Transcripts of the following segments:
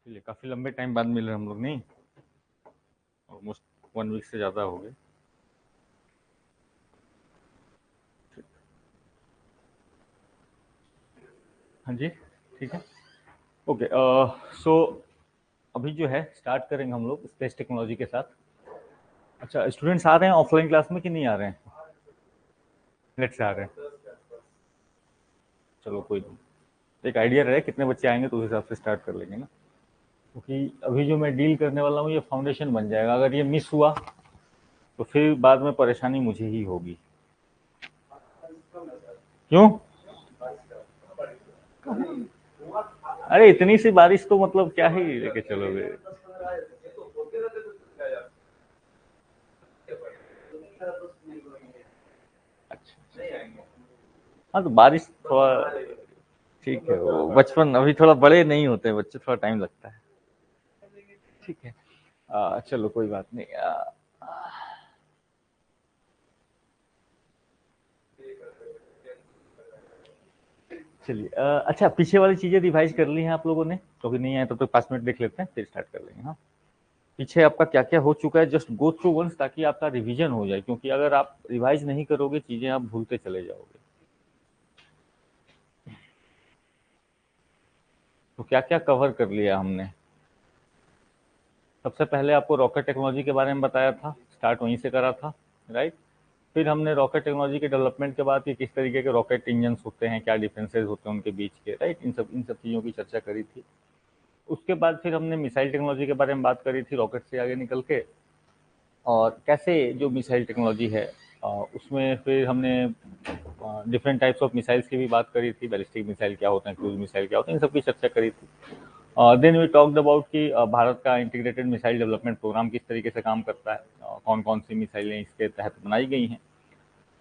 चलिए, काफ़ी लंबे टाइम बाद मिल रहे हम लोग, नहीं? ऑलमोस्ट 1 वीक से ज़्यादा हो गए। हाँ जी, ठीक है। ओके, सो अभी जो है स्टार्ट करेंगे हम लोग स्पेस टेक्नोलॉजी के साथ। अच्छा, स्टूडेंट्स आ रहे हैं ऑफलाइन क्लास में कि नहीं आ रहे हैं? नेट से आ रहे हैं। चलो कोई नहीं, एक आइडिया रहे कितने बच्चे आएंगे तो उस हिसाब से स्टार्ट कर लेंगे ना, क्योंकि अभी जो मैं डील करने वाला हूँ ये फाउंडेशन बन जाएगा। अगर ये मिस हुआ तो फिर बाद में परेशानी मुझे ही होगी। क्यों? अरे इतनी सी बारिश तो मतलब क्या ही लेके चलोगे। अच्छा, हाँ तो बारिश थोड़ा ठीक है, वो बचपन, अभी थोड़ा बड़े नहीं होते बच्चे, थोड़ा टाइम लगता है। ठीक है, चलो कोई बात नहीं। चलिए, अच्छा, पीछे वाली चीजें रिवाइज कर ली हैं आप लोगों ने? तो नहीं आए तो 5 मिनट देख लेते हैं फिर स्टार्ट कर लेंगे। हाँ, पीछे आपका क्या क्या हो चुका है जस्ट गो थ्रू वंस, ताकि आपका रिवीजन हो जाए, क्योंकि अगर आप रिवाइज नहीं करोगे चीजें आप भूलते चले जाओगे। तो क्या क्या कवर कर लिया हमने? सबसे पहले आपको रॉकेट टेक्नोलॉजी के बारे में बताया था, स्टार्ट वहीं से करा था, राइट? फिर हमने रॉकेट टेक्नोलॉजी के डेवलपमेंट के बाद कि किस तरीके के रॉकेट इंजन होते हैं, क्या डिफरेंसेस होते हैं उनके बीच के, राइट? इन सब चीज़ों की चर्चा करी थी। उसके बाद फिर हमने मिसाइल टेक्नोलॉजी के बारे में बात करी थी, रॉकेट से आगे निकल के, और कैसे जो मिसाइल टेक्नोलॉजी है उसमें फिर हमने डिफरेंट टाइप्स ऑफ मिसाइल्स की भी बात करी थी, बैलिस्टिक मिसाइल क्या होते हैं, क्रूज मिसाइल क्या होते हैं, इन सब की चर्चा करी थी। देन वी टॉक्ड अबाउट कि भारत का इंटीग्रेटेड मिसाइल डेवलपमेंट प्रोग्राम किस तरीके से काम करता है, कौन कौन सी मिसाइलें इसके तहत बनाई गई हैं।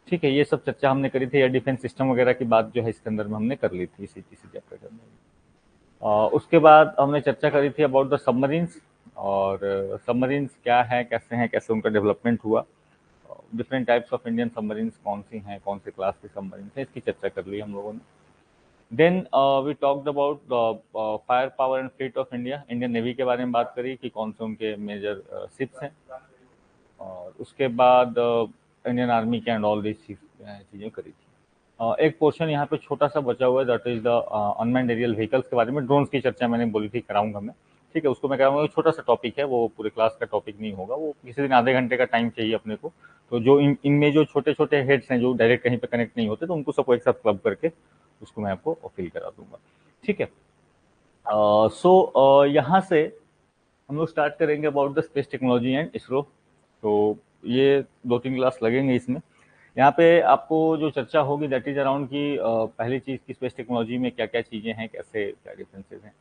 ठीक है, ये सब चर्चा हमने करी थी। एयर डिफेंस सिस्टम वगैरह की बात जो है इसके अंदर में हमने कर ली थी इसी चैप्टर के अंदर। उसके बाद हमने चर्चा करी थी अबाउट द सबमरीन्स, और सबमरीन्स क्या है, कैसे हैं, कैसे उनका डेवलपमेंट हुआ, different types of Indian submarines कौन सी हैं, कौन से क्लास की सबमरीन्स हैं, इसकी चर्चा कर ली हम लोगों ने। Then we talked about fire power and fleet of India, Indian navy के बारे में बात करी कि कौन से उनके मेजर शिप्स हैं, और उसके बाद इंडियन आर्मी के एंड ऑल दिस चीज़ें करी थी। एक पोर्शन यहाँ पे छोटा सा बचा हुआ है, that is the unmanned aerial vehicles के बारे में। ड्रोन्स की चर्चा मैंने बोली थी कराऊंगा मैं, ठीक है, उसको मैं कराऊंगा। छोटा सा टॉपिक है, वो पूरे क्लास का टॉपिक नहीं होगा, वो किसी दिन आधे घंटे का टाइम चाहिए अपने को। तो जो इनमें जो छोटे छोटे हेड्स हैं जो डायरेक्ट कहीं पे कनेक्ट नहीं होते, तो उनको सबको एक साथ क्लब करके उसको मैं आपको फिल करा दूंगा, ठीक है। सो यहाँ से हम लोग स्टार्ट करेंगे about the space technology and ISRO. तो ये 2-3 क्लास लगेंगे इसमें। यहाँ पे आपको जो चर्चा होगी दैट इज अराउंड की पहली चीज़ की स्पेस टेक्नोलॉजी में क्या क्या चीज़ें हैं, कैसे क्या डिफरेंसेस हैं।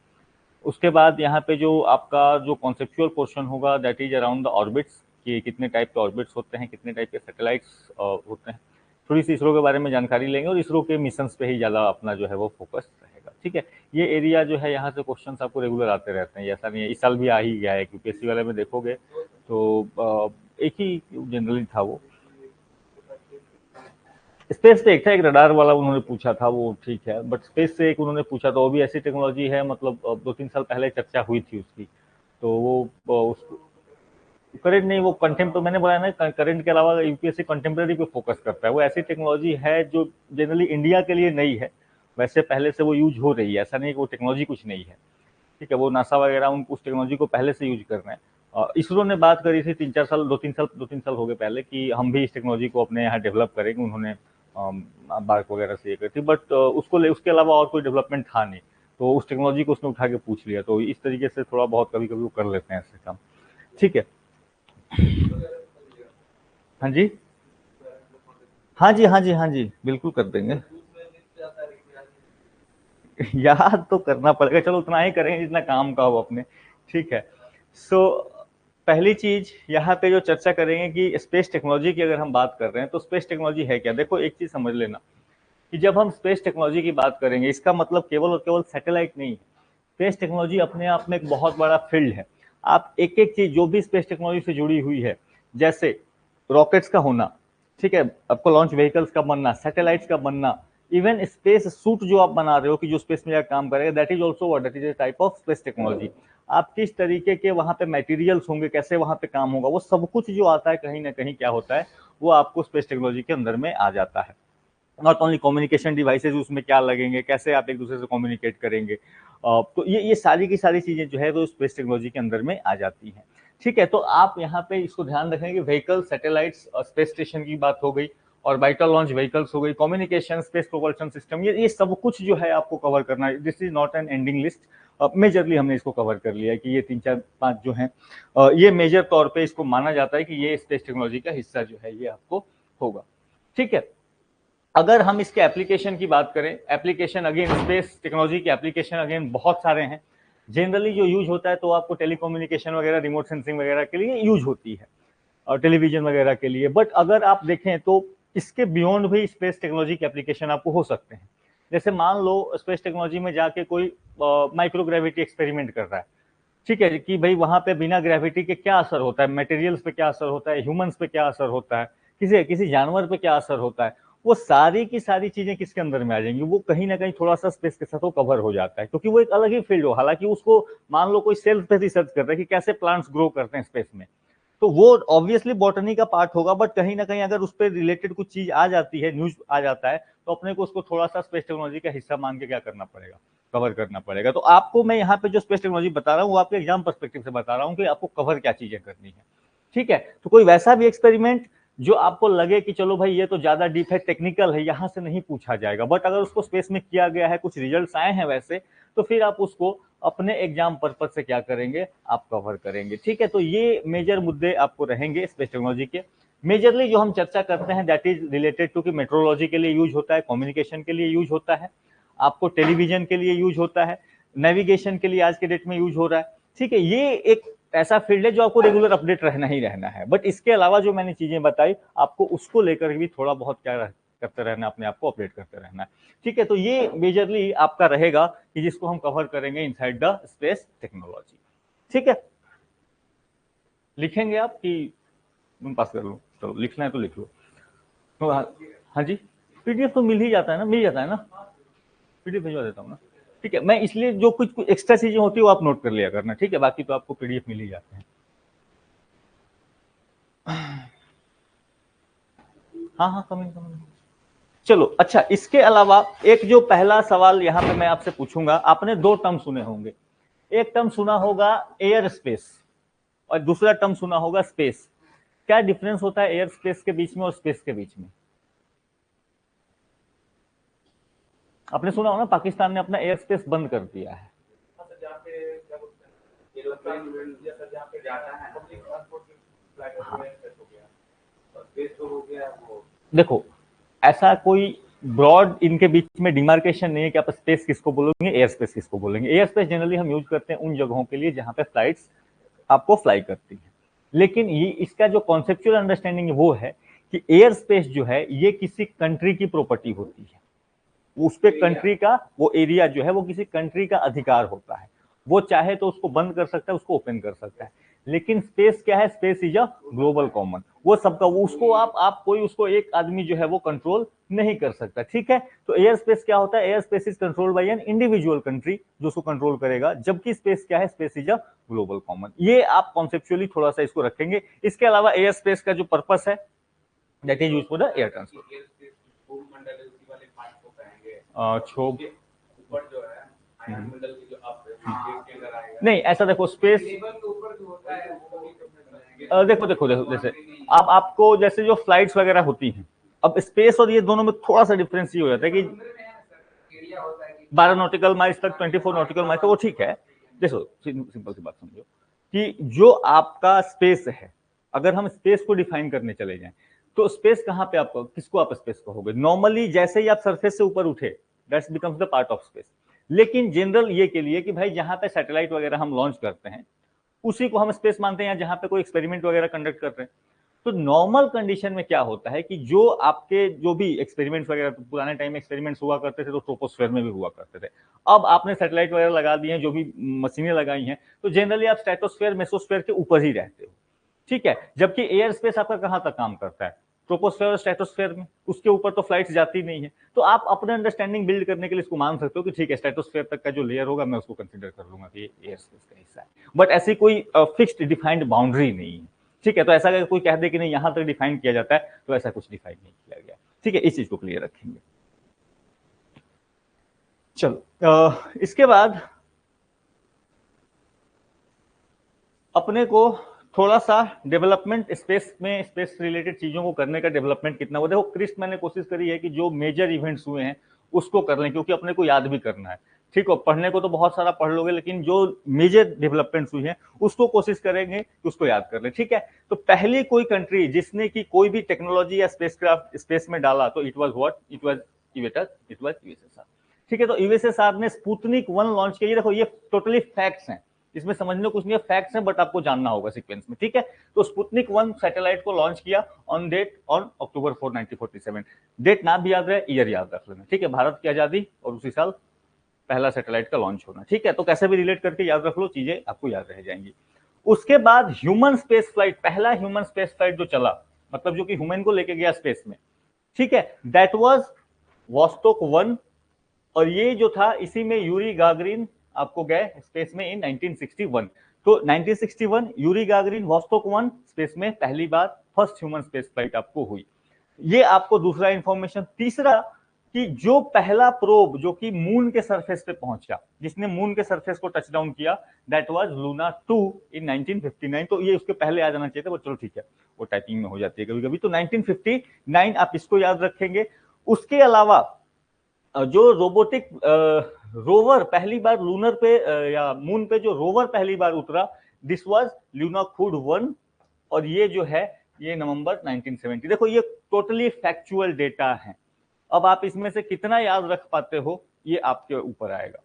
उसके बाद यहाँ पे जो आपका जो कॉन्सेप्चुअल पोर्शन होगा that is around the orbits, कि कितने टाइप के ऑर्बिट्स होते हैं, कितने टाइप के सैटेलाइट्स होते हैं। थोड़ी सी इसरो के बारे में जानकारी लेंगे, और इसरो के मिशंस पे ही ज़्यादा अपना जो है वो फोकस रहेगा, ठीक है। ये एरिया जो है यहाँ से क्वेश्चंस आपको रेगुलर आते रहते हैं, ऐसा नहीं है, इस साल भी आ ही गया है, यूपीएससी वाले में देखोगे तो एक ही जनरली था वो। स्पेस से एक था, एक रडार वाला उन्होंने पूछा था, वो ठीक है, बट स्पेस से एक उन्होंने पूछा था, वो भी ऐसी टेक्नोलॉजी है, मतलब 2-3 साल पहले चर्चा हुई थी उसकी। तो वो उसको करंट नहीं, वो कंटेम्प, तो मैंने बोला ना, करंट के अलावा यूपीएससी कंटेम्प्रेरी पे फोकस करता है। वो ऐसी टेक्नोलॉजी है जो जनरली इंडिया के लिए नई है, वैसे पहले से वो यूज हो रही है, ऐसा नहीं कि वो टेक्नोलॉजी कुछ नहीं है, ठीक है। वो नासा वगैरह उन उस टेक्नोलॉजी को पहले से यूज कर रहे हैं। इसरो ने बात करी थी 3-4 साल, 2-3 साल हो गए पहले, कि हम भी इस टेक्नोलॉजी को अपने यहाँ डेवलप करेंगे। उन्होंने बार्क वगैरह से ये करी थी, बट उसके अलावा और कोई डेवलपमेंट था नहीं, तो उस टेक्नोलॉजी को उसने उठा के पूछ लिया। तो इस तरीके से थोड़ा बहुत कभी कभी वो कर लेते हैं ऐसे काम, ठीक है। हाँ जी, हाँ जी, हाँ जी, हाँ जी, बिल्कुल कर देंगे। याद तो करना पड़ेगा, चलो उतना ही करेंगे जितना काम का हो अपने, ठीक है। सो पहली चीज यहाँ पे जो चर्चा करेंगे कि स्पेस टेक्नोलॉजी की अगर हम बात कर रहे हैं तो स्पेस टेक्नोलॉजी है क्या। देखो, एक चीज समझ लेना कि जब हम स्पेस टेक्नोलॉजी की बात करेंगे, इसका मतलब केवल और केवल सैटेलाइट नहीं है। स्पेस टेक्नोलॉजी अपने आप में एक बहुत बड़ा फील्ड है। आप एक एक चीज जो भी स्पेस टेक्नोलॉजी से जुड़ी हुई है, जैसे रॉकेट्स का होना, ठीक है, आपको लॉन्च व्हीकल्स का बनना, सैटेलाइट्स का बनना, इवन स्पेस सूट जो आप बना रहे हो कि जो स्पेस में जाकर काम करेगा, that is also what, that is a type of space technology. आप किस तरीके के वहां पे मटेरियल्स होंगे, कैसे वहां पे काम होगा, वो सब कुछ जो आता है कहीं ना कहीं क्या होता है, वो आपको स्पेस टेक्नोलॉजी के अंदर में आ जाता है। नॉट ओनली कम्युनिकेशन डिवाइसेज उसमें क्या लगेंगे, कैसे आप एक दूसरे से कम्युनिकेट करेंगे, तो ये सारी की सारी चीजें जो है वो स्पेस टेक्नोलॉजी के अंदर में आ जाती हैं। ठीक है, तो आप यहाँ पे इसको ध्यान रखें कि व्हीकल, सैटेलाइट्स, स्पेस स्टेशन की बात हो गई, ऑर्बिटल लॉन्च व्हीकल्स हो गई, कम्युनिकेशन, स्पेस प्रोपल्शन सिस्टम, ये सब कुछ जो है आपको कवर करना है। This is not an ending list, majorly हमने इसको कवर कर लिया है कि ये 3 4 5 जो है ये मेजर तौर पे इसको माना जाता है कि ये स्पेस टेक्नोलॉजी का हिस्सा जो है ये आपको होगा। ठीक है, अगर हम इसके एप्लीकेशन की बात करें, एप्लीकेशन अगेन स्पेस टेक्नोलॉजी के एप्लीकेशन अगेन बहुत सारे हैं। जनरली जो यूज होता है तो आपको टेलीकम्युनिकेशन वगैरह, रिमोट सेंसिंग वगैरह के लिए यूज होती है, और टेलीविजन वगैरह के लिए। बट अगर आप देखें तो इसके बियॉन्ड भी स्पेस टेक्नोलॉजी के एप्लीकेशन आपको हो सकते हैं। जैसे मान लो स्पेस टेक्नोलॉजी में जाके कोई माइक्रोग्रेविटी एक्सपेरिमेंट कर रहा है, ठीक है, कि भाई वहां पे बिना ग्रेविटी के क्या असर होता है, मटेरियल्स पे क्या असर होता है, ह्यूमंस पे क्या असर होता है, किसी किसी जानवर पे क्या असर होता है, वो सारी की सारी चीजें किसके अंदर में आ जाएंगी, वो कहीं ना कहीं थोड़ा सा स्पेस के साथ वो कवर हो जाता है, क्योंकि वो एक अलग ही फील्ड हो। हालांकि उसको मान लो कोई सेल्फ पे रिसर्च कर रहा है कि कैसे प्लांट्स ग्रो करते हैं स्पेस में, तो वो ऑब्वियसली बॉटनी का पार्ट होगा, बट कहीं ना कहीं अगर उस पर रिलेटेड कुछ चीज आ जाती है, न्यूज आ जाता है, तो अपने को उसको थोड़ा सा स्पेस टेक्नोलॉजी का हिस्सा मान के क्या करना पड़ेगा, कवर करना पड़ेगा। तो आपको मैं यहाँ पे जो स्पेस टेक्नोलॉजी बता रहा हूँ वो आपके एग्जाम पर्सपेक्टिव से बता रहा हूँ कि आपको कवर क्या चीजें करनी है। ठीक है, तो कोई वैसा भी एक्सपेरिमेंट जो आपको लगे कि चलो भाई ये तो ज्यादा डीप है, टेक्निकल है, यहाँ से नहीं पूछा जाएगा, बट अगर उसको स्पेस में किया गया है, कुछ रिजल्ट्स आए हैं वैसे, तो फिर आप उसको अपने एग्जाम पर्पज से क्या करेंगे, आप कवर करेंगे। ठीक है, तो ये मेजर मुद्दे आपको रहेंगे स्पेस टेक्नोलॉजी के। मेजरली जो हम चर्चा करते हैं दैट इज रिलेटेड टू कि मेट्रोलॉजी के लिए यूज होता है, कम्युनिकेशन के लिए यूज होता है, आपको टेलीविजन के लिए यूज होता है, नेविगेशन के लिए आज के डेट में यूज हो रहा है। ठीक है, ये एक ऐसा फील्ड है जो आपको रेगुलर अपडेट रहना ही रहना है, बट इसके अलावा जो मैंने चीजें बताई आपको उसको लेकर भी थोड़ा बहुत क्या करते रहना, अपने आप को अपडेट करते रहना है। ठीक है, तो ये मेजरली आपका रहेगा कि जिसको हम कवर करेंगे इनसाइड द स्पेस टेक्नोलॉजी। ठीक है, लिखेंगे आप कि पास कर लो, चलो लिखना है तो लिख लो। तो हाँ जी, पीडीएफ तो मिल ही जाता है ना, मिल जाता है ना, पीडीएफ भिजवा देता हूँ ना। ठीक है, मैं इसलिए जो कुछ एक्स्ट्रा चीजें होती है वो आप नोट कर लिया करना, ठीक है, बाकी तो आपको पीडीएफ मिल ही जाते हैं। हाँ हाँ, कमिंग कमिंग। चलो अच्छा, इसके अलावा एक जो पहला सवाल यहाँ पे मैं आपसे पूछूंगा, आपने 2 टर्म सुने होंगे, एक टर्म सुना होगा एयर स्पेस और दूसरा टर्म सुना होगा स्पेस। क्या डिफरेंस होता है एयर स्पेस के बीच में और स्पेस के बीच में? आपने सुना हो ना, पाकिस्तान ने अपना एयर स्पेस बंद कर दिया है। देखो, ऐसा कोई ब्रॉड इनके बीच में डिमार्केशन नहीं है कि आप स्पेस किसको बोलोगे, एयर स्पेस किसको बोलेंगे। एयर स्पेस जनरली हम यूज करते हैं उन जगहों के लिए जहां पे फ्लाइट्स आपको फ्लाई करती है, लेकिन ये इसका जो कॉन्सेप्चुअल अंडरस्टैंडिंग वो है कि एयर स्पेस जो है ये किसी कंट्री की प्रॉपर्टी होती है, उस पे कंट्री का वो एरिया जो है वो किसी कंट्री का अधिकार होता है, वो चाहे तो उसको बंद कर सकता है, उसको ओपन कर सकता है। लेकिन स्पेस क्या है, space is a global common, वो सबका, वो उसको आप कोई उसको एक आदमी जो है वो कंट्रोल नहीं कर सकता। ठीक है, तो एयर स्पेस क्या होता है, air space is control by an individual country जो उसको कंट्रोल करेगा, जबकि स्पेस क्या है, space is a global common. ये आप कॉन्सेप्चुअली थोड़ा सा इसको रखेंगे। इसके अलावा एयर स्पेस का जो पर्पस है that is use for the air transport. क्षोभ नहीं, ऐसा देखो स्पेस, देखो देखो देखो, जैसे आप आपको जैसे जो फ्लाइट्स वगैरह होती हैं, अब स्पेस और ये दोनों में थोड़ा सा डिफरेंस ये हो जाता है कि 12 नॉटिकल माइल्स तक, 24 नॉटिकल माइल्स तक, वो ठीक है। देखो सिंपल सी बात समझो कि जो आपका स्पेस है, अगर हम स्पेस को डिफाइन करने चले जाएं तो स्पेस कहां पे आपको, किसको आप स्पेस कहोगे? नॉर्मली जैसे ही आप सरफेस से ऊपर उठे that's becomes the part of space. लेकिन जनरल ये के लिए कि भाई जहां पे सैटेलाइट वगैरह हम लॉन्च करते हैं उसी को हम स्पेस मानते हैं, या जहां पे कोई एक्सपेरिमेंट वगैरह कंडक्ट कर रहे हैं। तो नॉर्मल कंडीशन में क्या होता है कि जो आपके जो भी एक्सपेरिमेंट्स वगैरह, पुराने टाइम में एक्सपेरिमेंट्स हुआ करते थे तो ट्रोपोस्फेयर में भी हुआ करते थे। अब आपने सैटेलाइट वगैरह लगा दिए हैं, जो भी मशीनें लगाई हैं, तो जनरली आप स्ट्रेटोस्फेयर, मेसोस्फेयर के ऊपर ही रहते हो। ठीक है, जबकि एयर स्पेस आपका कहां तक काम करता है, ट्रोपोस्फेयर और स्ट्रेटोस्फेयर में, उसके ऊपर तो फ्लाइट्स जाती नहीं है। तो आप अपने अंडरस्टैंडिंग बिल्ड करने के लिए इसको मान सकते हो कि ठीक है, स्ट्रेटोस्फेयर तक का जो लेयर होगा मैं उसको कंसिडर कर लूंगा कि एयर स्पेस का हिस्सा है, बट ऐसी कोई फिक्स्ड डिफाइंड बाउंड्री नहीं है। ठीक है, तो ऐसा अगर कोई कह दे कि नहीं यहां तक डिफाइन किया जाता है, तो ऐसा कुछ डिफाइन नहीं किया गया। ठीक है, इस चीज को क्लियर रखेंगे। चलो इसके बाद अपने को थोड़ा सा डेवलपमेंट स्पेस में, स्पेस रिलेटेड चीजों को करने का डेवलपमेंट कितना वो देखो। क्रिस्ट मैंने कोशिश करी है कि जो मेजर इवेंट्स हुए हैं उसको कर लें, क्योंकि अपने को याद भी करना है। ठीक है, पढ़ने को तो बहुत सारा पढ़ लोगे, लेकिन जो मेजर डेवलपमेंट्स हुई हैं उसको कोशिश करेंगे कि उसको याद कर लें। ठीक है, तो पहली कोई कंट्री जिसने की कोई भी टेक्नोलॉजी या स्पेसक्राफ्ट स्पेस में डाला तो it was what, it was USSR. ठीक है, तो यूएसएसआर ने स्पुतनिक 1 लॉन्च किया। ये देखो, ये टोटली फैक्ट्स हैं, इसमें समझने कुछ नहीं है, फैक्ट्स हैं, बट आपको जानना होगा सीक्वेंस में। ठीक है, तो स्पुतनिक 1 सैटेलाइट को लॉन्च किया ऑन अक्टूबर 4, 1947। डेट ना भी याद रहे, ईयर याद रख लेना। ठीक है, भारत की आजादी और उसी साल पहला सैटेलाइट का लॉन्च होना। ठीक है, तो कैसे भी रिलेट करके याद रख लो, चीजें आपको याद रह जाएंगी। उसके बाद ह्यूमन स्पेस फ्लाइट, पहला ह्यूमन स्पेस फ्लाइट जो चला, मतलब जो कि ह्यूमन को लेके गया स्पेस में। ठीक है, दैट वाज वोस्टोक 1, और ये जो था इसी में यूरी गागरिन आपको गए स्पेस में इन 1961। तो 1961 यूरी गागरिन वोस्टोक 1 स्पेस में पहली बार फर्स्ट ह्यूमन स्पेस फ्लाइट आपको हुई। ये आपको दूसरा इंफॉर्मेशन। तीसरा कि जो पहला प्रोब जो कि मून के सरफेस पे पहुंचा, जिसने मून के सरफेस को टच डाउन किया, दैट वाज लूना 2 इन 1959। तो ये उसके पहले आ जाना चाहिए था, बट चलो ठीक है, वो टाइपिंग में हो जाती है कभी कभी। तो 1959 आप इसको याद रखेंगे। उसके अलावा जो रोबोटिक रोवर पहली बार लूनर पे या मून पे जो रोवर पहली बार उतरा, दिस वाज ल्यूनाखुड 1, और ये जो है ये नवंबर 1970। देखो, ये टोटली फैक्चुअल डेटा है। अब आप इसमें से कितना याद रख पाते हो ये आपके ऊपर आएगा।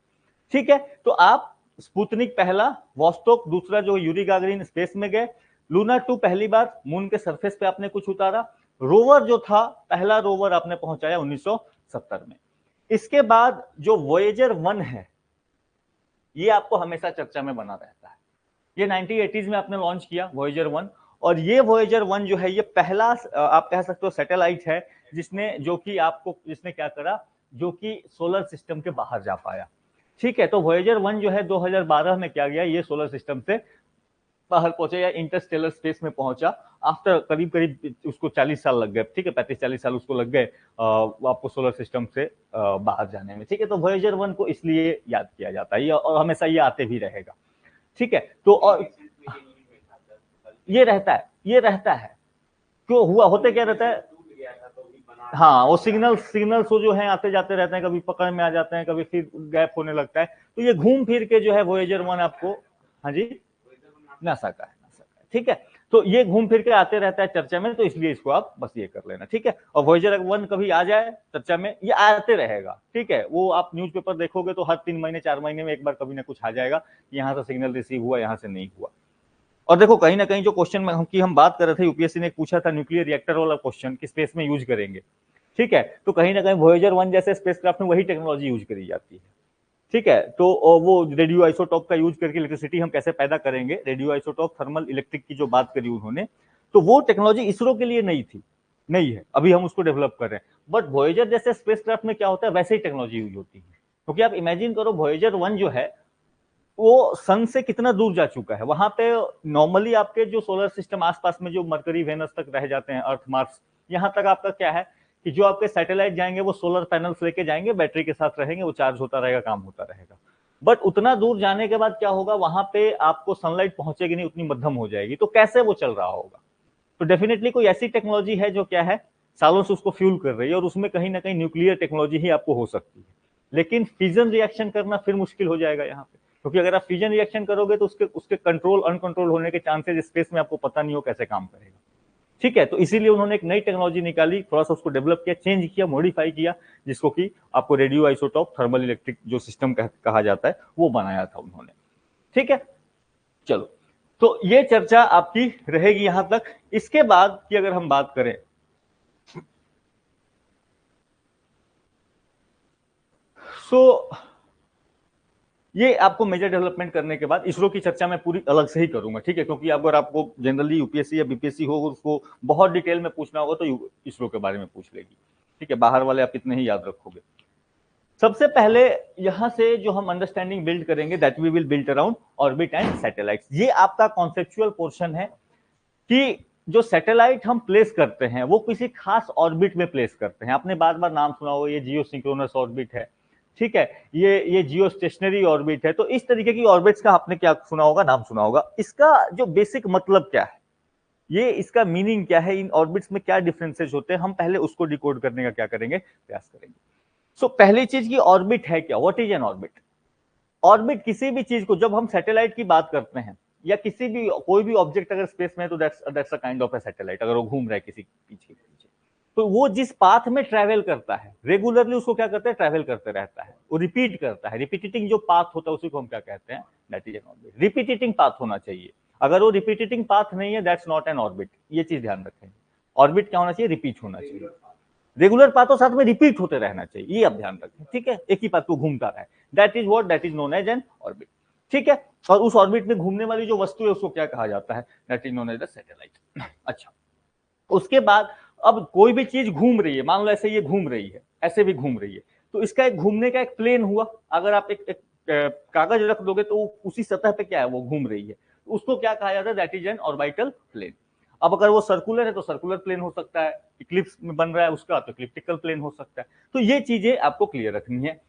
ठीक है, तो आप स्पुतनिक पहला, वोस्टोक दूसरा जो यूरी गागरिन स्पेस में गए, लूना 2 पहली बार मून के सरफेस पे आपने कुछ उतारा, रोवर जो था पहला रोवर आपने पहुंचाया 1970 में। इसके बाद जो वॉयेजर 1 है, ये आपको हमेशा चर्चा में बना रहता है। ये 1980s में आपने लॉन्च किया वॉयेजर 1, और ये वॉयेजर 1 जो है ये पहला आप कह सकते हो सैटेलाइट है जिसने क्या करा, जो कि सोलर सिस्टम के बाहर जा पाया। ठीक है, तो वॉयेजर 1 जो है 2012 में क्या गया, ये सोलर सिस्टम से बाहर पहुंचा या इंटरस्टेलर स्पेस में पहुंचा। आफ्टर करीब करीब उसको 40 साल लग गए। ठीक है, 35-40 साल उसको लग गए आपको सोलर सिस्टम से बाहर जाने में। ठीक है, तो वॉयेजर 1 को इसलिए याद किया जाता है, और हमेशा ये आते भी रहेगा। ठीक है, तो और ये रहता है क्यों हुआ, होते क्या रहता है, हाँ, वो सिग्नल्स जो है आते जाते रहते हैं, कभी पकड़ में आ जाते हैं, कभी फिर गैप होने लगता है। तो ये घूम फिर के जो है वॉयेजर 1 आपको, हाँ जी, नासा का है। ठीक है, तो ये घूम फिर के आते रहता है चर्चा में, तो इसलिए इसको आप बस ये कर लेना। ठीक है, और वॉयेजर 1 कभी आ जाए चर्चा में, ये आते रहेगा। ठीक है, वो आप न्यूज़पेपर देखोगे तो हर 3 महीने 4 महीने में एक बार कभी ना कुछ आ जाएगा, यहाँ से सिग्नल रिसीव हुआ, यहाँ से नहीं हुआ। और देखो, कहीं ना कहीं जो क्वेश्चन में हम बात कर रहे थे, यूपीएससी ने पूछा था न्यूक्लियर रिएक्टर वाला क्वेश्चन कि स्पेस में यूज करेंगे। ठीक है, तो कहीं ना कहीं वॉयेजर 1 जैसे स्पेसक्राफ्ट में वही टेक्नोलॉजी यूज करी जाती है। ठीक है, तो वो रेडियो आइसोटॉप का यूज करके इलेक्ट्रिसिटी हम कैसे पैदा करेंगे, रेडियो आइसोटॉप थर्मल इलेक्ट्रिक की जो बात करी उन्होंने, तो वो टेक्नोलॉजी इसरो के लिए नहीं है, अभी हम उसको डेवलप कर रहे हैं। बट वॉयेजर जैसे स्पेसक्राफ्ट में क्या होता है, वैसे ही टेक्नोलॉजी यूज होती है। क्योंकि आप इमेजिन करो, वॉयेजर 1 जो है वो सन से कितना दूर जा चुका है। वहां पे नॉर्मली आपके जो सोलर सिस्टम आसपास में जो मरकरी वेनस तक रह जाते हैं, अर्थ मार्स, यहां तक आपका क्या है कि जो आपके सैटेलाइट जाएंगे वो सोलर पैनल्स लेके जाएंगे, बैटरी के साथ रहेंगे, वो चार्ज होता रहेगा, काम होता रहेगा। बट उतना दूर जाने के बाद क्या होगा, वहां पे आपको सनलाइट पहुंचेगी नहीं, उतनी मध्यम हो जाएगी, तो कैसे वो चल रहा होगा। तो डेफिनेटली कोई ऐसी टेक्नोलॉजी है जो क्या है, सालों से उसको फ्यूल कर रही है, और उसमें कहीं ना कहीं न्यूक्लियर टेक्नोलॉजी ही आपको हो सकती है। लेकिन फ्यूजन रिएक्शन करना फिर मुश्किल हो जाएगा यहाँ पे, क्योंकि अगर आप फ्यूजन रिएक्शन करोगे तो उसके कंट्रोल अनकंट्रोल होने के चांसेस स्पेस में आपको पता नहीं हो कैसे काम करेगा। ठीक है, तो इसीलिए उन्होंने एक नई टेक्नोलॉजी निकाली, थोड़ा सा उसको डेवलप किया, चेंज किया, मॉडिफाई किया, जिसको कि आपको रेडियो आइसोटॉप थर्मल इलेक्ट्रिक जो सिस्टम कहा जाता है, वो बनाया था उन्होंने। ठीक है, चलो, तो ये चर्चा आपकी रहेगी यहां तक। इसके बाद की अगर हम बात करें, सो ये आपको मेजर डेवलपमेंट करने के बाद इसरो की चर्चा मैं पूरी अलग से ही करूंगा, ठीक है, क्योंकि अगर आपको जनरली यूपीएससी या बीपीएससी हो उसको बहुत डिटेल में पूछना होगा तो इसरो के बारे में पूछ लेगी, ठीक है, बाहर वाले आप इतने ही याद रखोगे। सबसे पहले यहां से जो हम अंडरस्टैंडिंग बिल्ड करेंगे that we will build around orbit and satellites. ये आपका कॉन्सेप्चुअल पोर्शन है कि जो सैटेलाइट हम प्लेस करते हैं वो किसी खास ऑर्बिट में प्लेस करते हैं। आपने बार बार नाम सुना हो, ये जियो सिंक्रोनस ऑर्बिट है, ठीक है, ये जियो स्टेशनरी ऑर्बिट है। तो इस तरीके की ऑर्बिट्स का आपने क्या सुना होगा, नाम सुना होगा। इसका जो बेसिक मतलब क्या है, ये इसका मीनिंग क्या है, इन ऑर्बिट्स में क्या डिफरेंसेस होते हैं, हम पहले उसको डिकोड करने का क्या करेंगे, प्रयास करेंगे। सो पहली चीज की ऑर्बिट है क्या, what is an orbit. Orbit किसी भी चीज को, जब हम सैटेलाइट की बात करते हैं या किसी भी कोई भी ऑब्जेक्ट अगर स्पेस में है तो that's a kind of a satellite. अगर वो घूम रहा है किसी पीछे तो वो जिस पाथ में ट्रैवल करता है रेगुलरली उसको क्या करते हैं, ट्रैवल करते रहता है, वो रिपीट करता है। रिपीटिटिंग जो पाथ होता है उसी को हम क्या कहते हैं, that is an orbit. Repeating path होना चाहिए, अगर वो रिपीटिटिंग पाथ नहीं है दैट्स नॉट एन ऑर्बिट। ये चीज ध्यान रखें, ऑर्बिट क्या होना चाहिए, रिपीट होना चाहिए। रेगुलर पाथों साथ में रिपीट होते रहना चाहिए, ये आप ध्यान रखें, ठीक है, एक ही पाथ को घूमता रहे, that is what, that is known as an orbit, ठीक है। और उस ऑर्बिट में घूमने वाली जो वस्तु है उसको क्या कहा जाता है, that is known as the satellite. अच्छा, उसके बाद अब कोई भी चीज घूम रही है, मान लो ऐसे ये घूम रही है, ऐसे भी घूम रही है, तो इसका एक घूमने का एक प्लेन हुआ। अगर आप एक कागज रख दोगे तो उसी सतह पे क्या है, वो घूम रही है, उसको क्या कहा जाता है, that is an orbital plane. अब अगर वो सर्कुलर है तो सर्कुलर प्लेन हो सकता है, इक्लिप्स में बन रहा है उसका तो इक्लिप्टिकल प्लेन हो सकता है। तो ये चीजें आपको क्लियर रखनी है।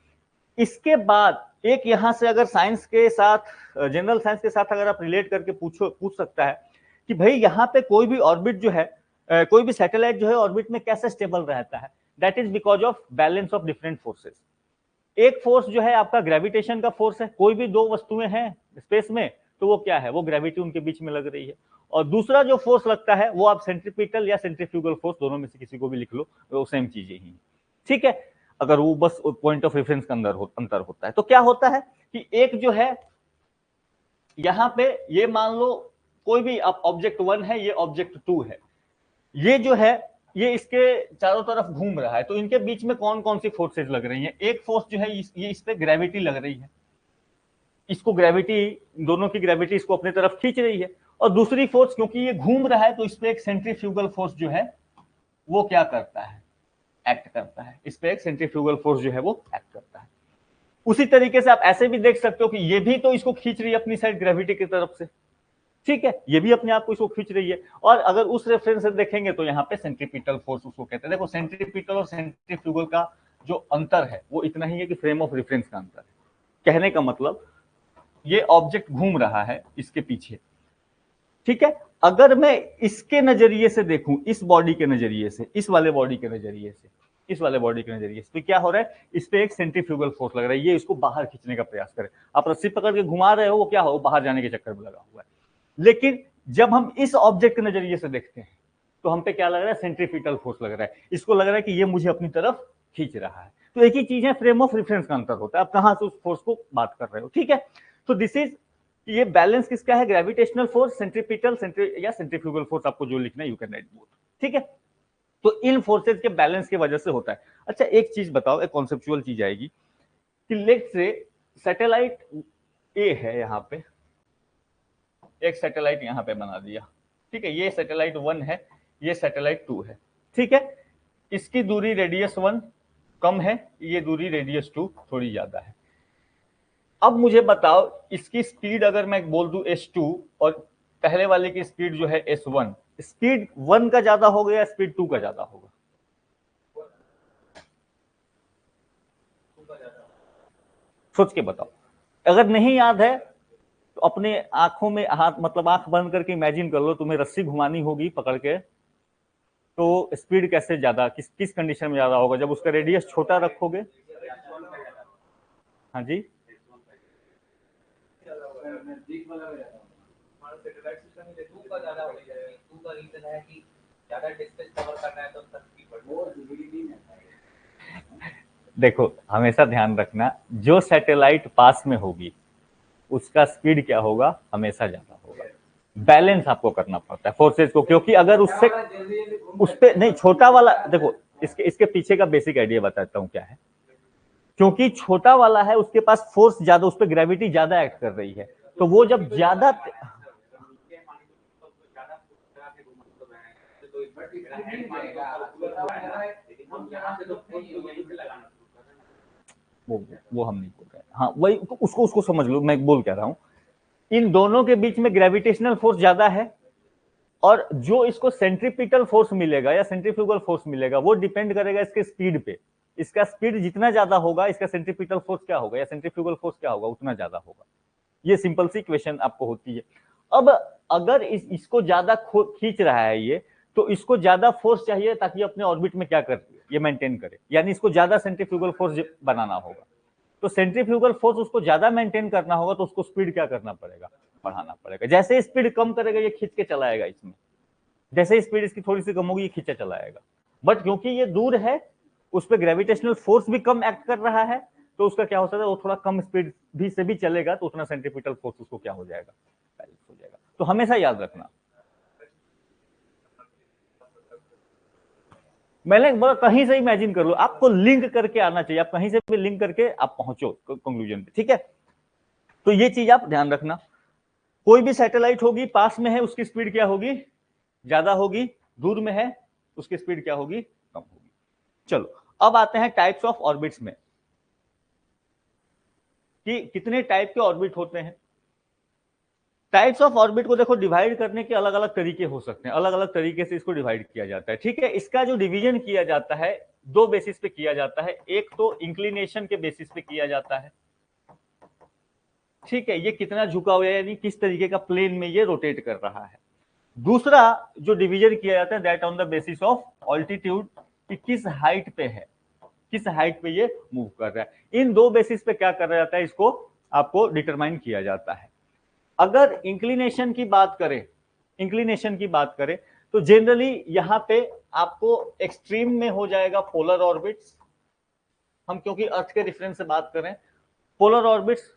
इसके बाद एक यहां से अगर साइंस के साथ, जनरल साइंस के साथ अगर आप रिलेट करके पूछ सकता है कि भाई यहाँ पे कोई भी ऑर्बिट जो है, कोई भी सैटेलाइट जो है ऑर्बिट में कैसे स्टेबल रहता है, that is because of balance of different forces. एक फोर्स जो है आपका ग्रेविटेशन का फोर्स है, कोई भी दो वस्तुएं हैं स्पेस में तो वो क्या है, वो ग्रेविटी उनके बीच में लग रही है। और दूसरा जो फोर्स लगता है वो आप सेंट्रीपिटल या सेंट्रीफ्यूगल फोर्स, दोनों में से किसी को भी लिख लो, वो सेम चीजें ही, ठीक है। अगर वो बस पॉइंट ऑफ रेफरेंस का अंतर होता है तो क्या होता है कि एक जो है यहां पे, ये मान लो कोई भी ऑब्जेक्ट 1 है, ये ऑब्जेक्ट 2 है, ये जो है ये इसके चारों तरफ घूम रहा है, तो इनके बीच में कौन कौन सी फोर्सेज लग रही हैं। एक फोर्स जो है ये इस पे ग्रेविटी लग रही है, इसको ग्रेविटी, दोनों की ग्रेविटी इसको अपनी तरफ खींच रही है। और दूसरी फोर्स, क्योंकि ये घूम रहा है तो इस पे एक सेंट्रीफ्यूगल फोर्स जो है वो क्या करता है, एक्ट करता है। इस पे एक सेंट्रीफ्यूगल फोर्स जो है वो एक्ट करता है। उसी तरीके से आप ऐसे भी देख सकते हो कि ये भी तो इसको खींच रही है अपनी साइड ग्रेविटी की तरफ से, ठीक है, ये भी अपने आप को इसको खींच रही है। और अगर उस रेफरेंस से देखेंगे तो यहाँ पे सेंट्रीपिटल फोर्स उसको कहते हैं। देखो सेंट्रीपिटल और सेंट्रीफ्यूगल का जो अंतर है वो इतना ही है कि फ्रेम ऑफ रेफरेंस का अंतर है। कहने का मतलब ये ऑब्जेक्ट घूम रहा है इसके पीछे, ठीक है, अगर मैं इसके नजरिए से देखूं, इस बॉडी के नजरिए से, इस वाले बॉडी के नजरिए से, इस वाले बॉडी के नजरिए से, तो क्या हो रहा है, इस पे एक सेंट्रीफ्यूगल फोर्स लग रहा है, ये इसको बाहर खींचने का प्रयास करे। आप रस्सी पकड़ के घुमा रहे हो, वो क्या हो, बाहर जाने के चक्कर में लगा हुआ है। लेकिन जब हम इस ऑब्जेक्ट के नजरिए से देखते हैं तो हम पे क्या लग रहा है, सेंट्रीपिटल फोर्स लग रहा है, इसको लग रहा है कि ये मुझे अपनी तरफ खींच रहा है। तो एक ही चीज है, फ्रेम ऑफ रेफरेंस का अंतर होता है, आप कहां से उस फोर्स को बात कर रहे हो, ठीक है। तो दिस इज, ये बैलेंस किसका है, ग्रेविटेशनल फोर्स, सेंट्रीपिटल, या सेंट्रीफ्यूगल फोर्स, आपको जो लिखना है यू कैन राइट बोथ, ठीक है। तो इन फोर्सेज के बैलेंस की वजह से होता है। अच्छा एक चीज बताओ, एक कॉन्सेप्चुअल चीज आएगी कि लेट्स से सैटेलाइट ए है, यहाँ पे एक सैटेलाइट यहाँ पे बना दिया, ठीक है, ये सैटेलाइट 1 है, ये सैटेलाइट 2 है, ठीक है। इसकी दूरी रेडियस 1 कम है, ये दूरी रेडियस 2 थोड़ी ज्यादा है। अब मुझे बताओ इसकी स्पीड अगर मैं बोल दूं s2 और पहले वाले की स्पीड जो है s1, स्पीड 1 का ज्यादा होगा या स्पीड 2 का ज्यादा होगा, सोच के बताओ। अगर नहीं याद है तो अपने आंखों में हाथ, मतलब आंख बंद करके इमेजिन कर लो, तुम्हें रस्सी घुमानी होगी पकड़ के, तो स्पीड कैसे ज्यादा, किस कंडीशन में ज्यादा होगा, जब उसका रेडियस छोटा रखोगे। हाँ जी, देखो हमेशा ध्यान रखना, जो सैटेलाइट पास में होगी उसका स्पीड क्या होगा, हमेशा ज्यादा होगा। बैलेंस आपको करना पड़ता है फोर्सेज को, क्योंकि अगर उससे उस पे नहीं, छोटा वाला देखो, इसके पीछे का बेसिक आइडिया बताता हूँ क्या है। क्योंकि छोटा वाला है उसके पास फोर्स ज्यादा, उस पर ग्रेविटी ज्यादा एक्ट कर रही है, तो वो जब ज्यादा वो हम नहीं बोल रहे हैं। हाँ वही उसको उसको समझ लो, मैं बोल क्या रहा हूं। इन दोनों के बीच में ग्रेविटेशनल फोर्स ज्यादा है, और जो इसको सेंट्रीपिटल फोर्स मिलेगा या सेंट्रीफ्यूगल फोर्स मिलेगा वो डिपेंड करेगा इसके स्पीड पे। इसका स्पीड जितना ज्यादा होगा, इसका सेंट्रीपिटल फोर्स क्या होगा या सेंट्रीफ्यूगल फोर्स क्या होगा, उतना ज्यादा होगा। ये सिंपल सी इक्वेशन आपको होती है। अब अगर इसको ज्यादा खींच रहा है ये, तो इसको ज्यादा फोर्स चाहिए ताकि अपने ऑर्बिट में क्या कर ये मेंटेन करे, यानी इसको ज्यादा सेंट्रीफ्यूगल फोर्स बनाना होगा। तो सेंट्रीफ्यूगल फोर्स उसको ज्यादा मेंटेन करना होगा, तो उसको स्पीड क्या करना पड़ेगा, बढ़ाना पड़ेगा। जैसे स्पीड कम करेगा ये खींच के चलाएगा इसमें, जैसे स्पीड इसकी थोड़ी सी कम होगी ये खींचा चलाएगा। बट क्योंकि ये दूर है, उस पर ग्रेविटेशनल फोर्स भी कम एक्ट कर रहा है, तो उसका क्या हो सकता है, वो थोड़ा कम स्पीड भी से भी चलेगा, तो उतना सेंट्रीपिटल फोर्स उसको क्या हो जाएगा, बैलेंस हो जाएगा। तो हमेशा याद रखना, मैंने कहीं से इमेजिन कर लो, आपको लिंक करके आना चाहिए, आप कहीं से भी लिंक करके आप पहुंचो कंक्लूजन पे, ठीक है। तो ये चीज आप ध्यान रखना। कोई भी सैटेलाइट होगी, पास में है उसकी स्पीड क्या होगी, ज्यादा होगी, दूर में है उसकी स्पीड क्या होगी, कम होगी। चलो अब आते हैं टाइप्स ऑफ ऑर्बिट्स में, कि कितने टाइप के ऑर्बिट होते हैं। टाइप्स ऑफ ऑर्बिट को देखो डिवाइड करने के अलग अलग तरीके हो सकते हैं, अलग अलग तरीके से इसको डिवाइड किया जाता है, ठीक है। इसका जो डिवीजन किया जाता है दो बेसिस पे किया जाता है। एक तो इंक्लिनेशन के बेसिस पे किया जाता है, ठीक है, ये कितना झुका हुआ है, यानी किस तरीके का प्लेन में ये रोटेट कर रहा है। दूसरा जो डिवीजन किया जाता है that on the basis of altitude, कि किस हाइट पे है, किस हाइट पे ये मूव कर रहा है। इन दो बेसिस पे क्या कर जाता है, इसको आपको डिटरमाइन किया जाता है। अगर इंक्लिनेशन की बात करें, इंक्लिनेशन की बात करें तो जनरली यहां पे आपको एक्सट्रीम में हो जाएगा पोलर ऑर्बिट्स। हम क्योंकि अर्थ के रेफरेंस से बात करें, पोलर ऑर्बिट्स,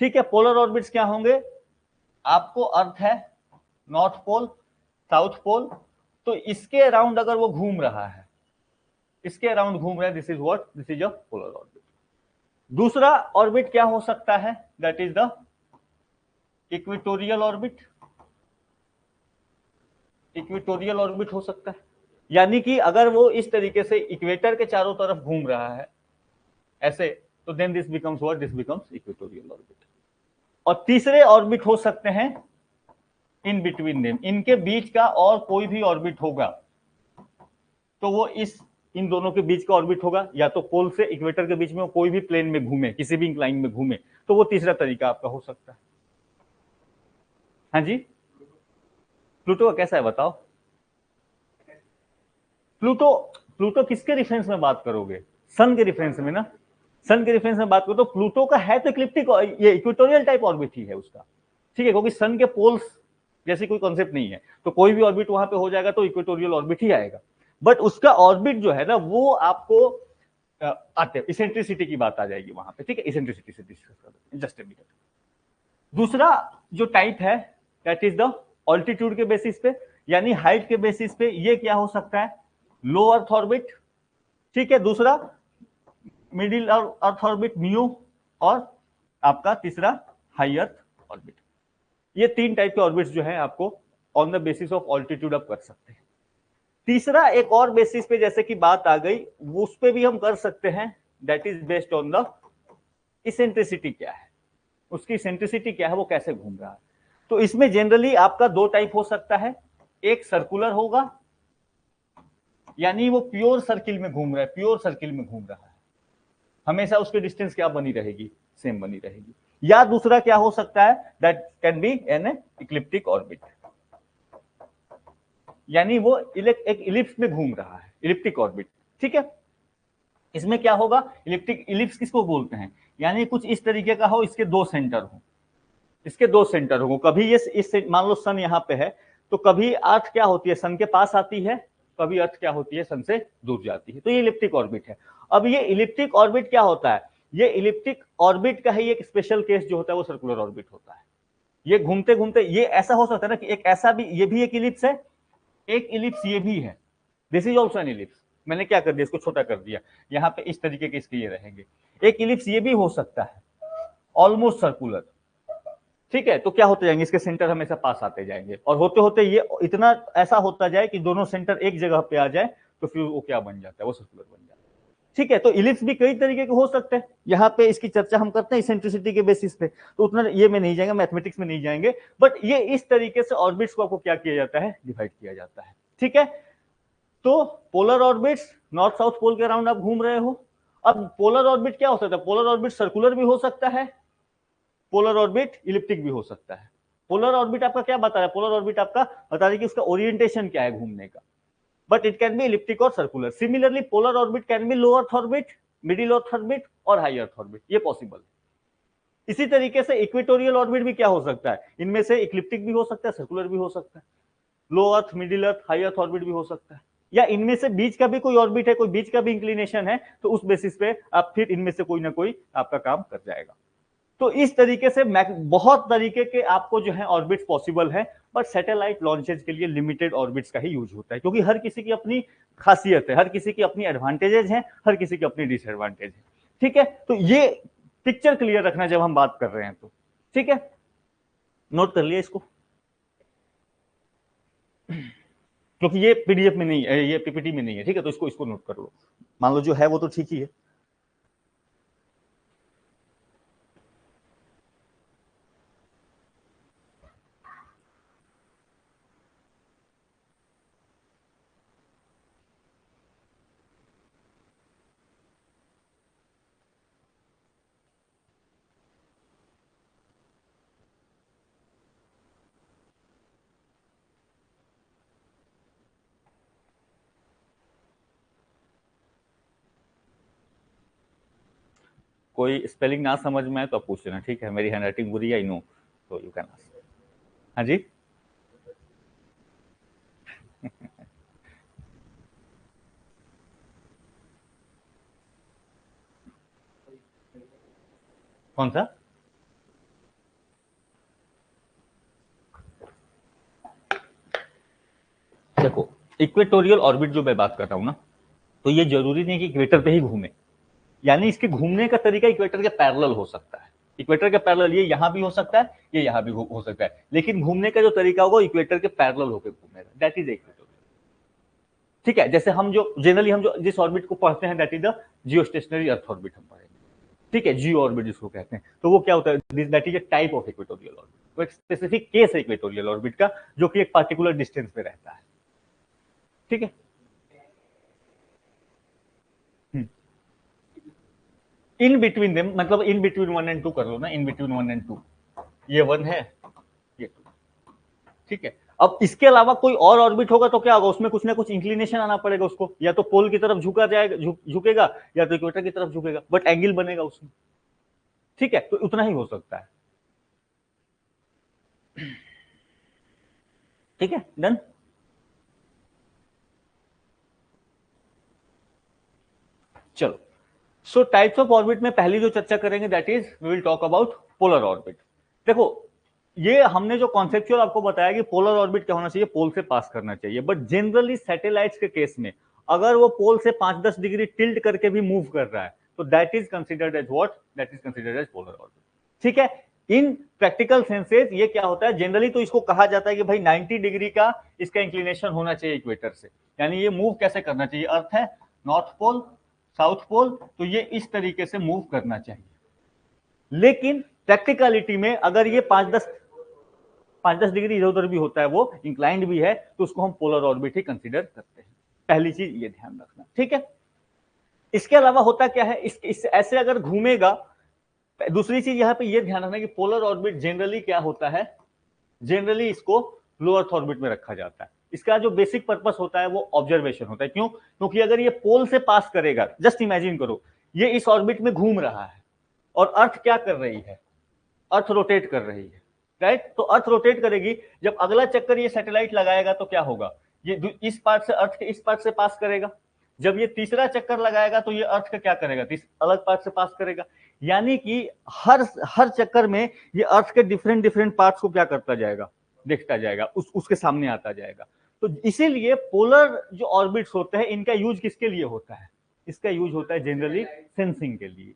ठीक है। पोलर ऑर्बिट्स क्या होंगे, आपको अर्थ है नॉर्थ पोल, साउथ पोल, तो इसके अराउंड अगर वो घूम रहा है, इसके अराउंड घूम रहा है, this is what, this is a polar orbit. दूसरा ऑर्बिट क्या हो सकता है, that is the equatorial orbit. Equatorial orbit हो सकता है, यानी कि अगर वो इस तरीके से इक्वेटर के चारों तरफ घूम रहा है ऐसे, तो then this becomes what, this becomes equatorial orbit. और तीसरे ऑर्बिट हो सकते हैं इन बिटवीन देम, इनके बीच का और कोई भी ऑर्बिट होगा, तो वो इस इन दोनों के बीच का ऑर्बिट होगा, या तो पोल से इक्वेटर के बीच में कोई भी प्लेन में घूमे, किसी भी इंक्लाइन में घूमे, तो वो तीसरा तरीका आपका हो सकता है। हाँ जी, प्लूटो का कैसा है बताओ। प्लूटो, प्लूटो किसके रेफरेंस में बात करोगे, सन के रेफरेंस में ना। सन के रेफरेंस में बात करो तो प्लूटो का है तो इक्लिप्टिक, ये इक्वेटोरियल टाइप ऑर्बिट ही है उसका, ठीक है, क्योंकि सन के पोल्स जैसी कोई कॉन्सेप्ट नहीं है, तो कोई भी ऑर्बिट वहां पे हो जाएगा तो इक्वेटोरियल ऑर्बिट ही आएगा। बट उसका ऑर्बिट जो है ना वो आपको आते इसेंट्रिसिटी की बात आ जाएगी वहां पे, ठीक है, इसेंट्रिसिटी से डिस्कस कर जस्ट ए मिनट। दूसरा जो टाइप है दैट इज द ऑल्टीट्यूड के बेसिस पे, यानी हाइट के बेसिस पे, ये क्या हो सकता है, लो अर्थ ऑर्बिट, ठीक है। दूसरा मिडिल अर्थ ऑर्बिट म्यू, और आपका तीसरा हाई अर्थ ऑर्बिट। ये तीन टाइप के ऑर्बिट्स जो है आपको on the basis of altitude आप कर सकते हैं। तीसरा एक और बेसिस पे जैसे कि बात आ गई, उस पे भी हम कर सकते हैं, that is based on the eccentricity क्या है, उसकी इसेंट्रिसिटी क्या है, वो कैसे घूम रहा है। तो इसमें जनरली आपका दो टाइप हो सकता है, एक सर्कुलर होगा, यानी वो प्योर सर्किल में घूम रहा है, प्योर सर्किल में घूम रहा है, हमेशा उसकी डिस्टेंस क्या बनी रहेगी, सेम बनी रहेगी। या दूसरा क्या हो सकता है, that can be an ecliptic orbit, यानी वो एक इलिप्स में घूम रहा है, इलिप्टिक ऑर्बिट, ठीक है। इसमें क्या होगा, इलिप्टिक, इलिप्स किसको बोलते हैं, यानी कुछ इस तरीके का हो, इसके दो सेंटर हो, इसके दो सेंटर हो। कभी ये इस मान लो सन यहाँ पे है, तो कभी अर्थ क्या होती है, सन के पास आती है, कभी अर्थ क्या होती है, सन से दूर जाती है, तो ये इलिप्टिक ऑर्बिट है। अब ये इलिप्टिक ऑर्बिट क्या होता है, ये इलिप्टिक ऑर्बिट का ही एक स्पेशल केस जो होता है वो सर्कुलर ऑर्बिट होता है। ये घूमते घूमते ये ऐसा हो सकता है ना कि एक ऐसा भी, ये भी एक इलिप्स है, एक इलिप्स ये भी है, this is also an ellipse, मैंने क्या कर दिया, इसको छोटा कर दिया, यहाँ पे इस तरीके के इसके ये रहेंगे। एक इलिप्स ये भी हो सकता है ऑलमोस्ट सर्कुलर, ठीक है, तो क्या होते जाएंगे, इसके सेंटर हमेशा पास आते जाएंगे, और होते होते ये इतना ऐसा होता जाए कि दोनों सेंटर एक जगह पे आ जाए, तो फिर वो क्या बन जाता है, वो सर्कुलर बन जाता है। ठीक है, तो इलिप्स भी कई तरीके के हो सकते हैं, यहाँ पे इसकी चर्चा हम करते हैं इसेंट्रिसिटी के बेसिस पे, तो उतना ये में नहीं जाएंगे, मैथमेटिक्स में नहीं जाएंगे, बट ये इस तरीके से ऑर्बिट्स को आपको क्या किया जाता है, डिवाइड किया जाता है। ठीक है, तो polar orbits, north south pole के अराउंड आप घूम रहे हो। अब पोलर ऑर्बिट क्या हो सकता है, पोलर ऑर्बिट सर्कुलर भी हो सकता है, पोलर ऑर्बिट इलिप्टिक भी हो सकता है। पोलर ऑर्बिट आपका क्या बता रहा है, पोलर ऑर्बिट आपका बता रहा है कि उसका ओरिएंटेशन क्या है घूमने का, but it can be elliptic और circular. Similarly polar orbit can be low earth orbit, middle earth orbit और हाई अर्थ ऑर्बिट, ये पॉसिबल। इसी तरीके से इक्वेटोरियल ऑर्बिट भी क्या हो सकता है, इनमें से इक्लिप्टिक भी हो सकता है, सर्कुलर भी हो सकता है, लो अर्थ, मिडिल अर्थ, हाई अर्थ ऑर्बिट भी हो सकता है, या इनमें से बीच का भी कोई ऑर्बिट है, कोई बीच का भी इंक्लिनेशन है, तो उस बेसिस पे आप फिर इनमें से कोई ना कोई आपका काम कर जाएगा। तो इस तरीके से बहुत तरीके के आपको जो है ऑर्बिट्स पॉसिबल है, बट सैटेलाइट लॉन्चेज के लिए लिमिटेड ऑर्बिट्स का ही यूज होता है, क्योंकि हर किसी की अपनी खासियत है, हर किसी की अपनी एडवांटेजेस हैं, हर किसी की अपनी डिसएडवांटेज है। ठीक है, तो ये पिक्चर क्लियर रखना जब हम बात कर रहे हैं तो। ठीक है, नोट कर लिया इसको, क्योंकि ये पीडीएफ में नहीं है, ये पीपीटी में नहीं है। ठीक है, तो इसको नोट कर लो, मान लो जो है वो तो ठीक ही है। कोई स्पेलिंग ना समझ में आए तो आप पूछ लेना, ठीक है, मेरी हैंडराइटिंग बुरी है, आई नो, तो यू कैन आस्क। हाँ जी कौन सा, देखो इक्वेटोरियल ऑर्बिट जो मैं बात कर रहा हूं ना, तो ये जरूरी नहीं कि इक्वेटर पे ही घूमे, यानी इसके घूमने का तरीका इक्वेटर के पैरेलल हो सकता है। इक्वेटर के पैरेलल ये यहां भी हो सकता है, ये यहां भी हो सकता है, लेकिन घूमने का जो तरीका होगा इक्वेटर के पैरेलल होकर घूमेगा, दैट इज इक्वेटोरियल। ठीक है, जैसे हम जो जनरली हम जो जिस ऑर्बिट को पढ़ते हैं that is the geostationary earth orbit हम पढ़ेंगे। ठीक है, जियो ऑर्बिट जिसको कहते हैं, तो वो क्या होता है, that is a type of equatorial orbit, तो एक स्पेसिफिक केस है इक्वेटोरियल ऑर्बिट का, जो कि एक पार्टिकुलर डिस्टेंस पे रहता है। ठीक है, इन बिटवीन देम, मतलब इन बिटवीन 1 एंड 2 कर लो ना, इन बिटवीन 1 एंड 2, ये 1 है, ये 2। ठीक है, अब इसके अलावा कोई और ऑर्बिट होगा तो क्या होगा, उसमें कुछ ना कुछ इंक्लिनेशन आना पड़ेगा उसको, या तो पोल की तरफ झुका जाएगा, झुकेगा, या तो इक्वेटर की तरफ झुकेगा, बट एंगल बनेगा उसमें। ठीक है, तो उतना ही हो सकता है। ठीक है, डन। चलो, सो टाइप्स ऑफ ऑर्बिट में पहली जो चर्चा करेंगे that is we will talk about polar orbit. देखो, ये हमने जो कॉन्सेप्चुअल आपको बताया कि पोलर ऑर्बिट क्या होना चाहिए, पोल से पास करना चाहिए, बट जनरली सैटेलाइट्स के केस में अगर वो पोल से 5-10 डिग्री टिल्ट करके भी मूव कर रहा है तो that is considered as what, that is considered as polar orbit. ठीक है, इन प्रैक्टिकल सेंसेस ये क्या होता है, जनरली तो इसको कहा जाता है कि भाई 90 डिग्री का इसका इंक्लिनेशन होना चाहिए इक्वेटर से, यानी ये मूव कैसे करना चाहिए, अर्थ है नॉर्थ पोल साउथ पोल, तो ये इस तरीके से मूव करना चाहिए। लेकिन प्रैक्टिकलिटी में अगर ये 5-10 डिग्री इधर उधर भी होता है, वो इंक्लाइंड भी है, तो उसको हम पोलर ऑर्बिट ही कंसीडर करते हैं। पहली चीज ये ध्यान रखना। ठीक है, इसके अलावा होता क्या है, ऐसे अगर घूमेगा, दूसरी चीज यहां पे ये ध्यान रखना कि पोलर ऑर्बिट जनरली क्या होता है, जनरली इसको लो अर्थ ऑर्बिट में रखा जाता है। इसका जो बेसिक पर्पस होता है वो ऑब्जर्वेशन होता है। क्यों, क्योंकि अगर ये पोल से पास करेगा, जस्ट इमेजिन करो ये इस ऑर्बिट में घूम रहा है और अर्थ क्या कर रही है, अर्थ रोटेट कर रही है, राइट। तो अर्थ रोटेट करेगी, जब अगला चक्कर ये सैटेलाइट लगाएगा तो क्या होगा, ये इस पार्ट से अर्थ के इस पार्ट से पास करेगा, जब ये तीसरा चक्कर लगाएगा तो ये अर्थ का क्या करेगा, अलग पार्ट से पास करेगा। यानी कि हर चक्कर में ये अर्थ के डिफरेंट पार्ट्स को क्या करता जाएगा, देखता जाएगा, उसके सामने आता जाएगा। तो इसीलिए पोलर जो ऑर्बिट्स होते हैं इनका यूज किसके लिए होता है, इसका यूज होता है जनरली सेंसिंग के लिए,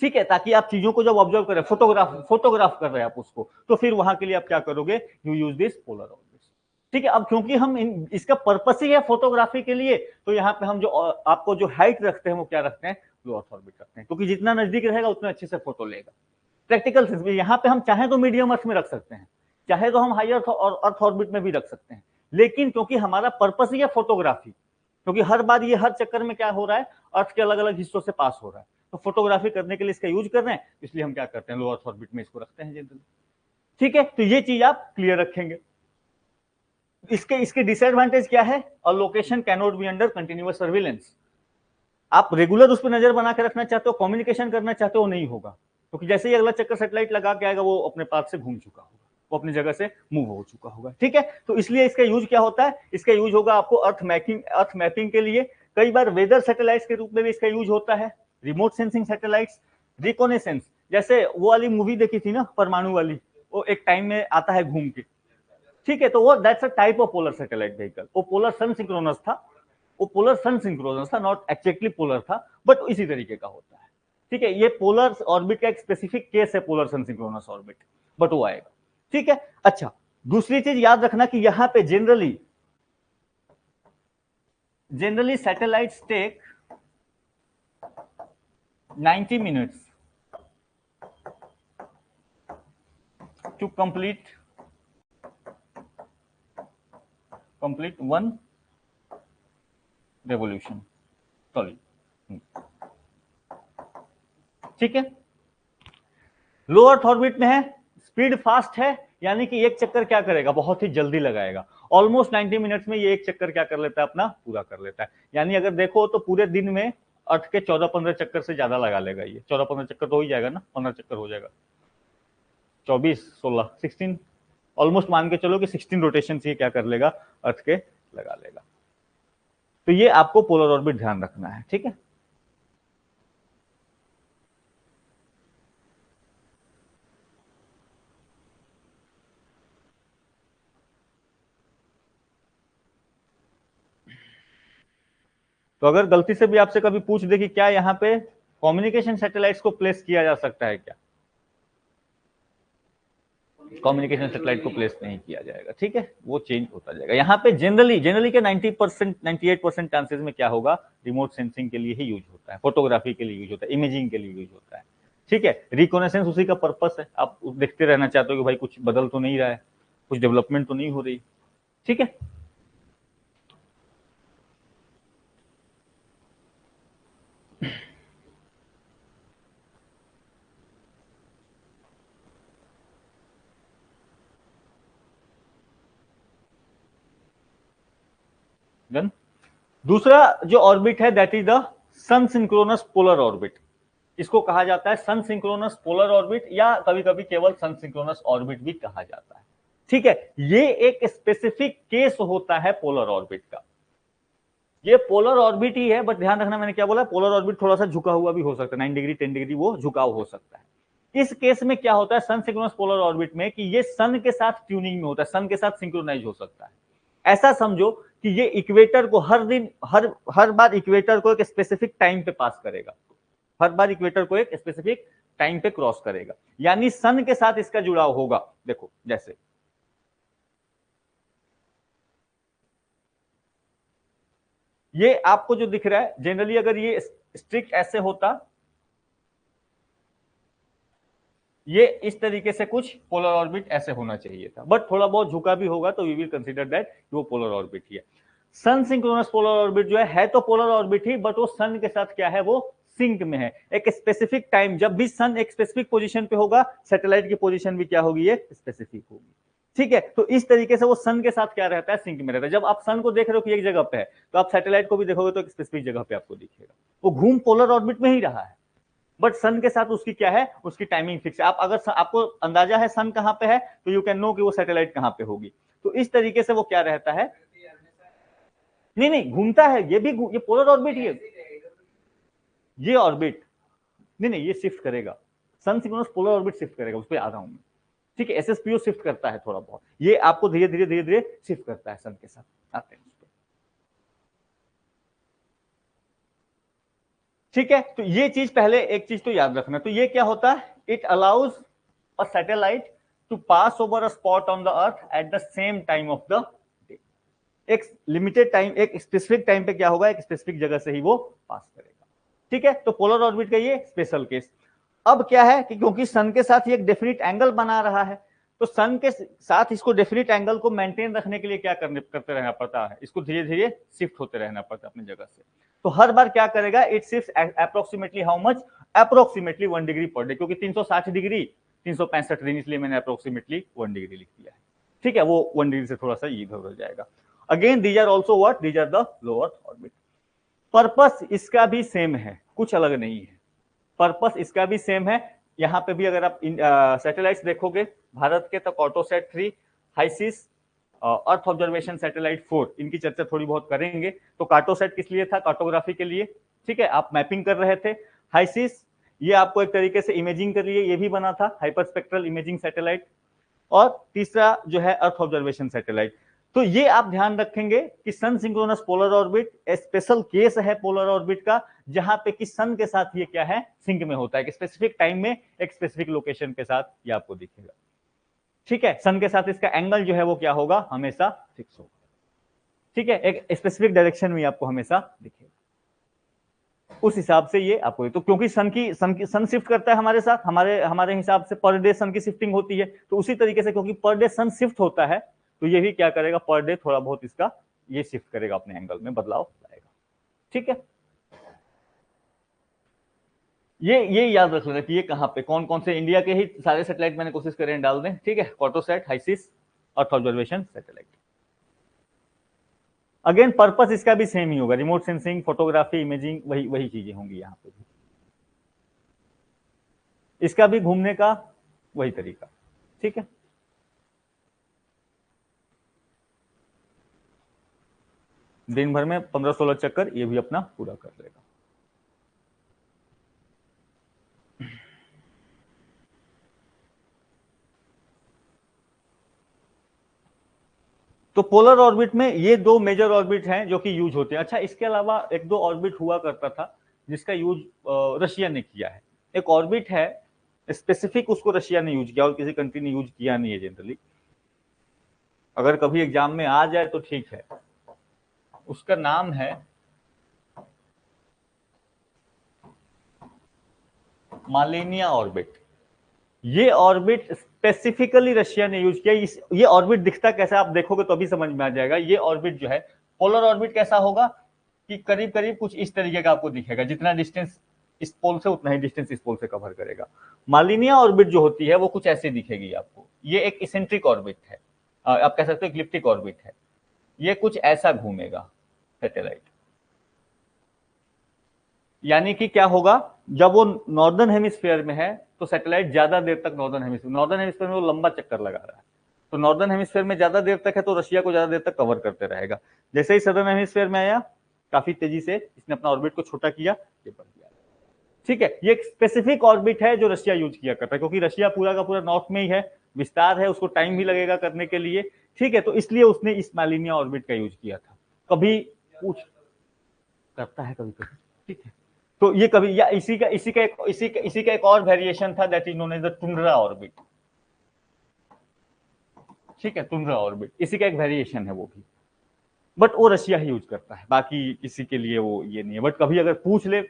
ठीक है, ताकि आप चीजों को जब ऑब्जर्व करें, फोटोग्राफ कर रहे हैं आप उसको, तो फिर वहां के लिए आप क्या करोगे, you use this polar orbits, ठीक है। अब क्योंकि हम इसका पर्पस ही है फोटोग्राफी के लिए, तो यहाँ पे हम जो आपको जो हाइट रखते हैं वो क्या रखते हैं, लो अर्थ ऑर्बिट रखते हैं, क्योंकि जितना नजदीक रहेगा उतना अच्छे से फोटो लेगा। प्रैक्टिकल सेंस में यहाँ पे हम चाहे तो मीडियम अर्थ में रख सकते हैं, चाहे तो हम हाई अर्थ और अर्थ ऑर्बिट में भी रख सकते हैं, लेकिन क्योंकि हमारा पर्पस ही है फोटोग्राफी, क्योंकि हर बार ये हर चक्कर में क्या हो रहा है, अर्थ के अलग अलग हिस्सों से पास हो रहा है, तो फोटोग्राफी करने के लिए इसका यूज कर रहे हैं, इसलिए हम क्या करते हैं, लो अर्थ ऑर्बिट में इसको रखते हैं जनरली, ठीक है। तो ये चीज आप क्लियर रखेंगे। इसके डिसएडवांटेज क्या है, और location can not be under continuous surveillance, आप रेगुलर उस पर नजर बना के रखना चाहते हो, कम्युनिकेशन करना चाहते हो, नहीं होगा, क्योंकि जैसे ही अगला चक्कर सैटेलाइट लगा के आएगा वो अपने पाथ से घूम चुका होगा, वो अपनी जगह से मूव हो चुका होगा, ठीक है। तो इसलिए इसका यूज क्या होता है, इसका यूज होगा आपको अर्थ मैपिंग के लिए, कई बार वेदर सैटेलाइट्स के रूप में भी इसका यूज होता है, रिमोट सेंसिंग सैटेलाइट्स, रिकोनेसेंस, जैसे वो वाली मूवी देखी थी ना परमाणु वाली, वो एक टाइम में आता है घूम के, ठीक है, तो वो that's a type of polar satellite vehicle, वो पोलर सन सिंक्रोनस था, वो पोलर सन सिंक्रोनस था, नॉट एक्जेक्टली पोलर था, बट इसी तरीके का होता है, ठीक है। ये पोलर ऑर्बिट का एक स्पेसिफिक केस है, polar sun synchronous orbit, but वो आएगा, ठीक है। अच्छा, दूसरी चीज याद रखना कि यहां पे generally satellites take 90 minutes to complete one revolution, sorry, ठीक है। लो अर्थ ऑर्बिट में है, स्पीड फास्ट है, यानी कि एक चक्कर क्या करेगा, बहुत ही जल्दी लगाएगा, ऑलमोस्ट 90 मिनट्स में ये एक चक्कर क्या कर लेता है, अपना पूरा कर लेता है, यानी अगर देखो तो पूरे दिन में अर्थ के 14-15 चक्कर से ज्यादा लगा लेगा ये, 14-15 चक्कर तो हो ही जाएगा ना, 15 चक्कर हो जाएगा, 24-16 16, ऑलमोस्ट मान के चलो कि 16 रोटेशन ये क्या कर लेगा, अर्थ के लगा लेगा। तो ये आपको पोलर ऑर्बिट ध्यान रखना है, ठीक है। तो अगर गलती से भी आपसे कभी पूछ दे कि क्या यहाँ पे कम्युनिकेशन सैटेलाइट्स को प्लेस किया जा सकता है क्या, कम्युनिकेशन सैटेलाइट को प्लेस नहीं किया जाएगा, ठीक है, वो चेंज होता जाएगा। यहाँ पे जनरली के 90% 98% चांसेस में क्या होगा, रिमोट सेंसिंग के लिए ही यूज होता है, फोटोग्राफी के लिए यूज होता है, इमेजिंग के लिए यूज होता है, ठीक है। रिकोनेसेंस उसी का पर्पस है, आप देखते रहना चाहते हो कि भाई कुछ बदल तो नहीं रहा है, कुछ डेवलपमेंट तो नहीं हो रही, ठीक है। डन। दूसरा जो ऑर्बिट है that is the sun synchronous polar orbit, इसको कहा जाता है सन सिंक्रोनस पोलर ऑर्बिट, या कभी कभी केवल सन सिंक्रोनस ऑर्बिट भी कहा जाता है, ठीक है। ये एक स्पेसिफिक केस होता है पोलर ऑर्बिट का, ये पोलर ऑर्बिट ही है, बट ध्यान रखना मैंने क्या बोला, पोलर ऑर्बिट थोड़ा सा झुका हुआ भी हो सकता है, 9 डिग्री 10 डिग्री वो झुकाव हो सकता है। इस केस में क्या होता है सन सिंक्रोनस पोलर ऑर्बिट में, कि ये सन के साथ ट्यूनिंग में होता है, सन के साथ सिंक्रोनाइज हो सकता है। ऐसा समझो कि ये इक्वेटर को हर दिन हर बार इक्वेटर को एक स्पेसिफिक टाइम पे पास करेगा, हर बार इक्वेटर को एक स्पेसिफिक टाइम पे क्रॉस करेगा, यानी सन के साथ इसका जुड़ाव होगा। देखो जैसे ये आपको जो दिख रहा है, जनरली अगर ये स्ट्रिक्ट ऐसे होता, ये इस तरीके से कुछ पोलर ऑर्बिट ऐसे होना चाहिए था, बट थोड़ा बहुत झुका भी होगा तो वी विल कंसीडर दैट वो पोलर ऑर्बिट ही है। सन सिंक्रोनस पोलर ऑर्बिट जो है तो पोलर ऑर्बिट ही, बट वो सन के साथ क्या है, वो सिंक में है। एक स्पेसिफिक टाइम जब भी सन एक स्पेसिफिक पोजीशन पे होगा, सैटेलाइट की पोजीशन भी क्या होगी, ये स्पेसिफिक होगी, ठीक है। तो इस तरीके से वो सन के साथ क्या रहता है, सिंक में रहता है। जब आप सन को देख रहे हो कि एक जगह पे है, तो आप सैटेलाइट को भी देखोगे तो एक स्पेसिफिक जगह पे आपको दिखेगा, वो घूम पोलर ऑर्बिट में ही रहा है, बट सन के साथ उसकी क्या है, उसकी टाइमिंग फिक्स है। आप अगर आपको अंदाजा है सन कहां पे है, तो यू कैन नो कि वो सैटेलाइट कहां पे होगी। तो इस तरीके से वो क्या रहता है, नहीं नहीं घूमता है, ये भी ये पोलर ऑर्बिट ही है, ये ऑर्बिट नहीं नहीं ये शिफ्ट करेगा, सन सिंक्रोनस पोलर ऑर्बिट शिफ्ट करेगा, उस पर आ रहा हूं मैं, ठीक है, SSPO शिफ्ट करता है थोड़ा बहुत, ये आपको धीरे धीरे धीरे धीरे शिफ्ट करता है सन के साथ आते हैं। ठीक है, तो ये चीज पहले एक चीज तो याद रखना, तो ये क्या होता है, it allows a satellite to pass over a spot on the earth at the same time of the day. एक लिमिटेड टाइम, एक स्पेसिफिक टाइम पे क्या होगा, एक स्पेसिफिक जगह से ही वो पास करेगा। ठीक है, तो पोलर ऑर्बिट का ये स्पेशल केस। अब क्या है कि क्योंकि सन के साथ ये एक डेफिनिट एंगल बना रहा है, तो सन के साथ इसको डेफिनिट एंगल को मेंटेन रखने के लिए क्या करते रहना पड़ता है, इसको धीरे धीरे शिफ्ट होते रहना पड़ता है अपनी जगह से। तो हर बार क्या करेगा, it shift approximately how much, approximately 1 degree per day, क्योंकि 360 डिग्री 365 दिन, इसलिए मैंने अप्रोक्सीमेटली 1 डिग्री लिख दिया है। ठीक है, वो 1 डिग्री से थोड़ा सा इधर हो जाएगा। Again these are also what, these are the low earth orbit. Purpose इसका भी सेम है, कुछ अलग नहीं है, पर्पस इसका भी सेम है। यहाँ पे भी अगर आप सैटेलाइट्स देखोगे भारत के, तो कार्टोसैट 3, हाइसिस, अर्थ ऑब्जर्वेशन सैटेलाइट 4, इनकी चर्चा थोड़ी बहुत करेंगे। तो कार्टोसैट किस लिए था, कार्टोग्राफी के लिए, ठीक है, आप मैपिंग कर रहे थे। हाइसिस ये आपको एक तरीके से इमेजिंग के लिए ये भी बना था, हाइपरस्पेक्ट्रल इमेजिंग सैटेलाइट। और तीसरा जो है अर्थ ऑब्जर्वेशन सैटेलाइट। तो ये आप ध्यान रखेंगे कि sun synchronous polar orbit special case है पोलर ऑर्बिट का, जहां पे कि सन के साथ ये क्या है, सिंक में होता है, कि स्पेसिफिक टाइम में एक स्पेसिफिक लोकेशन के साथ ये आपको दिखेगा। ठीक है, सन के साथ इसका एंगल जो है वो क्या होगा, हमेशा फिक्स होगा। ठीक है, एक स्पेसिफिक डायरेक्शन में आपको हमेशा दिखेगा, उस हिसाब से ये आपको। तो क्योंकि सन शिफ्ट करता है हमारे साथ, हमारे हिसाब से पर डे सन की शिफ्टिंग होती है, तो उसी तरीके से क्योंकि पर डे सन शिफ्ट होता है, तो ये भी क्या करेगा, पर डे थोड़ा बहुत इसका ये शिफ्ट करेगा, अपने एंगल में बदलाव लाएगा। ठीक है, ये याद रख लेना कि ये कहां पे कौन कौन से इंडिया के ही सारे सैटेलाइट मैंने कोशिश करें डाल दें। ठीक है, Cartosat, HySIS, earth observation satellite. Again purpose इसका भी सेम ही होगा, रिमोट सेंसिंग, फोटोग्राफी, इमेजिंग, वही चीजें होंगी यहाँ पे भी। इसका भी घूमने का वही तरीका। ठीक है, दिन भर में 15-16 चक्कर ये भी अपना पूरा कर लेगा। तो पोलर ऑर्बिट में ये 2 मेजर ऑर्बिट हैं जो कि यूज होते हैं। अच्छा, इसके अलावा एक 2 ऑर्बिट हुआ करता था जिसका यूज रशिया ने किया है। एक ऑर्बिट है स्पेसिफिक, उसको रशिया ने यूज किया और किसी कंट्री ने यूज किया नहीं है जनरली। अगर कभी एग्जाम में आ जाए तो ठीक है, उसका नाम है मालिनिया ऑर्बिट। ये ऑर्बिट स्पेसिफिकली रशिया ने यूज किया। ये ऑर्बिट दिखता कैसा, आप देखोगे तो अभी समझ में आ जाएगा। ये ऑर्बिट जो है पोलर ऑर्बिट कैसा होगा कि करीब करीब कुछ इस तरीके का आपको दिखेगा, जितना डिस्टेंस इस पोल से उतना ही डिस्टेंस इस पोल से कवर करेगा। मालिनिया ऑर्बिट जो होती है वो कुछ ऐसे दिखेगी आपको। ये एक इसेंट्रिक ऑर्बिट है, आप कह सकते हो इक्लिप्टिक ऑर्बिट है। ये कुछ ऐसा घूमेगा सैटेलाइट, यानी कि क्या होगा, जब वो नॉर्दर्न हेमिस्फीयर में है तो सैटेलाइट ज्यादा देर तक नॉर्दर्न हेमिस्फीयर में वो लंबा चक्कर लगा रहा है, तो नॉर्दर्न हेमिस्फीयर में ज्यादा देर तक है तो रशिया को ज्यादा देर तक कवर करते रहेगा। जैसे ही सदर्न हेमिस्फीयर में आया, काफी तेजी से इसने अपना ऑर्बिट को छोटा किया, ये बढ़ गया। ठीक है, ये एक स्पेसिफिक ऑर्बिट है जो रशिया यूज किया करता है, क्योंकि रशिया पूरा का पूरा नॉर्थ में ही है, विस्तार है, उसको टाइम भी लगेगा करने के लिए। ठीक है, तो इसलिए उसने इस मालिनिया ऑर्बिट का यूज किया था। कभी पूछ करता है कभी कभी। ठीक है, तो ये कभी, या इसी का एक और वेरिएशन था, that is known as the tundra orbit. ठीक है, टुंड्रा ऑर्बिट इसी का एक वेरिएशन है वो भी, बट वो रशिया ही यूज करता है, बाकी किसी के लिए वो ये नहीं है। बट कभी अगर पूछ ले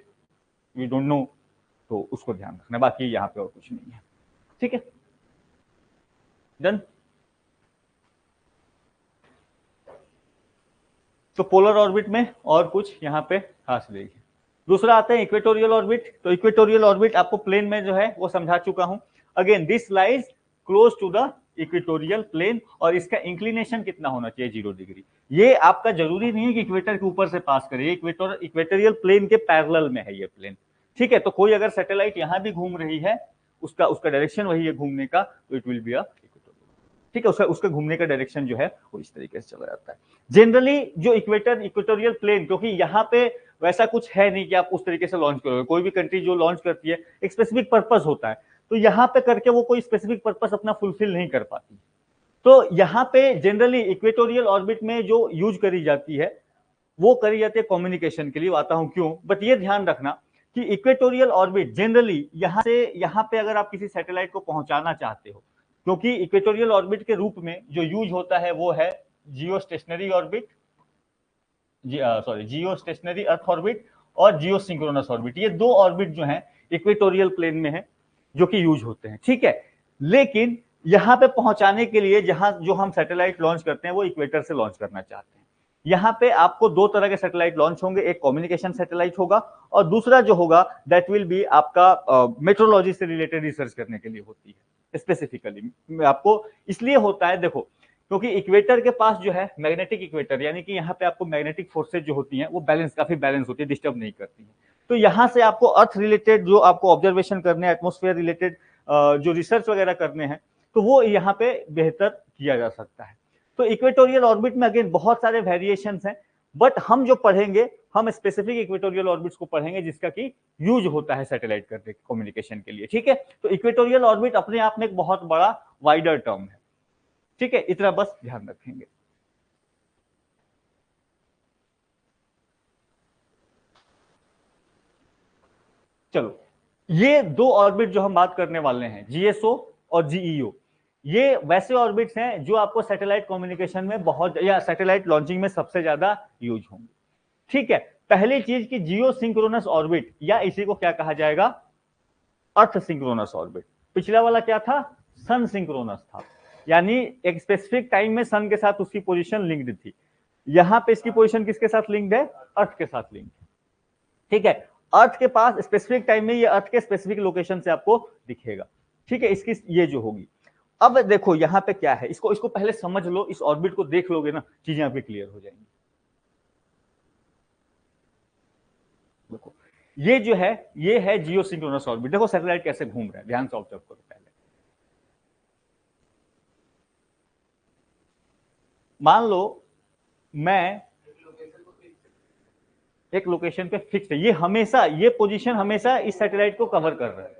वी डोंट नो तो उसको ध्यान रखना, बाकी यहाँ पे और कुछ नहीं है। ठीक है, डन। तो पोलर ऑर्बिट में और कुछ यहाँ पे खास रहेगी। दूसरा आता है इक्वेटोरियल ऑर्बिट। तो इक्वेटोरियल ऑर्बिट आपको प्लेन में जो है वो समझा चुका हूं। Again this lies close to the equatorial plane, और इसका इंक्लिनेशन कितना होना चाहिए, 0 डिग्री। ये आपका जरूरी नहीं है कि इक्वेटर के ऊपर से पास करे, इक्वेटोरियल प्लेन के पैरेलल में है ये प्लेन। ठीक है, तो कोई अगर सैटेलाइट यहां भी घूम रही है, उसका डायरेक्शन वही है घूमने का, तो it will be a equatorial. ठीक है, उसका घूमने का डायरेक्शन जो है वो इस तरीके से चला जाता है। जनरली जो इक्वेटोरियल प्लेन, क्योंकि यहाँ पे वैसा कुछ है नहीं कि आप उस तरीके से लॉन्च करोगे, कोई भी कंट्री जो लॉन्च करती है एक स्पेसिफिक पर्पस होता है। तो यहाँ पे करके वो कोई स्पेसिफिक पर्पस अपना फुलफिल नहीं कर पाती। तो यहाँ पे जनरली इक्वेटोरियल ऑर्बिट में जो यूज करी जाती है वो करी जाती है कम्युनिकेशन के लिए, आता हूं क्यों, बट ये ध्यान रखना कि इक्वेटोरियल ऑर्बिट जनरली यहाँ से यहाँ पे अगर आप किसी सैटेलाइट को पहुंचाना चाहते हो, क्योंकि इक्वेटोरियल ऑर्बिट के रूप में जो यूज होता है वो है जियो स्टेशनरी ऑर्बिट, जियो स्टेशनरी अर्थ ऑर्बिट और जियो सिंक्रोनस ऑर्बिट। ये दो ऑर्बिट जो हैं इक्वेटोरियल प्लेन में है जो कि यूज होते हैं, ठीक है। लेकिन यहाँ पे पहुंचाने के लिए जहां जो हम सैटेलाइट लॉन्च करते हैं वो इक्वेटर से लॉन्च करना चाहते हैं। यहाँ पे आपको दो तरह के सैटेलाइट लॉन्च होंगे, एक कम्युनिकेशन सैटेलाइट होगा और दूसरा जो होगा दैट विल बी आपका मेट्रोलॉजी से रिलेटेड रिसर्च करने के लिए होती है। स्पेसिफिकली आपको इसलिए होता है, देखो, क्योंकि इक्वेटर के पास जो है मैग्नेटिक इक्वेटर, यानी कि यहाँ पे आपको मैग्नेटिक फोर्सेज जो होती हैं वो काफी बैलेंस होती है, डिस्टर्ब नहीं करती है। तो यहाँ से आपको अर्थ रिलेटेड जो आपको ऑब्जर्वेशन करने हैं, एटमोस्फेयर रिलेटेड जो रिसर्च वगैरह करने हैं, तो वो यहाँ पे बेहतर किया जा सकता है। तो इक्वेटोरियल ऑर्बिट में अगेन बहुत सारे वेरिएशंस हैं, बट हम जो पढ़ेंगे हम स्पेसिफिक इक्वेटोरियल ऑर्बिट्स को पढ़ेंगे जिसका कि यूज होता है सैटेलाइट करने कम्युनिकेशन के लिए, ठीक है। तो इक्वेटोरियल ऑर्बिट अपने आप में एक बहुत बड़ा वाइडर टर्म है, ठीक है, इतना बस ध्यान रखेंगे। चलो, ये दो ऑर्बिट जो हम बात करने वाले हैं, जीएसओ और जीईओ, ये वैसे ऑर्बिट्स हैं जो आपको सैटेलाइट कम्युनिकेशन में बहुत या सैटेलाइट लॉन्चिंग में सबसे ज्यादा यूज होंगे, ठीक है। पहली चीज की जियो सिंक्रोनस ऑर्बिट, या इसी को क्या कहा जाएगा, अर्थ सिंक्रोनस ऑर्बिट। पिछला वाला क्या था, सन सिंक्रोनस था, यानी एक स्पेसिफिक टाइम में सन के साथ उसकी पोजीशन लिंक्ड थी। यहां पे इसकी पोजीशन किसके साथ लिंक्ड है, अर्थ के साथ लिंक्ड है, ठीक है। अर्थ के पास स्पेसिफिक टाइम में ये अर्थ के स्पेसिफिक लोकेशन से आपको दिखेगा, ठीक है। इसकी ये जो होगी, अब देखो यहाँ पे क्या है, इसको पहले समझ लो, इस ऑर्बिट को देख लोगे ना, चीजें आपकी क्लियर हो जाएंगी। देखो ये जो है, ये है जियो सिंक्रोनस ऑर्बिट। देखो सैटेलाइट कैसे घूम रहा है, ध्यान से ऑब्जर्व करो। पहले मान लो मैं एक लोकेशन पे फिक्स है, ये हमेशा, ये पोजीशन हमेशा इस सैटेलाइट को कवर कर रहा है,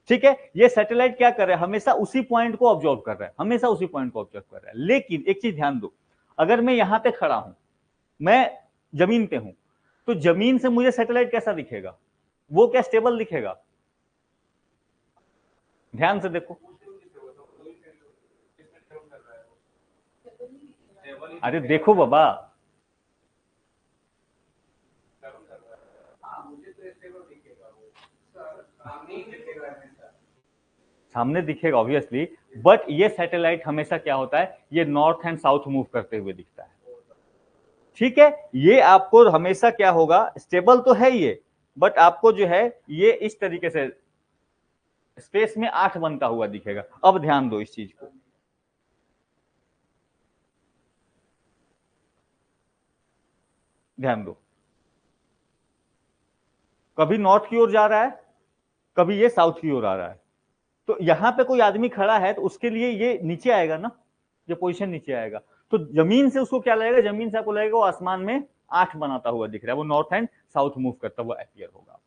ठीक है। ये सैटेलाइट क्या कर रहा है, हमेशा उसी पॉइंट को ऑब्जर्व कर रहा है, हमेशा उसी पॉइंट को ऑब्जर्व कर रहा है। लेकिन एक चीज ध्यान दो, अगर मैं यहां पे खड़ा हूं, मैं जमीन पे हूं, तो जमीन से मुझे सैटेलाइट कैसा दिखेगा, वो क्या स्टेबल दिखेगा, ध्यान से देखो। अरे देखो बाबा, सामने दिखेगा ऑब्वियसली, बट ये सैटेलाइट हमेशा क्या होता है, ये नॉर्थ एंड साउथ मूव करते हुए दिखता है, ठीक है। ये आपको हमेशा क्या होगा, स्टेबल तो है ये, बट आपको जो है ये इस तरीके से स्पेस में 8 बनता हुआ दिखेगा। अब ध्यान दो इस चीज को, ध्यान दो, कभी नॉर्थ की ओर जा रहा है, कभी ये साउथ की ओर आ रहा है। तो यहां पे कोई आदमी खड़ा है तो उसके लिए ये नीचे आएगा ना, ये पोजीशन नीचे आएगा। तो जमीन से उसको क्या लगेगा, जमीन से आपको लगेगा वो आसमान में 8 बनाता हुआ दिख रहा है, वो नॉर्थ एंड साउथ मूव करता हुआ अपीयर होगा,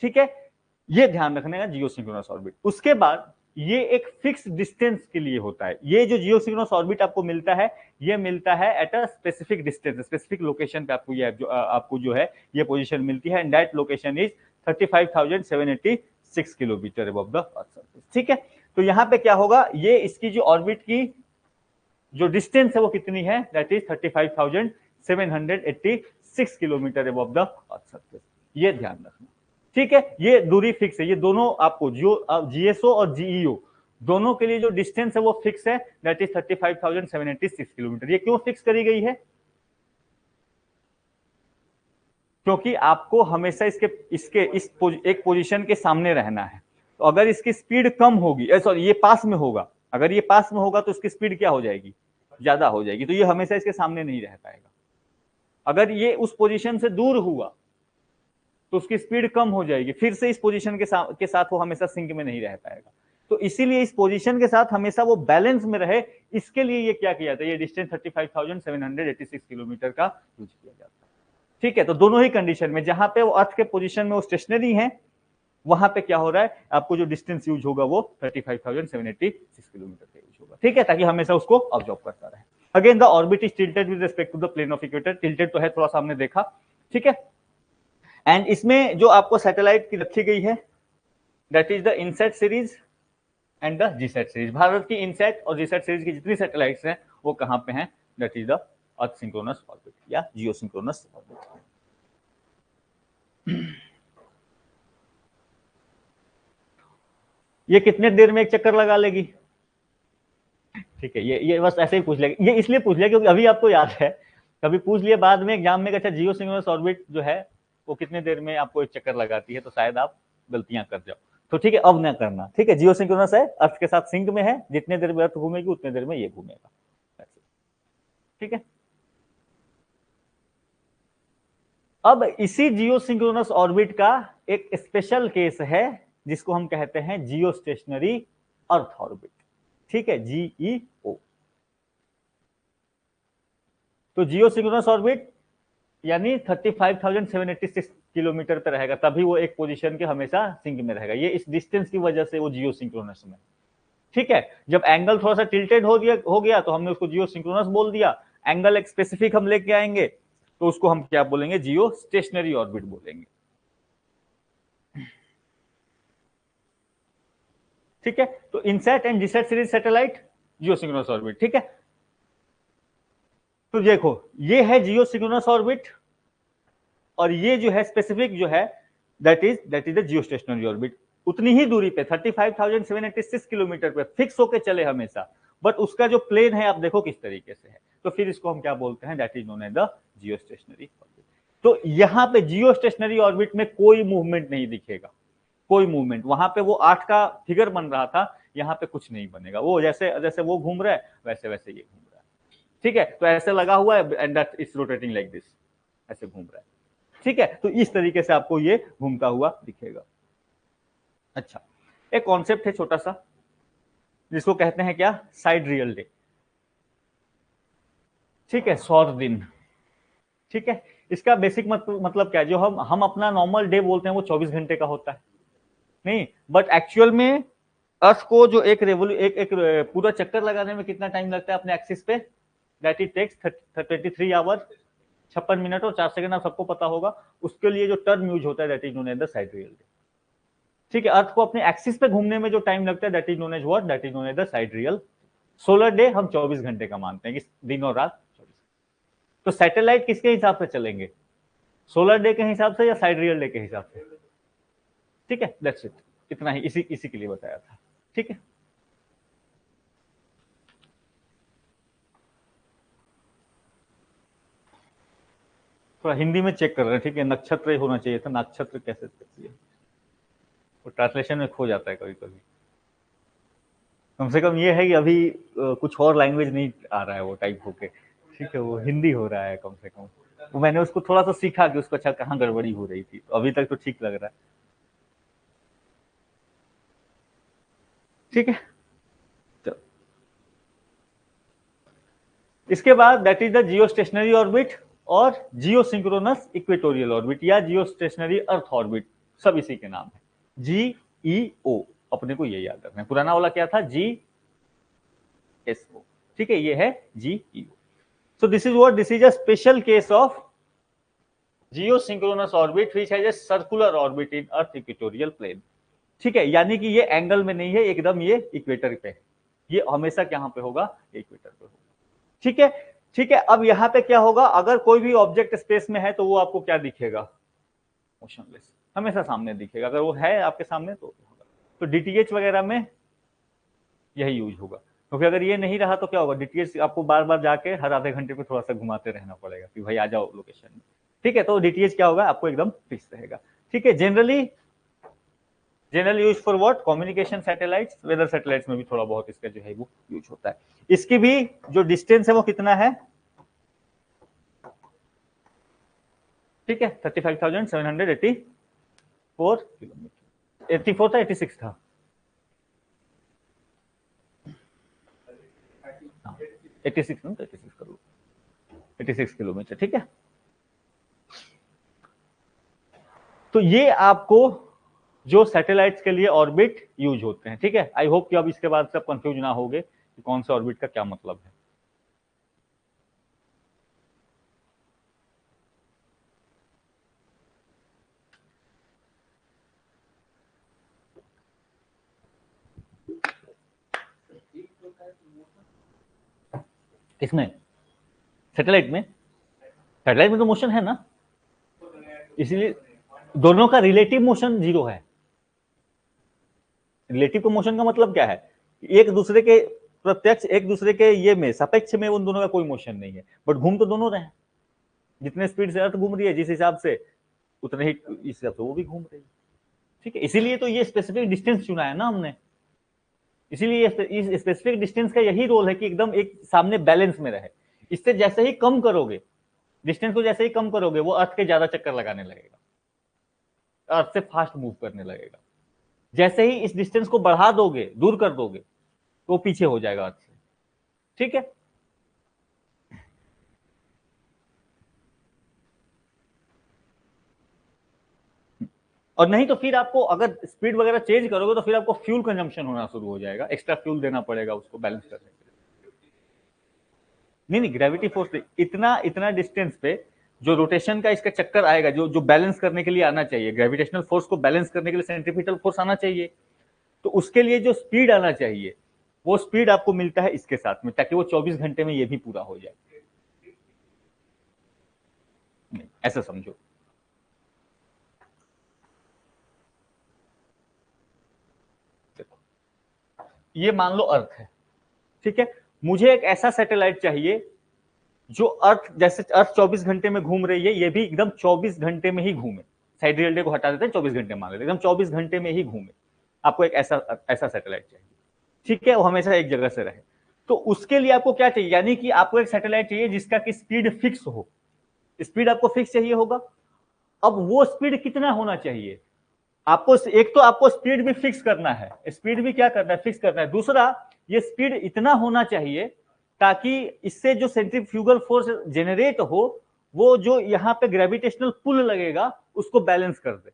ठीक है। ये ध्यान रखने का जियो सिंक्रोनस ऑर्बिट। उसके बाद ये एक फिक्स डिस्टेंस के लिए होता है। ये जो जियो सिंक्रोनस ऑर्बिट आपको मिलता है, ये मिलता है at a specific distance, specific location पे आपको ये आपको जो है ये पोजीशन मिलती है, and that location is 35,786 kilometre above the earth surface, ठीक है। तो यहाँ पे क्या होगा, ये इसकी जो ऑर्बिट की जो डिस्टेंस है वो कितनी है, that is 35,786 kilometre above the earth surface, ये ध्यान रखना, ठीक है। ये दूरी फिक्स है, ये दोनों आपको जीएसओ और जीईओ दोनों के लिए जो डिस्टेंस है वो फिक्स है, दैट इज 35,786 किलोमीटर। ये क्यों फिक्स करी गई है, क्योंकि आपको हमेशा एक पोजीशन के सामने रहना है। तो अगर इसकी स्पीड कम होगी, सॉरी ये पास में होगा, अगर ये पास में होगा तो इसकी स्पीड क्या हो जाएगी, ज्यादा हो जाएगी, तो ये हमेशा इसके सामने नहीं रह पाएगा। अगर ये उस पोजीशन से दूर हुआ तो उसकी स्पीड कम हो जाएगी, फिर से इस पोजीशन के साथ वो हमेशा सिंक में नहीं रह पाएगा। तो इसीलिए इस पोजीशन के साथ हमेशा वो बैलेंस में रहे, इसके लिए ये क्या किया जाता है, ये डिस्टेंस 35,786 किलोमीटर का यूज किया जाता है, ठीक है। तो दोनों ही कंडीशन में, जहां पे वो अर्थ के पोजीशन में वो स्टेशनरी है, वहां पे क्या हो रहा है, आपको जो डिस्टेंस यूज होगा वो 35,786 किलोमीटर का यूज होगा, ठीक है, ताकि हमेशा उसको ऑब्जर्व करता रहे। Again the orbit is tilted with respect to the plane of equator, tilted तो है थोड़ा सा हमने देखा, ठीक है। एंड इसमें जो आपको सैटेलाइट की रखी गई है that is the INSAT series and the GSAT series. Bharat की इनसेट और जीसैट सीरीज की जितनी सैटेलाइट्स हैं वो कहां पे हैं, that is the earth synchronous orbit या जियो सिंक्रोनस ऑर्बिट। ये कितने देर में एक चक्कर लगा लेगी, ठीक है, ये बस ऐसे ही पूछ लेगा, ये इसलिए पूछ लिया क्योंकि अभी आपको याद है, कभी पूछ लिया बाद में एग्जाम में, अच्छा जियो सिंक्रोनस ऑर्बिट जो है वो कितने देर में आपको एक चक्कर लगाती है, तो शायद आप गलतियां कर जाओ, तो ठीक है अब ना करना, ठीक है। जियो सिंक्रोनस है, अर्थ के साथ सिंक में है, जितने देर में अर्थ घूमेगी उतने देर में ये घूमेगा, ठीक है। अब इसी जियो सिंक्रोनस ऑर्बिट का एक स्पेशल केस है जिसको हम कहते हैं जियो स्टेशनरी अर्थ ऑर्बिट, ठीक है, जीईओ। तो जियो सिंक्रोनस ऑर्बिट यानी 35,786 किलोमीटर पे रहेगा, तभी वो एक पोजीशन के हमेशा सिंक में रहेगा, ये इस डिस्टेंस की वजह से वो जियो सिंक्रोनस में, ठीक है। जब एंगल थोड़ा सा टिल्टेड हो गया तो हमने उसको जियो सिंक्रोनस बोल दिया, एंगल एक स्पेसिफिक हम लेके आएंगे तो उसको हम क्या बोलेंगे, जियो स्टेशनरी ऑर्बिट बोलेंगे, ठीक है। तो INSAT and GSAT series satellite Jio synchronous orbit, ठीक है। तो देखो ये है जियो सिंक्रोनस ऑर्बिट और ये जो है स्पेसिफिक जो है that is the geostationary orbit. उतनी ही दूरी पे 35,786 किलोमीटर पे फिक्स होके चले हमेशा, बट उसका जो प्लेन है आप देखो किस तरीके से है, तो फिर इसको हम क्या बोलते हैं, that is known as the geostationary orbit. तो यहाँ पे जियो स्टेशनरी ऑर्बिट में कोई मूवमेंट नहीं दिखेगा, कोई मूवमेंट, वहां पे वो 8 का फिगर बन रहा था, यहाँ पे कुछ नहीं बनेगा, वो जैसे जैसे वो घूम रहा है वैसे वैसे ये घूम रहा है, ठीक है। तो ऐसे लगा हुआ है and that is rotating like this, ऐसे घूम रहा है, ठीक है। तो इस तरीके से आपको ये घूमता हुआ दिखेगा। अच्छा, एक कॉन्सेप्ट है छोटा सा जिसको कहते हैं क्या, साइड रियल डे, ठीक है, सौर दिन, ठीक है। इसका बेसिक मतलब क्या है, जो हम अपना नॉर्मल डे बोलते हैं वो 24 घंटे का होता है, नहीं, बट एक्चुअल में अर्थ को जो एक पूरा चक्कर लगाने में कितना टाइम लगता है अपने एक्सिस पे, that it takes 23 hour 56 minute और 4 सेकंड, आप सबको पता होगा। उसके लिए जो टर्म यूज होता है that is known as the sidereal day, ठीक है। अर्थ को अपने एक्सिस पे घूमने में जो टाइम लगता है that is known as what, that is known as the sidereal. Solar day हम 24 घंटे का मानते हैं कि दिन और रात 24। तो सैटेलाइट किसके हिसाब से चलेंगे, सोलर डे के हिसाब से या साइड रियल डे के हिसाब से, ठीक है, दैट्स इट, इतना ही इसी के लिए बताया था, ठीक है। थोड़ा हिंदी में चेक कर रहे हैं, ठीक है, नक्षत्र होना चाहिए था, नक्षत्र कैसे है, वो ट्रांसलेशन में खो जाता है कभी कभी। कम से कम ये है कि अभी कुछ और लैंग्वेज नहीं आ रहा है वो टाइप होके, ठीक है, वो हिंदी हो रहा है कम से कम। वो मैंने उसको थोड़ा सा सीखा कि उसको अच्छा कहाँ गड़बड़ी हो रही थी, तो अभी तक तो ठीक लग रहा है, ठीक है। तो इसके बाद that is the geostationary orbit और जियो सिंक्रोनस इक्वेटोरियल ऑर्बिट या जियो स्टेशनरी अर्थ ऑर्बिट, सब इसी के नाम है, जीईओ, अपने को ये याद रखना है। पुराना वाला क्या था, जीएसओ, ठीक है, ये है GEO. So this is what, this is a special case of geosynchronous orbit which has a circular orbit in earth equatorial plane, ठीक है, यानी कि ये एंगल में नहीं है एकदम, ये इक्वेटर पे है, ये हमेशा कहां पे होगा, इक्वेटर पे होगा, ठीक है, ठीक है। अब यहाँ पे क्या होगा, अगर कोई भी ऑब्जेक्ट स्पेस में है तो वो आपको क्या दिखेगा, मोशनलेस, हमेशा सामने दिखेगा, अगर वो है आपके सामने तो होगा। तो डीटीएच वगैरह में यही यूज होगा, क्योंकि अगर ये नहीं रहा तो क्या होगा, डीटीएच आपको बार बार जाके हर आधे घंटे पे थोड़ा सा घुमाते रहना पड़ेगा कि भाई आ जाओ लोकेशन में, ठीक है। तो डीटीएच क्या होगा, आपको एकदम फिक्स रहेगा, ठीक है। Generally use for what, communication satellites, weather satellites में भी थोड़ा बहुत इसका जो है वो यूज होता है। इसकी भी जो डिस्टेंस है वो कितना है, ठीक है, 35,784 किलोमीटर, 84 था 86 था, 86 ना, तो 86 कर लो, 86 किलोमीटर, ठीक है। तो ये आपको जो सैटेलाइट्स के लिए ऑर्बिट यूज होते हैं। ठीक है, आई होप कि अब इसके बाद से आप कंफ्यूज ना होगे कि कौन से ऑर्बिट का क्या मतलब है। किसमें? सैटेलाइट में? सैटेलाइट में तो मोशन है ना, इसीलिए दोनों का रिलेटिव मोशन जीरो है। रिलेटिव को मोशन का मतलब क्या है? एक दूसरे के प्रत्यक्ष, एक दूसरे के ये में सापेक्ष में उन दोनों का कोई मोशन नहीं है, बट घूम तो दोनों रहे हैं। जितने स्पीड से अर्थ घूम रही है जिस हिसाब से, उतने ही इस हिसाब से वो भी घूम रही है। ठीक है, इसीलिए तो ये स्पेसिफिक डिस्टेंस चुना है ना हमने। इसीलिए इस स्पेसिफिक डिस्टेंस का यही रोल है कि एकदम एक सामने बैलेंस में रहे। इससे जैसे ही कम करोगे डिस्टेंस को, जैसे ही कम करोगे वो अर्थ के ज्यादा चक्कर लगाने लगेगा, अर्थ से फास्ट मूव करने लगेगा। जैसे ही इस डिस्टेंस को बढ़ा दोगे, दूर कर दोगे, तो पीछे हो जाएगा अर्थ से। ठीक है, और नहीं तो फिर आपको अगर स्पीड वगैरह चेंज करोगे तो फिर आपको फ्यूल कंजम्पशन होना शुरू हो जाएगा, एक्स्ट्रा फ्यूल देना पड़ेगा उसको बैलेंस करने के लिए। नहीं नहीं, ग्रेविटी फोर्स इतना इतना डिस्टेंस पे जो रोटेशन का इसका चक्कर आएगा, जो जो बैलेंस करने के लिए आना चाहिए, ग्रेविटेशनल फोर्स को बैलेंस करने के लिए सेंट्रीपिटल फोर्स आना चाहिए, तो उसके लिए जो स्पीड आना चाहिए वो स्पीड आपको मिलता है इसके साथ में, ताकि वो 24 घंटे में ये भी पूरा हो जाए। ऐसा समझो। ये मान लो अर्थ है, ठीक है, मुझे एक ऐसा सैटेलाइट चाहिए जो अर्थ, जैसे अर्थ 24 घंटे में घूम रही है, ये भी एकदम 24 घंटे में ही घूमे। साइडरियल डे को हटा देते हैं, 24 घंटे मान लेते, एकदम 24 घंटे में ही घूमे। आपको एक ऐसा ऐसा सैटेलाइट चाहिए, ठीक है, वो हमेशा एक जगह से रहे। तो उसके लिए आपको क्या चाहिए, यानी कि आपको एक सैटेलाइट चाहिए जिसका की स्पीड फिक्स हो। स्पीड आपको फिक्स चाहिए होगा। अब वो स्पीड कितना होना चाहिए आपको, एक तो आपको स्पीड भी फिक्स करना है, स्पीड भी क्या करना है, फिक्स करना है। दूसरा, ये स्पीड इतना होना चाहिए ताकि इससे जो सेंट्रीफ्यूगल फोर्स जेनरेट हो, वो जो यहाँ पे ग्रेविटेशनल पुल लगेगा उसको बैलेंस कर दे।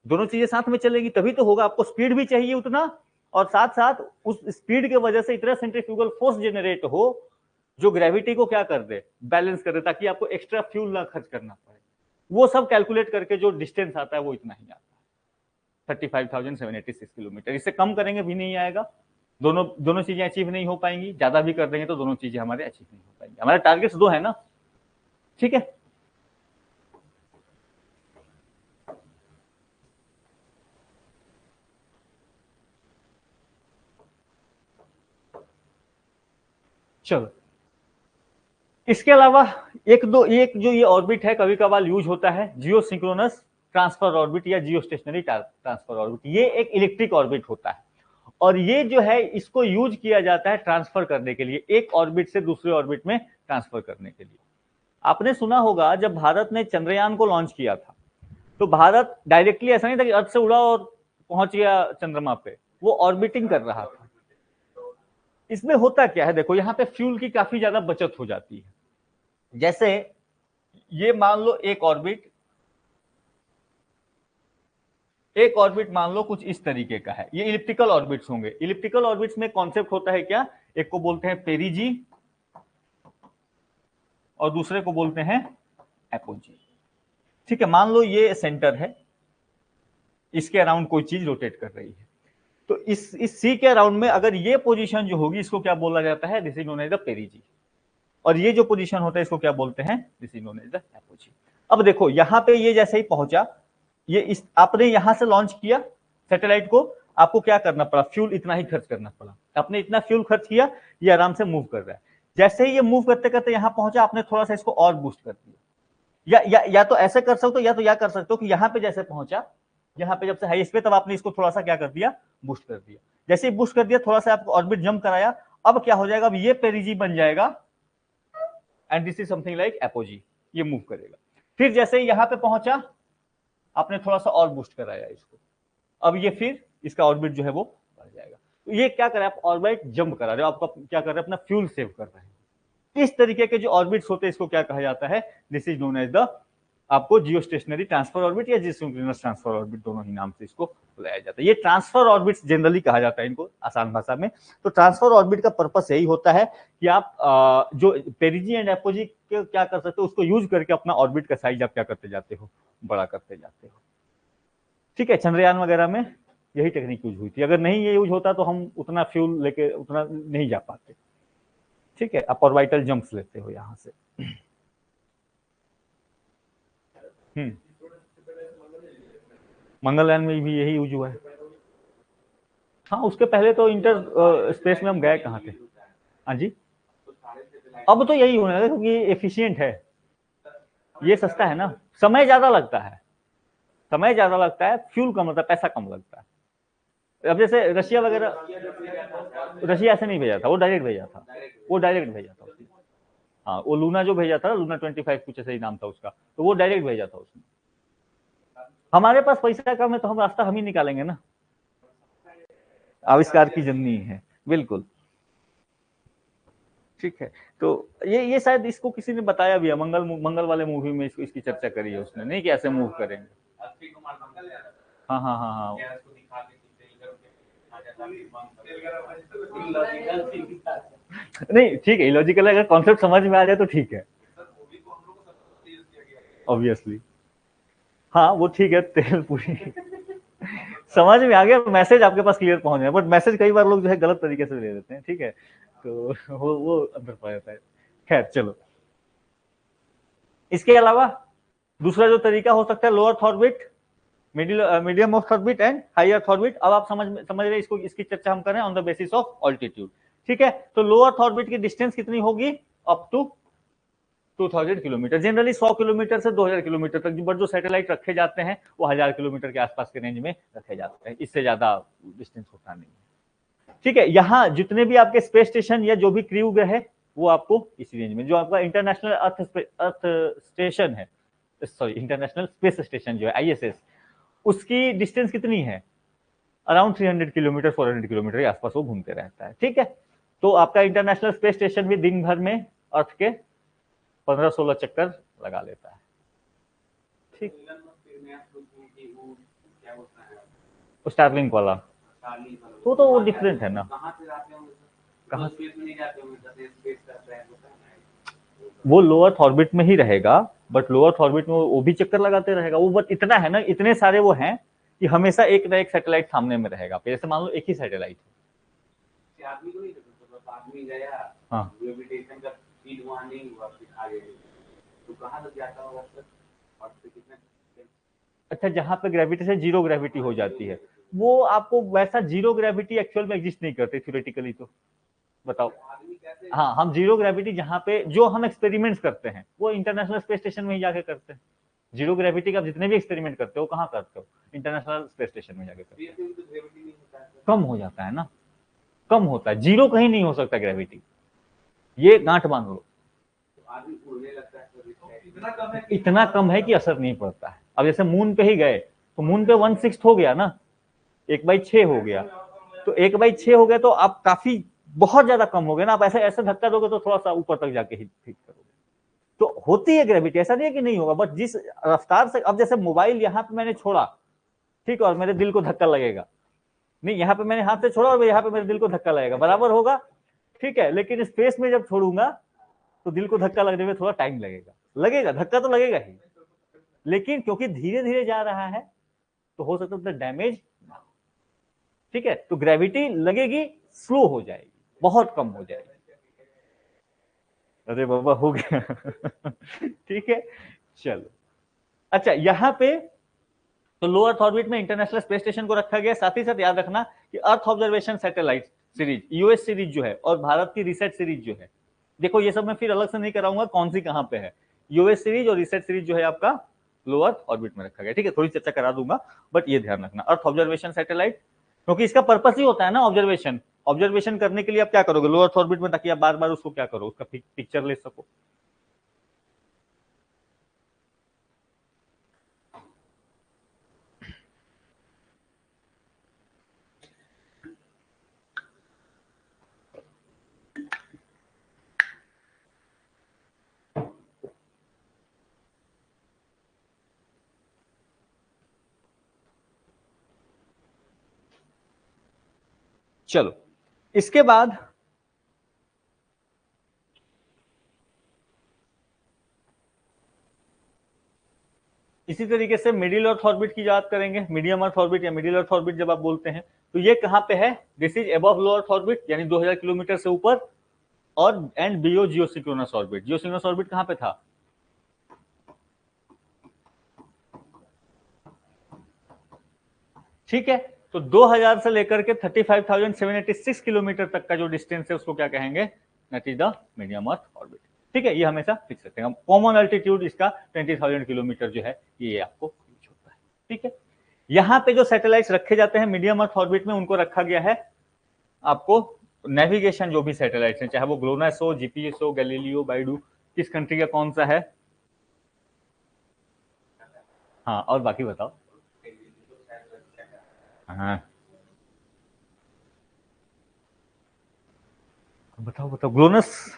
दोनों चीजें साथ में चलेगी तभी तो होगा। आपको स्पीड भी चाहिए उतना, और साथ साथ उस स्पीड की वजह से इतना सेंट्रीफ्यूगल फोर्स जेनरेट हो जो ग्रेविटी को क्या कर दे, बैलेंस कर दे, ताकि आपको एक्स्ट्रा फ्यूल ना खर्च करना पड़े। वो सब कैलकुलेट करके जो डिस्टेंस आता है वो इतना ही आता है, 35,786 किलोमीटर। इससे कम करेंगे भी नहीं आएगा। दोनों दोनों चीजें अचीव नहीं हो पाएंगी, ज्यादा भी कर देंगे तो दोनों चीजें हमारे अचीव नहीं हो पाएंगी। हमारे टारगेट्स दो है ना, ठीक है। चलो, इसके अलावा एक जो ये ऑर्बिट है कभी कभार यूज होता है, जियो सिंक्रोनस ट्रांसफर ऑर्बिट या जियो स्टेशनरी ट्रांसफर ऑर्बिट। ये एक इलेक्ट्रिक ऑर्बिट होता है, और ये जो है इसको यूज किया जाता है ट्रांसफर करने के लिए, एक ऑर्बिट से दूसरे ऑर्बिट में ट्रांसफर करने के लिए। आपने सुना होगा जब भारत ने चंद्रयान को लॉन्च किया था, तो भारत डायरेक्टली ऐसा नहीं था कि अर्थ से उड़ा और पहुंच गया चंद्रमा पे, वो ऑर्बिटिंग कर रहा था। इसमें होता क्या है, देखो यहाँ पे फ्यूल की काफी ज्यादा बचत हो जाती है। जैसे ये मान लो एक ऑर्बिट मान लो कुछ इस तरीके का है, ये इलिप्टिकल ऑर्बिट्स होंगे। इलिप्टिकल ऑर्बिट्स में कॉन्सेप्ट होता है क्या, एक को बोलते हैं पेरिजी और दूसरे को बोलते हैं एपोजी। ठीक है, मान लो ये सेंटर है, इसके अराउंड कोई चीज रोटेट कर रही है, तो इस सी के अराउंड में अगर ये पोजीशन जो होगी इसको क्या बोला जाता है, this is known as the perigee. और ये जो पोजीशन होता है इसको क्या बोलते हैं, this is known as the apogee. अब देखो यहाँ पे ये जैसे ही पहुंचा, ये इस आपने यहां से लॉन्च किया सैटेलाइट को, आपको क्या करना पड़ा, फ्यूल इतना ही खर्च करना पड़ा। आपने इतना फ्यूल खर्च किया, ये आराम से मूव कर रहा है। जैसे ही ये मूव करते करते यहां पहुंचा, आपने थोड़ा सा इसको और बूस्ट कर दिया, या तो ऐसे कर सकते हो, या तो या कर सकते हो कि यहाँ पे जैसे पहुंचा, यहाँ पे जब से हाईएस्ट पे, तब आपने इसको थोड़ा सा क्या कर दिया, बूस्ट कर दिया। जैसे ही बूस्ट कर दिया, थोड़ा सा आपको ऑर्बिट जंप कराया, अब क्या हो जाएगा, अब ये पेरिजी बन जाएगा, and this is something like apogee, ये मूव करेगा। फिर जैसे ही यहाँ पे पहुंचा, आपने थोड़ा सा और बूस्ट कराया इसको, अब ये फिर इसका ऑर्बिट जो है वो बढ़ जाएगा। तो ये क्या कर रहा है, आप ऑर्बिट जंप करा रहे हो, आपका क्या कर रहे हैं, अपना फ्यूल सेव कर रहे हैं। इस तरीके के जो ऑर्बिट्स होते हैं इसको क्या कहा जाता है, this is known as the आपको जियो स्टेशनरी ट्रांसफर ऑर्बिट या जियोसिंक्रोनस ट्रांसफर ऑर्बिट, दोनों ही नाम से इसको बुलाया जाता है। ये ट्रांसफर ऑर्बिट जनरली कहा जाता है इनको आसान भाषा में। तो ट्रांसफर ऑर्बिट का पर्पस यही होता है कि आप जो पेरिजी एंड एपोजी क्या कर सकते हो, उसको यूज करके अपना ऑर्बिट का साइज आप क्या करते जाते हो, बड़ा करते जाते हो। ठीक है, चंद्रयान वगैरह में यही टेक्निक यूज हुई थी। अगर नहीं ये यूज होता तो हम उतना फ्यूल लेके उतना नहीं जा पाते। ठीक है, आप ऑर्बिटल जंप्स लेते हो यहां से। मंगलयान में भी यही यूज हुआ है। हाँ, उसके पहले तो इंटर स्पेस में हम गए कहाँ थे। हाँ जी, अब तो यही होने लगा क्योंकि एफिशिएंट है, ये सस्ता है ना, समय ज्यादा लगता है, समय ज्यादा लगता है, फ्यूल कम लगता है, पैसा कम लगता है। अब जैसे रशिया वगैरह, रशिया ऐसे नहीं भेजा था, वो डायरेक्ट भेजा था, वो डायरेक्ट भेजा था उसने। हाँ, वो लूना जो भेजा था, लूना 25 कुछ ऐसा ही नाम था उसका, तो वो डायरेक्ट भेजा था उसने। हमारे पास पैसा कम है तो हम रास्ता हम ही निकालेंगे ना, आविष्कार की जननी है, बिल्कुल। ठीक है, तो ये शायद इसको किसी ने बताया भी है, मंगल वाले मूवी में इसकी चर्चा करी है उसने, नहीं कि ऐसे मूव करेंगे। हाँ हाँ हाँ हाँ, नहीं ठीक है, इलॉजिकल अगर कॉन्सेप्ट समझ में आ जाए तो ठीक है, ऑब्वियसली। हाँ वो ठीक है, तेल पूरी समझ में आ गया, मैसेज आपके पास क्लियर पहुंच गया, बट मैसेज कई बार लोग जो है गलत तरीके से ले लेते हैं। ठीक है, तो वो अंदर पा जाता है। खैर चलो, इसके अलावा दूसरा जो तरीका हो सकता है, lower orbit, medium of orbit and higher orbit. अब आप समझ रहे इसको, इसकी चर्चा हम करें on the basis of altitude. ठीक है, तो लोअर ऑर्बिट की डिस्टेंस कितनी होगी, up to 2000 kilometre. Generally 100 kilometre से 2000 किलोमीटर तक बट जो सैटेलाइट रखे जाते हैं वो 1000 किलोमीटर के आसपास के रेंज में रखे जाते हैं, इससे ज्यादा डिस्टेंस होता नहीं है। ठीक है, यहाँ जितने भी आपके स्पेस स्टेशन या जो भी क्रू ग्रह है वो आपको इस रेंज में, जो आपका इंटरनेशनल अर्थ स्टेशन है, सॉरी इंटरनेशनल स्पेस स्टेशन जो है आईएसएस, उसकी डिस्टेंस कितनी है, अराउंड 300 किलोमीटर 400 किलोमीटर के आसपास वो घूमते रहता है। ठीक है, तो आपका इंटरनेशनल स्पेस स्टेशन भी दिन भर में अर्थ के 15-16 चक्कर लगा लेता है। ठीक, स्टारलिंक वाला तो वो डिफरेंट है ना, कहाँ वो लोअर ऑर्बिट में ही रहेगा, बट लोअर ऑर्बिट में वो भी चक्कर लगाते रहेगा वो, बट इतना है ना, इतने सारे वो हैं कि हमेशा एक ना एक सैटेलाइट सामने में रहेगा। जैसे मान लो एक ही सैटेलाइट है, हाँ, अच्छा जहां पे ग्रेविटी से जीरो ग्रेविटी हो जाती है, वो आपको वैसा जीरो ग्रेविटी एक्चुअल में एग्जिस्ट नहीं करती थ्योरेटिकली, तो बताओ। हाँ, हम जीरो ग्रेविटी जहाँ पे जो हम एक्सपेरिमेंट्स करते हैं वो इंटरनेशनल स्पेस स्टेशन में ही जाके करते हैं। जीरो ग्रेविटी का जितने भी एक्सपेरिमेंट करते हो कहाँ करते हो, इंटरनेशनल स्पेस स्टेशन में जाके करते हो। कम हो जाता है ना, कम होता है, जीरो कहीं नहीं हो सकता ग्रेविटी, ये गांठ बांध लो। इतना कम है कि असर नहीं पड़ता है। अब जैसे मून पे ही गए तो मून पे 1/6 हो गया ना, 1/6 हो गया, तो 1/6 हो गया तो आप काफी बहुत ज्यादा कम हो गए ना, आप ऐसे ऐसे धक्का दोगे तो थोड़ा सा ऊपर तक जाके हिट करोगे। तो होती है ग्रेविटी, ऐसा नहीं है कि नहीं होगा, बट जिस रफ्तार से, अब जैसे मोबाइल यहाँ पे मैंने छोड़ा, ठीक है, और मेरे दिल को धक्का लगेगा, नहीं यहाँ पे मैंने हाथ से छोड़ा और यहाँ पे मेरे दिल को धक्का लगेगा, बराबर होगा। ठीक है, लेकिन स्पेस में जब छोड़ूंगा तो दिल को धक्का लगने में थोड़ा टाइम लगेगा, लगेगा धक्का तो लगेगा ही, लेकिन क्योंकि धीरे धीरे जा रहा है तो हो सकता है डैमेज। ठीक है, तो ग्रेविटी लगेगी, स्लो हो जाएगी, बहुत कम हो जाएगी। अरे बाबा हो गया ठीक है, चलो। अच्छा, यहाँ पे तो लो अर्थ ऑर्बिट में इंटरनेशनल स्पेस स्टेशन को रखा गया। साथ ही साथ याद रखना कि अर्थ observation satellite series, US series जो है और भारत की रिसर्च सीरीज जो है, देखो ये सब मैं फिर अलग से नहीं कराऊंगा कौन सी कहां पे है, यूएस सीरीज और रिसर्च सीरीज जो है आपका लोअर ऑर्बिट में रखा गया। ठीक है, थोड़ी चर्चा करा दूंगा, बट ये ध्यान रखना अर्थ ऑब्जर्वेशन सैटेलाइट, क्योंकि इसका पर्पस ही होता है ना ऑब्जर्वेशन। ऑब्जर्वेशन करने के लिए आप क्या करोगे, लोअर ऑर्बिट में, ताकि आप बार बार उसको क्या करो, उसका पिक्चर ले सको। चलो इसके बाद इसी तरीके से मिडिल अर्थ ऑर्बिट की बात करेंगे। मीडियम अर्थ ऑर्बिट या मिडिल अर्थ ऑर्बिट जब आप बोलते हैं तो ये कहां पे है? This is above low earth orbit, यानी 2000 किलोमीटर से ऊपर, और एंड बियो जियोसिंक्रोनस ऑर्बिट। जियोसिंक्रोनस ऑर्बिट कहां पे था? ठीक है, तो 2000 से लेकर के 35,786 किलोमीटर तक का जो डिस्टेंस है उसको क्या कहेंगे? That is the medium earth orbit. ठीक है, ये हमेशा फिक्स रखते हैं। कॉमन अल्टीट्यूड इसका 20,000 किलोमीटर जो है ये आपको होता है। ठीक है, यहां पे जो सैटेलाइट्स रखे जाते हैं मीडियम अर्थ ऑर्बिट में, उनको रखा गया है आपको नेविगेशन, जो भी सैटेलाइट्स हैं, चाहे वो ग्लोनास हो, जीपीएस हो, गैलीलियो, बाइडू, किस कंट्री का कौन सा है? हाँ, और बाकी बताओ। हाँ बताओ बताओ, ग्लोनस,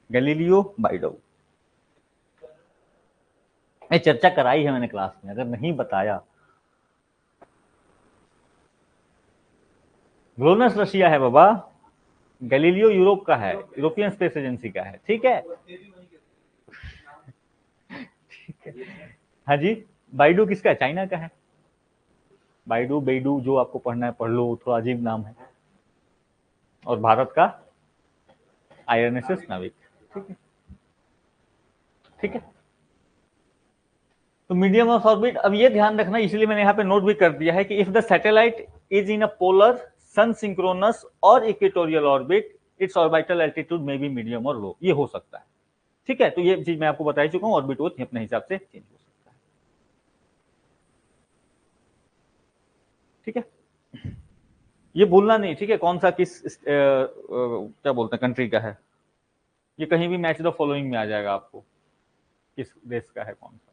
गैलीलियो, बाइडो। मैं चर्चा कराई है मैंने क्लास में, अगर नहीं बताया। ग्लोनस रशिया है बाबा, गैलीलियो यूरोप का है, यूरोपियन स्पेस एजेंसी का है। ठीक है, ठीक है। हाँ जी, बाइडू किसका है? चाइना का है। बाइडू बेडू जो आपको पढ़ना है पढ़ लो, थोड़ा अजीब नाम है। और भारत का आईएनएस नाविक। ठीक है, ठीक है। तो मीडियम ऑफ ऑर्बिट, अब ये ध्यान रखना, इसलिए मैंने यहाँ पे नोट भी कर दिया है कि if the satellite is in a polar, sun synchronous और equatorial orbit, its orbital altitude में बी मीडियम और लो, ये हो सकता है। ठीक है, तो ये चीज मैं आपको बता ही चुका हूँ, ऑर्बिट वो अपने हिसाब से चेंज हो सकता है। ठीक है, ये भूलना नहीं। ठीक है, कौन सा किस क्या बोलते हैं कंट्री का है, ये कहीं भी मैच द फॉलोइंग में आ जाएगा आपको, किस देश का है कौन सा।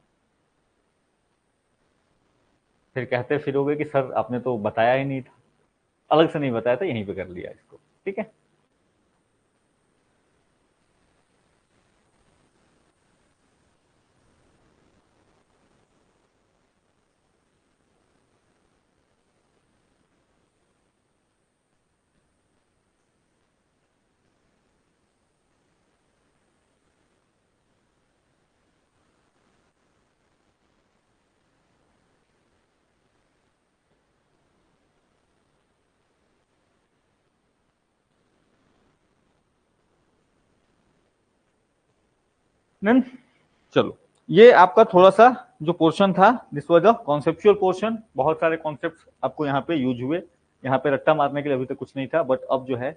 फिर कहते फिरोगे कि सर आपने तो बताया ही नहीं था, अलग से नहीं बताया था, यहीं पे कर लिया इसको। ठीक है, नन चलो, ये आपका थोड़ा सा जो पोर्शन था, this was a conceptual portion. बहुत सारे कॉन्सेप्ट्स आपको यहाँ पे यूज हुए। यहाँ पे रट्टा मारने के लिए अभी तक कुछ नहीं था, बट अब जो है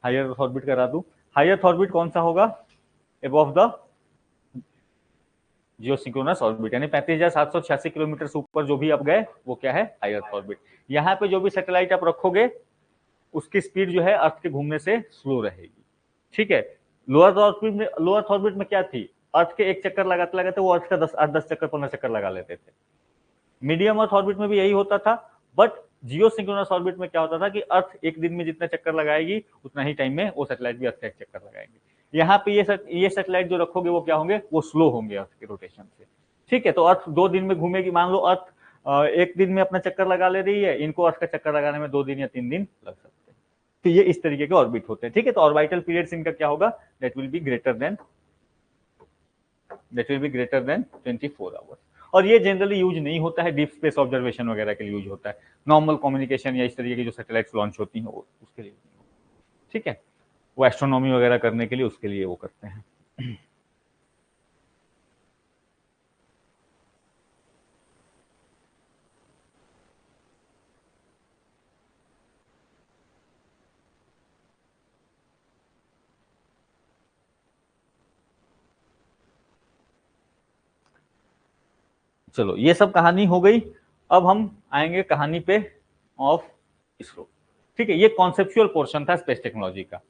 हायर ऑर्बिट करा दूं। हायर ऑर्बिट कौन सा होगा? अबव द जियोसिंक्रोनस ऑर्बिट, यानी 35,786 किलोमीटर से ऊपर जो भी आप गए वो क्या है? Higher orbit. यहाँ पे जो भी सैटेलाइट आप रखोगे उसकी स्पीड जो है अर्थ के घूमने से स्लो रहेगी। ठीक है, लोअर ऑर्बिट में क्या थी? अर्थ के एक चक्कर लगाते लगाते वो अर्थ का 10 चक्कर 15 चक्कर लगा लेते थे। मीडियम अर्थ ऑर्बिट में भी यही होता था, बट जियो सिंक्रोनस ऑर्बिट में क्या होता था कि अर्थ एक दिन में जितना चक्कर लगाएगी उतना ही टाइम में वो सैटेलाइट भी अर्थ का एक चक्कर लगाएंगे। यहाँ पे ये सैटेलाइट जो रखोगे वो क्या होंगे? वो स्लो होंगे अर्थ के रोटेशन से। ठीक है, तो अर्थ 2 दिन में घूमेगी। मान लो अर्थ एक दिन में अपना चक्कर लगा ले रही है, इनको अर्थ का चक्कर लगाने में 2 दिन या 3 दिन लग सकते हैं। तो ये इस तरीके के ऑर्बिट होते हैं। ठीक है, तो ऑर्बिटल पीरियड्स इनका क्या होगा? That will be greater than 24 hours. और ये जनरली यूज नहीं होता है, डीप स्पेस ऑब्जर्वेशन वगैरह के लिए यूज होता है। नॉर्मल कम्युनिकेशन या इस तरीके की जो सैटेलाइट्स लॉन्च होती हैं वो उसके लिए। ठीक है, वो एस्ट्रोनॉमी वगैरह करने के लिए उसके लिए वो करते हैं। चलो, ये सब कहानी हो गई। अब हम आएंगे कहानी पे ऑफ इसरो। ठीक है, ये कॉन्सेप्चुअल पोर्शन था स्पेस टेक्नोलॉजी का।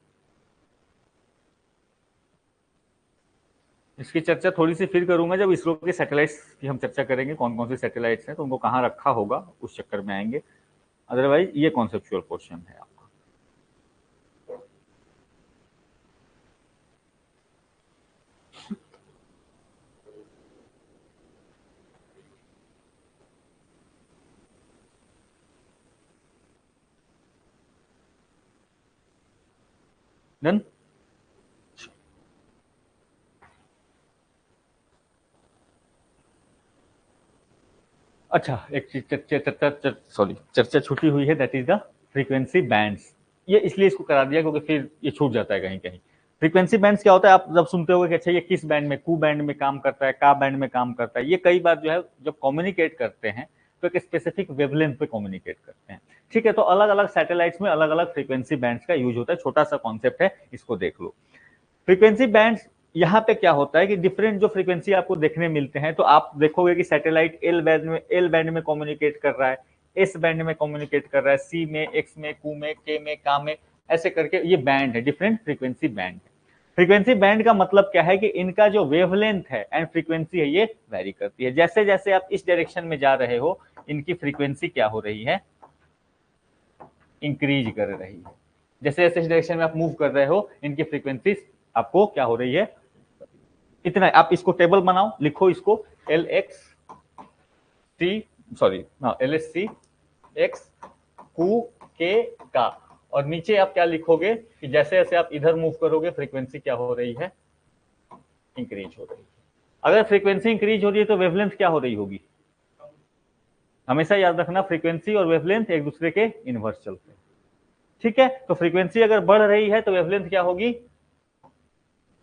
इसकी चर्चा थोड़ी सी फिर करूंगा जब इसरो के सैटेलाइट्स की हम चर्चा करेंगे, कौन कौन से सैटेलाइट्स हैं तो उनको कहाँ रखा होगा, उस चक्कर में आएंगे। अदरवाइज ये कॉन्सेप्चुअल पोर्शन है। डन। अच्छा, एक चर्चा छूटी हुई है, that is the frequency bands. ये इसलिए इसको करा दिया क्योंकि फिर ये छूट जाता है कहीं कहीं। फ्रीक्वेंसी बैंड्स क्या होता है, आप जब सुनते हो कि अच्छा ये किस बैंड में, कू बैंड में काम करता है, का बैंड में काम करता है, ये कई बार जो है जब कम्युनिकेट करते हैं तो एक स्पेसिफिक वेवलेंथ पे कम्युनिकेट करते हैं। ठीक है, तो अलग अलग सैटेलाइट्स में अलग अलग फ्रीक्वेंसी बैंड्स का यूज होता है। छोटा सा कॉन्सेप्ट है, इसको देख लो। फ्रीक्वेंसी बैंड्स, यहाँ पे क्या होता है कि डिफरेंट जो फ्रीक्वेंसी आपको देखने मिलते हैं, तो आप देखोगे कि सैटेलाइट एल बैंड में कम्युनिकेट कर रहा है, एस बैंड में कम्युनिकेट कर रहा है, सी में, एक्स में, कू में, के में, का में, ऐसे करके ये बैंड है, डिफरेंट फ्रीक्वेंसी बैंड है। फ्रीक्वेंसी बैंड का मतलब क्या है कि इनका जो वेवलेंथ है एंड फ्रीक्वेंसी है ये वेरी करती है। जैसे जैसे आप इस डायरेक्शन में जा रहे हो, इनकी फ्रीक्वेंसी क्या हो रही है, इंक्रीज कर रही है। जैसे जैसे इस डायरेक्शन में आप मूव कर रहे हो, इनकी फ्रीक्वेंसी आपको क्या हो रही है, इतना। आप इसको टेबल बनाओ, लिखो इसको L X C, sorry L S C X कू के का, और नीचे आप क्या लिखोगे कि जैसे जैसे आप इधर मूव करोगे फ्रीक्वेंसी क्या हो रही है, इंक्रीज हो रही है। अगर फ्रीक्वेंसी इंक्रीज हो रही है तो वेवलेंथ क्या हो रही होगी, हमेशा याद रखना फ्रीक्वेंसी और वेवलेंथ एक दूसरे के इनवर्स चलते हैं। ठीक है, तो फ्रीक्वेंसी अगर बढ़ रही है तो वेवलेंथ क्या होगी,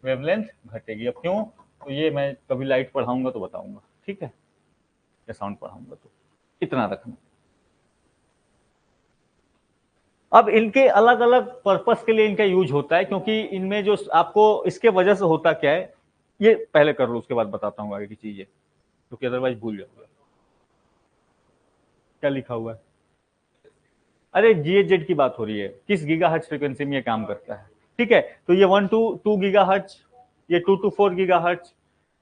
वेवलेंथ घटेगी। अब क्यों, तो ये मैं कभी लाइट पढ़ाऊंगा तो बताऊंगा, ठीक है, या साउंड पढ़ाऊंगा तो इतना रखना। अब इनके अलग अलग पर्पस के लिए इनका यूज होता है, क्योंकि इनमें जो आपको इसके वजह से होता क्या है, ये पहले कर लो, उसके बाद बताता हूँ आगे की चीजें, क्योंकि अदरवाइज भूल जाऊंगा। क्या लिखा हुआ है, अरे जीएजेड की बात हो रही है, किस गीगाहर्ट्ज फ्रीक्वेंसी में ये काम करता है। ठीक है, तो ये 1 to 2 गीगाहर्ट्ज, ये 2 to 4 गीगाहर्ट्ज,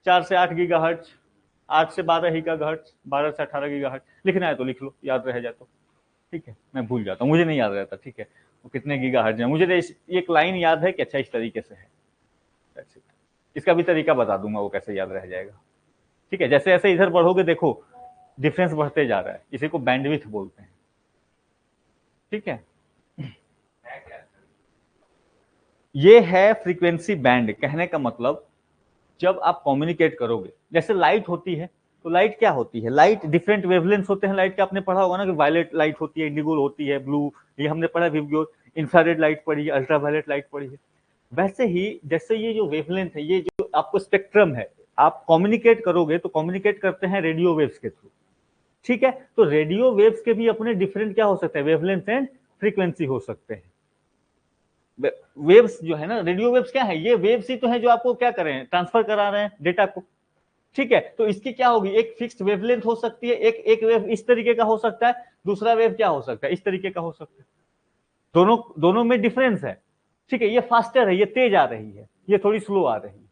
4 से 8 गीगाहर्ट्ज, 8 से 12 गीगाहर्ट्ज, 12 से 18 गीगाहर्ट्ज। लिखना है तो लिख लो, याद रह जाए तो। ठीक है, मैं भूल जाता हूँ, मुझे नहीं याद रहता। ठीक है, वो कितने गीगाहर्ट्ज है, मुझे एक लाइन याद है कि अच्छा इस तरीके से है। इसका भी तरीका बता दूंगा वो कैसे याद रह जाएगा। ठीक है, जैसे जैसे इधर बढ़ोगे देखो डिफरेंस बढ़ते जा रहा है, इसी को बैंडविड्थ बोलते हैं। ठीक है, ये है फ्रीक्वेंसी बैंड। कहने का मतलब जब आप कम्युनिकेट करोगे, जैसे लाइट होती है, तो लाइट क्या होती है, लाइट डिफरेंट वेवलेंथ होते हैं लाइट के। आपने पढ़ा होगा ना कि वायलेट लाइट होती है, इंडिगो होती है, ब्लू, ये हमने पढ़ा विवग्योर, इंफ्रारेड लाइट पढ़ी है, अल्ट्रावायलेट लाइट पढ़ी है। वैसे ही जैसे ये जो वेवलेंथ है, ये जो आपको स्पेक्ट्रम है, आप कम्युनिकेट करोगे तो कम्युनिकेट करते हैं रेडियो वेव्स के थ्रू। ठीक है, तो रेडियो वेव्स के भी अपने डिफरेंट क्या हो सकते हैं, वेवलेंथ एंड फ्रीक्वेंसी हो सकते हैं। वेव्स जो है ना, रेडियो वेव्स क्या है, ये वेव्स ही तो है जो आपको क्या कर रहे हैं, ट्रांसफर करा रहे हैं डेटा को। ठीक है, तो इसकी क्या होगी, एक फिक्स्ड वेवलेंथ हो सकती है, एक वेव इस तरीके का हो सकता है, दूसरा वेव क्या हो सकता है, इस तरीके का हो सकता है। दोनों दोनों में डिफरेंस है। ठीक है, ये फास्टर है, ये तेज आ रही है, ये थोड़ी स्लो आ रही है।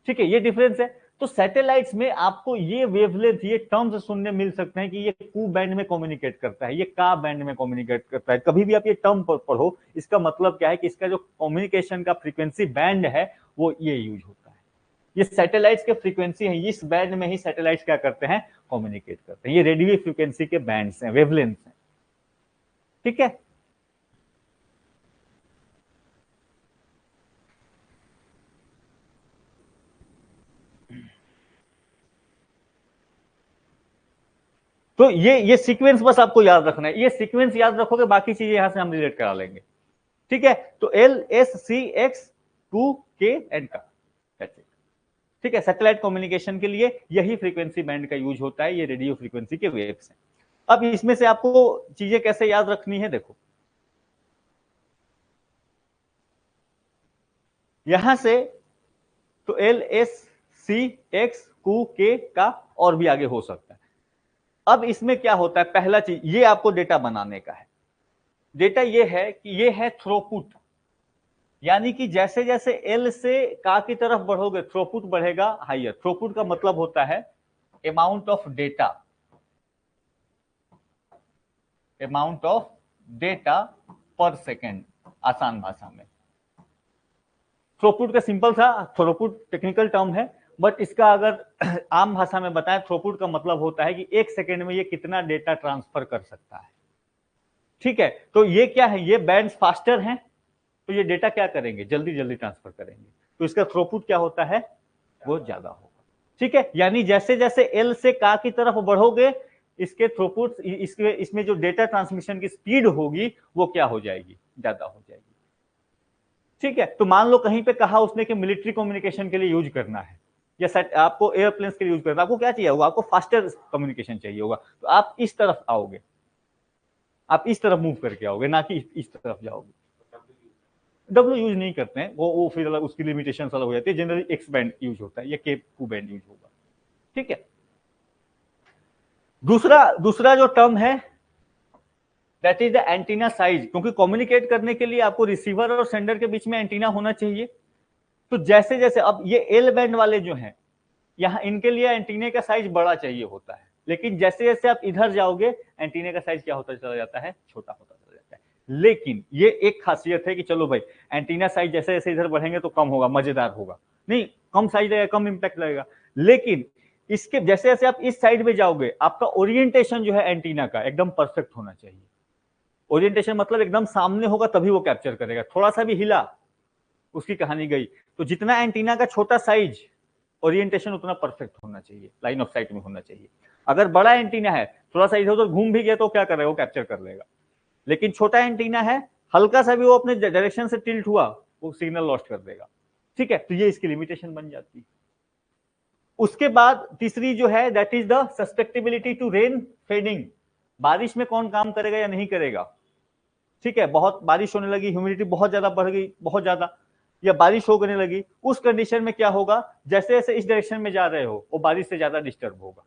ठीक है, ये डिफरेंस है। तो सैटेलाइट्स में आपको ये वेवलेंथ, ये टर्म्स सुनने मिल सकते हैं कि ये कू बैंड में कम्युनिकेट करता है, ये का बैंड में कम्युनिकेट करता है। कभी भी आप ये टर्म पढ़ो, इसका मतलब क्या है कि इसका जो कम्युनिकेशन का फ्रीक्वेंसी बैंड है वो ये यूज होता है। ये सैटेलाइट्स के फ्रीक्वेंसी है, इस बैंड में ही सैटेलाइट्स क्या करते हैं, कम्युनिकेट करते हैं। ये रेडियो फ्रीक्वेंसी के बैंड्स हैं, वेवलेंथ हैं। ठीक है, तो ये सीक्वेंस बस आपको याद रखना है, ये सीक्वेंस याद रखोगे, बाकी चीजें यहां से हम रिलेट करा लेंगे। ठीक है, तो L S C X to K and Ka, ठीक है, सैटेलाइट कम्युनिकेशन के लिए यही फ्रीक्वेंसी बैंड का यूज होता है, ये रेडियो फ्रीक्वेंसी के वेव्स हैं। अब इसमें से आपको चीजें कैसे याद रखनी है, देखो यहां से, तो एल एस सी एक्स कू के का और भी आगे हो सकता है। अब इसमें क्या होता है, पहला चीज ये आपको डेटा बनाने का है। डेटा ये है कि ये है थ्रोपुट, यानी कि जैसे जैसे एल से का की तरफ बढ़ोगे थ्रोपुट बढ़ेगा हाइयर। थ्रोपुट का मतलब होता है amount of data, amount of data पर सेकेंड, आसान भाषा में। थ्रोपुट का सिंपल सा, थ्रोपुट टेक्निकल टर्म है, बट इसका अगर आम भाषा में बताएं, थ्रोपुट का मतलब होता है कि एक सेकेंड में ये कितना डेटा ट्रांसफर कर सकता है। ठीक है, तो ये क्या है, ये बैंड्स फास्टर हैं, तो ये डेटा क्या करेंगे, जल्दी जल्दी ट्रांसफर करेंगे, तो इसका थ्रूपुट क्या होता है, वो ज्यादा होगा। ठीक है, यानी जैसे जैसे एल से का की तरफ बढ़ोगे, इसके थ्रूपुट, इसमें जो डेटा ट्रांसमिशन की स्पीड होगी वो क्या हो जाएगी, ज्यादा हो जाएगी। ठीक है, तो मान लो कहीं पे कहा उसने कि मिलिट्री कम्युनिकेशन के लिए यूज करना है, या सेट आपको एयरप्लेन्स के लिए यूज करना है, आपको क्या चाहिए होगा, आपको फास्टर कम्युनिकेशन चाहिए होगा, तो आप इस तरफ आओगे, आप इस तरफ मूव करके आओगे, ना कि इस तरफ जाओगे। डब्ल्यू यूज नहीं करते हैं, वो फिर अलग उसकी लिमिटेशन अलग हो जाती है, जनरली एक्स बैंड यूज होता है या के टू बैंड यूज होगा। ठीक है, दूसरा जो टर्म है that is the antenna size, क्योंकि कम्युनिकेट करने के लिए आपको रिसीवर और सेंडर के बीच में एंटीना होना चाहिए। तो जैसे जैसे अब ये एल बैंड वाले जो हैं, यहाँ इनके लिए एंटीने का साइज बड़ा चाहिए होता है, लेकिन जैसे जैसे आप इधर जाओगे एंटीने का साइज क्या होता चला जाता है, छोटा होता चला जाता है। लेकिन ये एक खासियत है कि चलो भाई एंटीना साइज जैसे जैसे इधर बढ़ेंगे तो कम होगा, मजेदार होगा, नहीं कम साइज लगेगा, कम इंपैक्ट लगेगा, लेकिन इसके जैसे जैसे आप इस साइड में जाओगे आपका ओरिएंटेशन जो है एंटीना का एकदम परफेक्ट होना चाहिए। ओरिएंटेशन मतलब एकदम सामने होगा तभी वो कैप्चर करेगा, थोड़ा सा भी हिला उसकी कहानी गई। तो जितना एंटीना का छोटा साइज, ओरिएंटेशन उतना परफेक्ट होना चाहिए, लाइन ऑफ साइट में होना चाहिए। अगर बड़ा एंटीना है, थोड़ा सा इधर उधर घूम भी गया तो क्या करेगा, वो कैप्चर कर लेगा। लेकिन छोटा एंटीना है, हल्का सा भी वो अपने डायरेक्शन से टिल्ट हुआ, वो सिग्नल लॉस्ट कर देगा। ठीक है, तो ये इसकी लिमिटेशन बन जाती है। उसके बाद तीसरी जो है that is the susceptibility to rain fading, बारिश में कौन काम करेगा या नहीं करेगा। ठीक है, बहुत बारिश होने लगी, ह्यूमिडिटी बहुत ज्यादा बढ़ गई, बहुत ज्यादा, या बारिश होने लगी, उस कंडीशन में क्या होगा, जैसे जैसे इस डायरेक्शन में जा रहे हो वो बारिश से ज्यादा डिस्टर्ब होगा,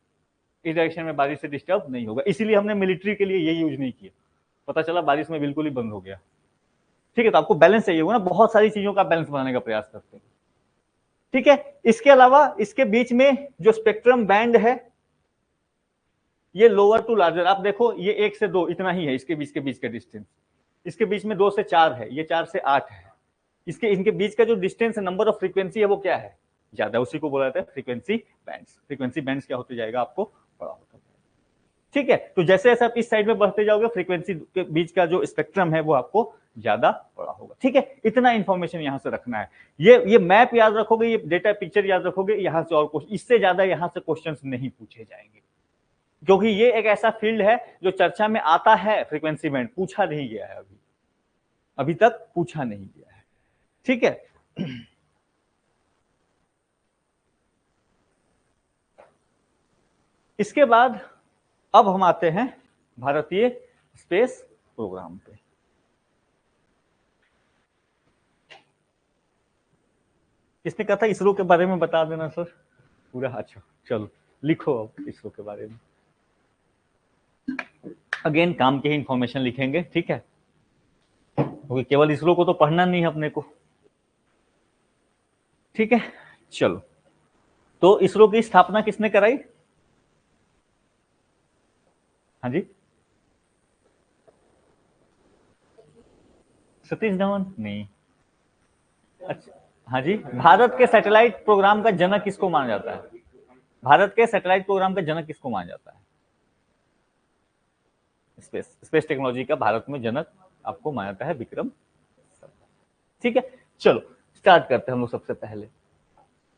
इस डायरेक्शन में बारिश से डिस्टर्ब नहीं होगा। इसीलिए हमने मिलिट्री के लिए ये यूज नहीं किया, पता चला बारिश में बिल्कुल ही बंद हो गया। ठीक है, तो आपको बैलेंस चाहिए होगा ना, बहुत सारी चीजों का बैलेंस बनाने का प्रयास करते हैं। ठीक है, इसके अलावा इसके बीच में जो स्पेक्ट्रम बैंड है, ये लोअर टू लार्जर, आप देखो ये 1 से 2 इतना ही है, इसके बीच का डिस्टेंस, इसके बीच में 2 से 4 है, ये 4 से 8 है, इनके बीच का जो डिस्टेंस है, नंबर ऑफ फ्रीक्वेंसी है वो क्या है, ज्यादा, उसी को बोला जाता है फ्रीक्वेंसी बैंड्स। फ्रीक्वेंसी बैंड्स क्या होते जाएगा, आपको बड़ा होता जाएगा। ठीक है, तो जैसे जैसे आप इस साइड में बढ़ते जाओगे फ्रीक्वेंसी के बीच का जो स्पेक्ट्रम है वो आपको ज्यादा बड़ा होगा। ठीक है, इतना इंफॉर्मेशन यहां से रखना है। ये मैप याद रखोगे, ये डेटा पिक्चर याद रखोगे, यहां से और इससे ज्यादा यहां से क्वेश्चंस नहीं पूछे जाएंगे, क्योंकि ये एक ऐसा फील्ड है जो चर्चा में आता है, फ्रीक्वेंसी बैंड पूछा नहीं गया है, अभी तक पूछा नहीं गया है। ठीक है, इसके बाद अब हम आते हैं भारतीय स्पेस प्रोग्राम पे। किसने कहा था इसरो के बारे में बता देना सर पूरा, अच्छा चलो लिखो अब इसरो के बारे में, अगेन काम के ही इंफॉर्मेशन लिखेंगे। ठीक है, क्योंकि केवल इसरो को तो पढ़ना नहीं है अपने को। ठीक है, चलो, तो इसरो की स्थापना किसने कराई, हाँ जी, सतीश धवन नहीं, अच्छा हाँ जी, भारत के सैटेलाइट प्रोग्राम का जनक किसको माना जाता है, भारत के सैटेलाइट प्रोग्राम का जनक किसको माना जाता है, स्पेस टेक्नोलॉजी का भारत में जनक आपको माना जाता है विक्रम। ठीक है, चलो स्टार्ट करते हैं हम लोग। सबसे पहले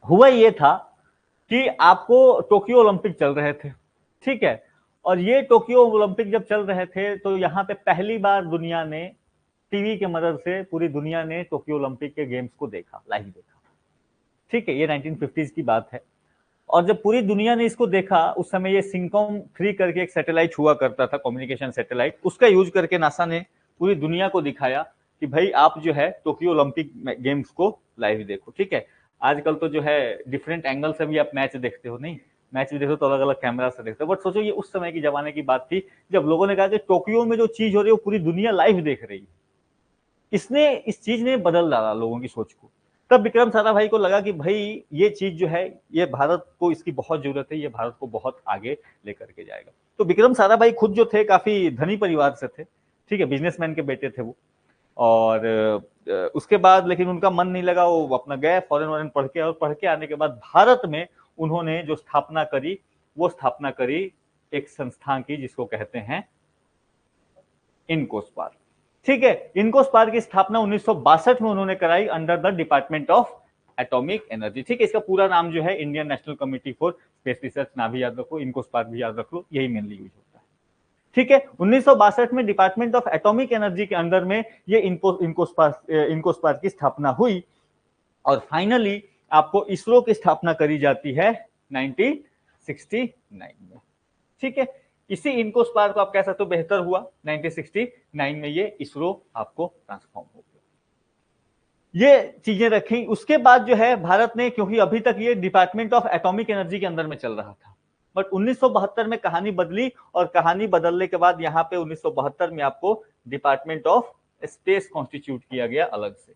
हुआ ये था कि आपको टोक्यो ओलंपिक चल रहे थे, ठीक है, और ये टोक्यो ओलंपिक जब चल रहे थे तो यहाँ पे पहली बार दुनिया ने टीवी के मदद से, पूरी दुनिया ने टोक्यो ओलंपिक के गेम्स को देखा, लाइव देखा। ठीक है, ये 1950s की बात है, और जब पूरी दुनिया ने इसको देखा, उस समय ये सिंकॉम 3 करके एक सैटेलाइट हुआ करता था, कम्युनिकेशन सैटेलाइट, उसका यूज करके नासा ने पूरी दुनिया को दिखाया कि भाई आप जो है टोक्यो ओलंपिक गेम्स को लाइव देखो। ठीक है, आजकल तो जो है डिफरेंट एंगल से भी आप मैच देखते हो, नहीं मैच भी देखो तो अलग अलग कैमरा से देखते हो, बट सोचो ये उस समय की जमाने की बात थी जब लोगों ने कहा कि टोक्यो में जो चीज हो रही है वो पूरी दुनिया लाइव देख रही है। इस चीज ने बदल डाला लोगों की सोच को। तब विक्रम साराभाई को लगा कि भाई ये चीज जो है ये भारत को इसकी बहुत जरूरत है, ये भारत को बहुत आगे लेकर के जाएगा। तो विक्रम साराभाई खुद जो थे काफी धनी परिवार से थे, ठीक है, बिजनेसमैन के बेटे थे वो, और उसके बाद लेकिन उनका मन नहीं लगा, वो अपना गए फॉरेन वॉरेन पढ़ के, और पढ़ के आने के बाद भारत में उन्होंने जो स्थापना करी, वो स्थापना करी एक संस्था की जिसको कहते हैं इनकोस्पार। ठीक है, इनकोस्पार्क की स्थापना 1962 में उन्होंने कराई under the department of atomic energy. ठीक है, इसका पूरा नाम जो है Indian national committee for space research, ना भी याद रखो, इनकोस्पार्क भी याद रख लो, यही मेनली यूज होता है। ठीक है, 1962 में डिपार्टमेंट ऑफ एटॉमिक एनर्जी के अंदर में ये इनकोस्पार्क की स्थापना हुई और फाइनली आपको इसरो की स्थापना करी जाती है 1969 में। ठीक है, इसी इनकोस्पार्क को आप कह सकते हो बेहतर हुआ 1969 में ये इसरो आपको ट्रांसफॉर्म हो गया। ये चीजें रखी। उसके बाद जो है भारत ने, क्योंकि अभी तक ये डिपार्टमेंट ऑफ एटॉमिक एनर्जी के अंदर में चल रहा था, बट 1972 में कहानी बदली और कहानी बदलने के बाद यहाँ पे 1972 में आपको डिपार्टमेंट ऑफ स्पेस कॉन्स्टिट्यूट किया गया अलग से।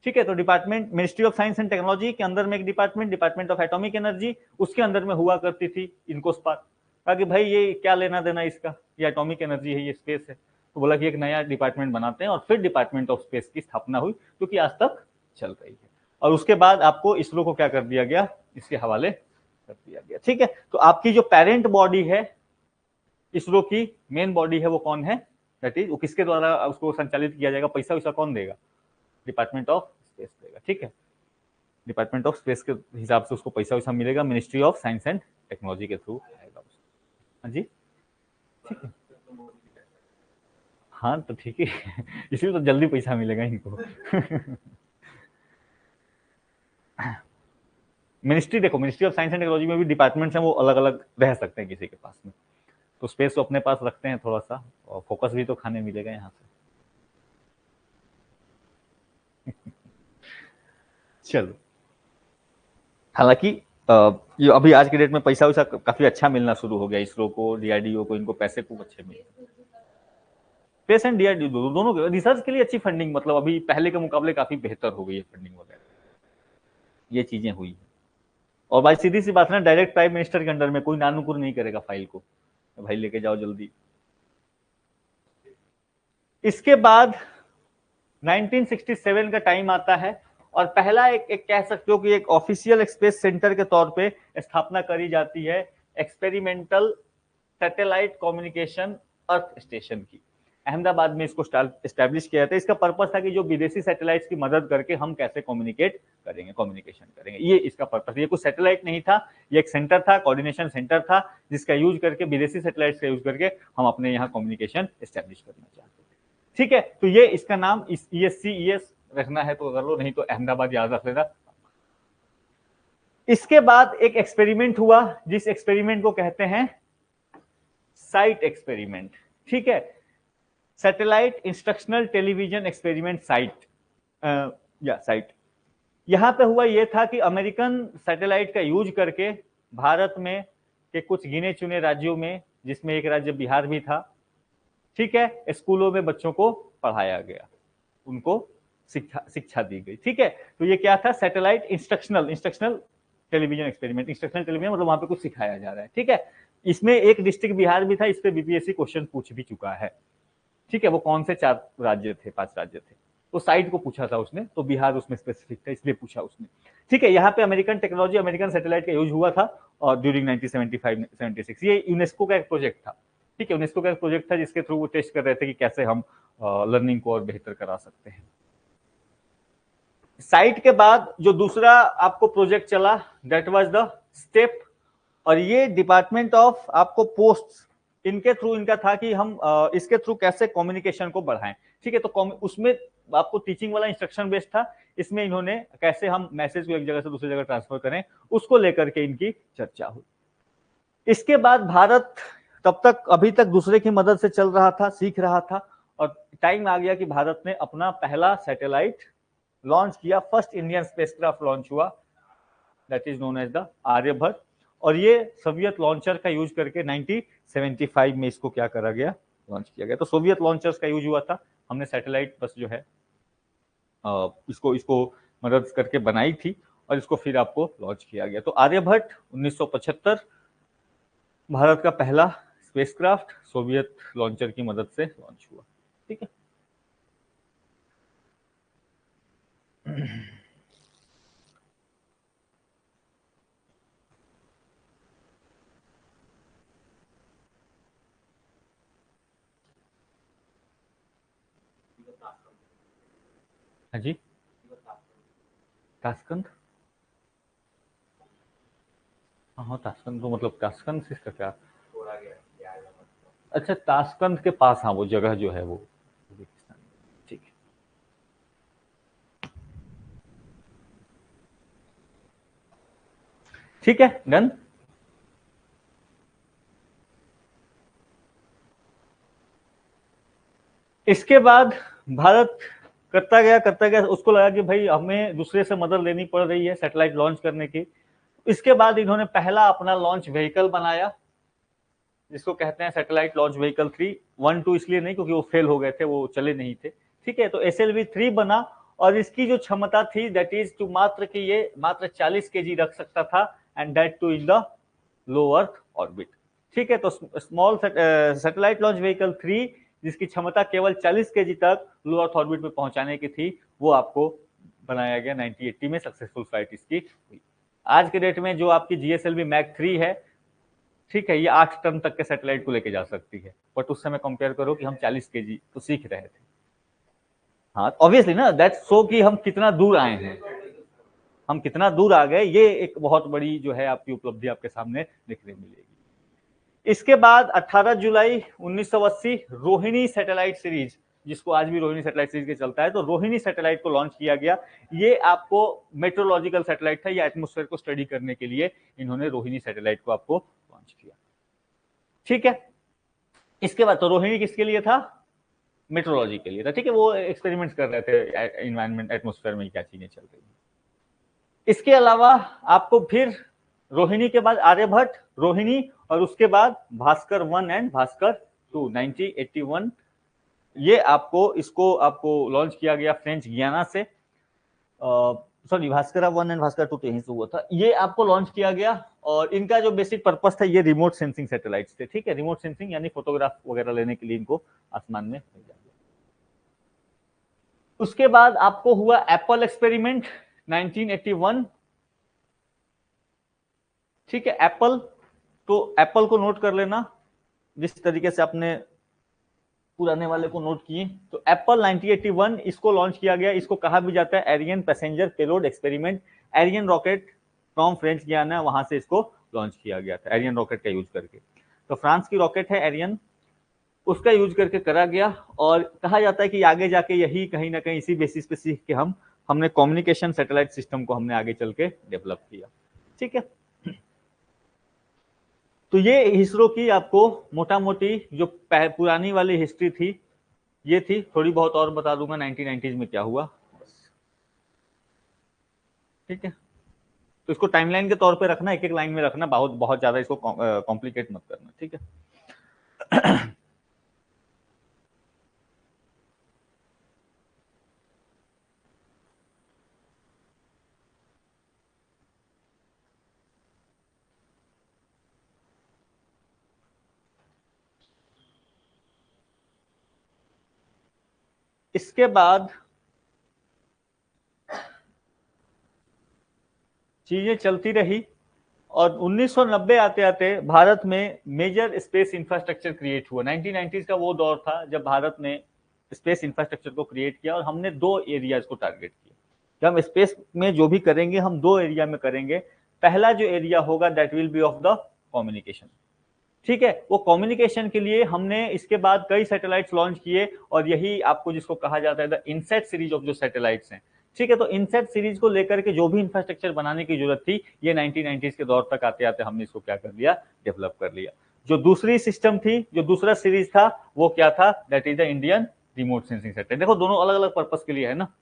ठीक है, तो department ministry of science and technology के अंदर में एक डिपार्टमेंट ऑफ एटॉमिक एनर्जी, उसके अंदर में हुआ करती थी इनकोस्पार्क। कहा कि भाई ये क्या लेना देना इसका, ये एटॉमिक एनर्जी है, ये स्पेस है। तो बोला कि एक नया डिपार्टमेंट बनाते हैं और फिर डिपार्टमेंट ऑफ स्पेस की स्थापना हुई, जो कि आज तक चल रही है। और उसके बाद आपको इसरो को क्या कर दिया गया, इसके हवाले कर दिया गया। ठीक है, तो आपकी जो पेरेंट बॉडी है इसरो की, मेन बॉडी है, वो कौन है, दैट इज वो किसके द्वारा उसको संचालित किया जाएगा, पैसा वैसा कौन देगा, डिपार्टमेंट ऑफ स्पेस देगा। ठीक है, डिपार्टमेंट ऑफ स्पेस के हिसाब से उसको पैसा वैसा मिलेगा, ministry of science and technology के थ्रू आएगा। हाँ जी, ठीक है, हाँ तो ठीक है इसलिए तो जल्दी पैसा मिलेगा इनको मिनिस्ट्री देखो, ministry of science and technology में भी डिपार्टमेंट्स हैं, वो अलग अलग रह सकते हैं किसी के पास में, तो स्पेस तो अपने पास रखते हैं थोड़ा सा, और फोकस भी तो खाने मिलेगा यहाँ से चलो, हालांकि ये अभी आज के डेट में पैसा वैसा काफी अच्छा मिलना शुरू हो गया इसरो को, डीआरडीओ को, इनको पैसे खूब अच्छे मिले। स्पेस एंड डीआरडीओ दोनों के रिसर्च के लिए अच्छी फंडिंग, मतलब अभी पहले के मुकाबले काफी बेहतर हो गई है फंडिंग वगैरह, ये चीजें हुई। और भाई सीधी सी बात है ना, डायरेक्ट प्राइम मिनिस्टर के अंडर में कोई नानुकुर नहीं करेगा फाइल को, भाई लेके जाओ जल्दी। इसके बाद 1967 का टाइम आता है और पहला एक कह सकते हो कि एक ऑफिशियल स्पेस सेंटर के तौर पे स्थापना करी जाती है experimental satellite communication earth station की। अहमदाबाद में इसको स्टैब्लिश किया था। इसका पर्पस था कि जो विदेशी सैटेलाइट्स की मदद करके हम कैसे कम्युनिकेट करेंगे, कम्युनिकेशन करेंगे, ये इसका पर्पस। ये कुछ सैटेलाइट नहीं था, ये एक सेंटर था, कोऑर्डिनेशन सेंटर था, जिसका यूज करके विदेशी सैटेलाइट्स का यूज करके हम अपने यहाँ कम्युनिकेशन स्टैब्लिश करना चाहते थे। ठीक है, तो ये इसका नाम ESC रखना है तो कर लो, नहीं तो अहमदाबाद याद रख लेना। इसके बाद एक एक्सपेरिमेंट हुआ, जिस एक्सपेरिमेंट को कहते हैं साइट एक्सपेरिमेंट। ठीक है, satellite instructional television experiment site, या साइट। यहां पे हुआ ये था कि अमेरिकन सैटेलाइट का यूज करके भारत में के कुछ गिने चुने राज्यों में, जिसमें एक राज्य बिहार भी था, ठीक है, स्कूलों में बच्चों को पढ़ाया गया, उनको शिक्षा दी गई। ठीक है, तो ये क्या था, satellite instructional television experiment. Instructional television मतलब वहां पे कुछ सिखाया जा रहा है। ठीक है, इसमें एक डिस्ट्रिक्ट बिहार भी था, इस पे बीपीएससी क्वेश्चन पूछ भी चुका है। ठीक है, वो कौन से 4 राज्य थे, 5 राज्य थे, तो साइट को पूछा था उसने, तो बिहार उसमें स्पेसिफिक था, इसलिए पूछा उसने। ठीक है, यहाँ पे अमेरिकन टेक्नोलॉजी, अमेरिकन सैटेलाइट का यूज हुआ था और ड्यूरिंग 1975-76 ये यूनेस्को का एक प्रोजेक्ट था। ठीक है, यूनेस्को का एक प्रोजेक्ट था जिसके थ्रू वो टेस्ट कर रहे थे कि कैसे हम लर्निंग को और बेहतर करा सकते हैं। साइट के बाद जो दूसरा आपको प्रोजेक्ट चला, दैट वाज द स्टेप, और ये डिपार्टमेंट ऑफ आपको पोस्ट, इनके थ्रू इनका था कि हम इसके थ्रू कैसे कम्युनिकेशन को बढ़ाएं। ठीक है, तो उसमें आपको टीचिंग वाला इंस्ट्रक्शन बेस्ड था, इसमें इन्होंने कैसे हम मैसेज को एक जगह से दूसरी जगह ट्रांसफर करें, उसको लेकर के इनकी चर्चा हुई। इसके बाद भारत तब तक अभी तक दूसरे की मदद से चल रहा था, सीख रहा था, और टाइम आ गया कि भारत ने अपना पहला सैटेलाइट लॉन्च किया। फर्स्ट इंडियन स्पेसक्राफ्ट लॉन्च हुआ, that is known as the Aryabhata, और ये सोवियत लॉन्चर का यूज करके 1975 में इसको क्या करा गया, लॉन्च किया गया। तो सोवियत लॉन्चर्स का यूज हुआ था, हमने सैटेलाइट बस जो है इसको इसको मदद करके बनाई थी और इसको फिर आपको लॉन्च किया गया। तो आर्यभट्ट 1975 भारत का पहला स्पेसक्राफ्ट सोवियत लॉन्चर की मदद से लॉन्च हुआ। ठीक है, हाँ जी, ताशकंद, हाँ ताशकंद तो मतलब ताशकंद से इसका क्या, अच्छा ताशकंद के पास, हाँ वो जगह जो है वो उज्बेकिस्तान में। ठीक है, ठीक है, डन। इसके बाद भारत करता गया, उसको लगा कि भाई हमें दूसरे से मदद लेनी पड़ रही है सैटेलाइट लॉन्च करने की। इसके बाद इन्होंने पहला अपना लॉन्च व्हीकल बनाया, जिसको कहते हैं सैटेलाइट लॉन्च व्हीकल 3। 1 2 इसलिए नहीं क्योंकि वो फेल हो गए थे, वो चले नहीं थे। ठीक है, तो SLV 3 बना, और इसकी जो क्षमता थी दैट इज टू मात्र कि ये मात्र 40 kg रख सकता था, and that too in the low earth orbit. ठीक है, तो स्मॉल सैटेलाइट लॉन्च व्हीकल 3 जिसकी क्षमता केवल 40 kg तक लो अर्थ ऑर्बिट में पहुंचाने की थी, वो आपको बनाया गया 1980 में, सक्सेसफुल फ्लाइट इसकी हुई। आज के डेट में जो आपकी GSLV Mac 3 है, ठीक है, ये 8 टन तक के सैटेलाइट को लेके जा सकती है, बट उस समय कंपेयर करो कि हम 40 kg तो सीख रहे थे। हाँ ऑब्वियसली ना, दैट्स सो कि हम कितना दूर आए हैं, हम कितना दूर आ गए, ये एक बहुत बड़ी जो है आपकी उपलब्धि आपके सामने दिखने मिलेगी। इसके बाद 18 जुलाई 1980 रोहिणी सैटेलाइट सीरीज, जिसको आज भी रोहिणी सैटेलाइट सीरीज के चलता है, तो रोहिणी सैटेलाइट को लॉन्च किया गया। ये आपको मेट्रोलॉजिकल सैटेलाइट था, ये एटमॉस्फेयर को स्टडी करने के लिए इन्होंने रोहिणी सैटेलाइट को आपको लॉन्च किया। ठीक है, इसके बाद तो रोहिणी किसके लिए था, मेट्रोलॉजी के लिए था। ठीक है, वो एक्सपेरिमेंट्स कर रहे थे एनवायरमेंट, एटमॉस्फेयर में क्या चीजें चल रही है। इसके अलावा आपको फिर रोहिणी के बाद आर्यभट्ट, रोहिणी, और उसके बाद भास्कर 1 एंड भास्कर 2 1981, ये आपको इसको आपको लॉन्च किया गया फ्रेंच गियाना से। सॉरी, भास्कर 1 एंड भास्कर 2 यहीं से हुआ था, ये आपको लॉन्च किया गया। और इनका जो बेसिक पर्पस था, ये रिमोट सेंसिंग सैटेलाइट्स थे। ठीक है, रिमोट सेंसिंग यानी फोटोग्राफ वगैरह लेने के लिए इनको आसमान में भेजा गया। उसके बाद आपको हुआ एप्पल एक्सपेरिमेंट 1981। ठीक है, एप्पल, तो एप्पल को नोट कर लेना जिस तरीके से आपने पुराने वाले को नोट किए। तो एप्पल 1981 इसको लॉन्च किया गया, इसको कहा भी जाता है Ariane passenger payload experiment. Ariane rocket from French Guiana, वहां से इसको लॉन्च किया गया था एरियन रॉकेट का यूज करके। तो फ्रांस की रॉकेट है एरियन, उसका यूज करके करा गया। और कहा जाता है कि आगे जाके यही कहीं ना कहीं इसी बेसिस पे सीख के हमने कम्युनिकेशन सैटेलाइट सिस्टम को हमने आगे चल के डेवलप किया। ठीक है, तो ये इसरो की आपको मोटा मोटी जो पुरानी वाली हिस्ट्री थी ये थी। थोड़ी बहुत और बता दूंगा 1990s में क्या हुआ। ठीक है, तो इसको टाइमलाइन के तौर पे रखना, एक एक लाइन में रखना, बहुत बहुत ज्यादा इसको कॉम्प्लिकेट मत करना। ठीक है, इसके बाद चीजें चलती रही, और 1990 आते आते भारत में मेजर स्पेस इंफ्रास्ट्रक्चर क्रिएट हुआ। 1990s का वो दौर था जब भारत ने स्पेस इंफ्रास्ट्रक्चर को क्रिएट किया, और हमने दो एरियाज को टारगेट किया कि हम स्पेस में जो भी करेंगे हम दो एरिया में करेंगे। पहला जो एरिया होगा that will be of the communication. ठीक है, वो कम्युनिकेशन के लिए हमने इसके बाद कई सैटेलाइट्स लॉन्च किए, और यही आपको जिसको कहा जाता है द इनसेट सीरीज ऑफ जो सैटेलाइट्स हैं। ठीक है, तो इनसेट सीरीज को लेकर के जो भी इंफ्रास्ट्रक्चर बनाने की जरूरत थी, ये 1990s के दौर तक आते आते हमने इसको क्या कर लिया, डेवलप कर लिया। जो दूसरी सिस्टम थी, जो दूसरा सीरीज था, वो क्या था, that is the Indian remote sensing satellite. देखो दोनों अलग अलग पर्पज के लिए है ना,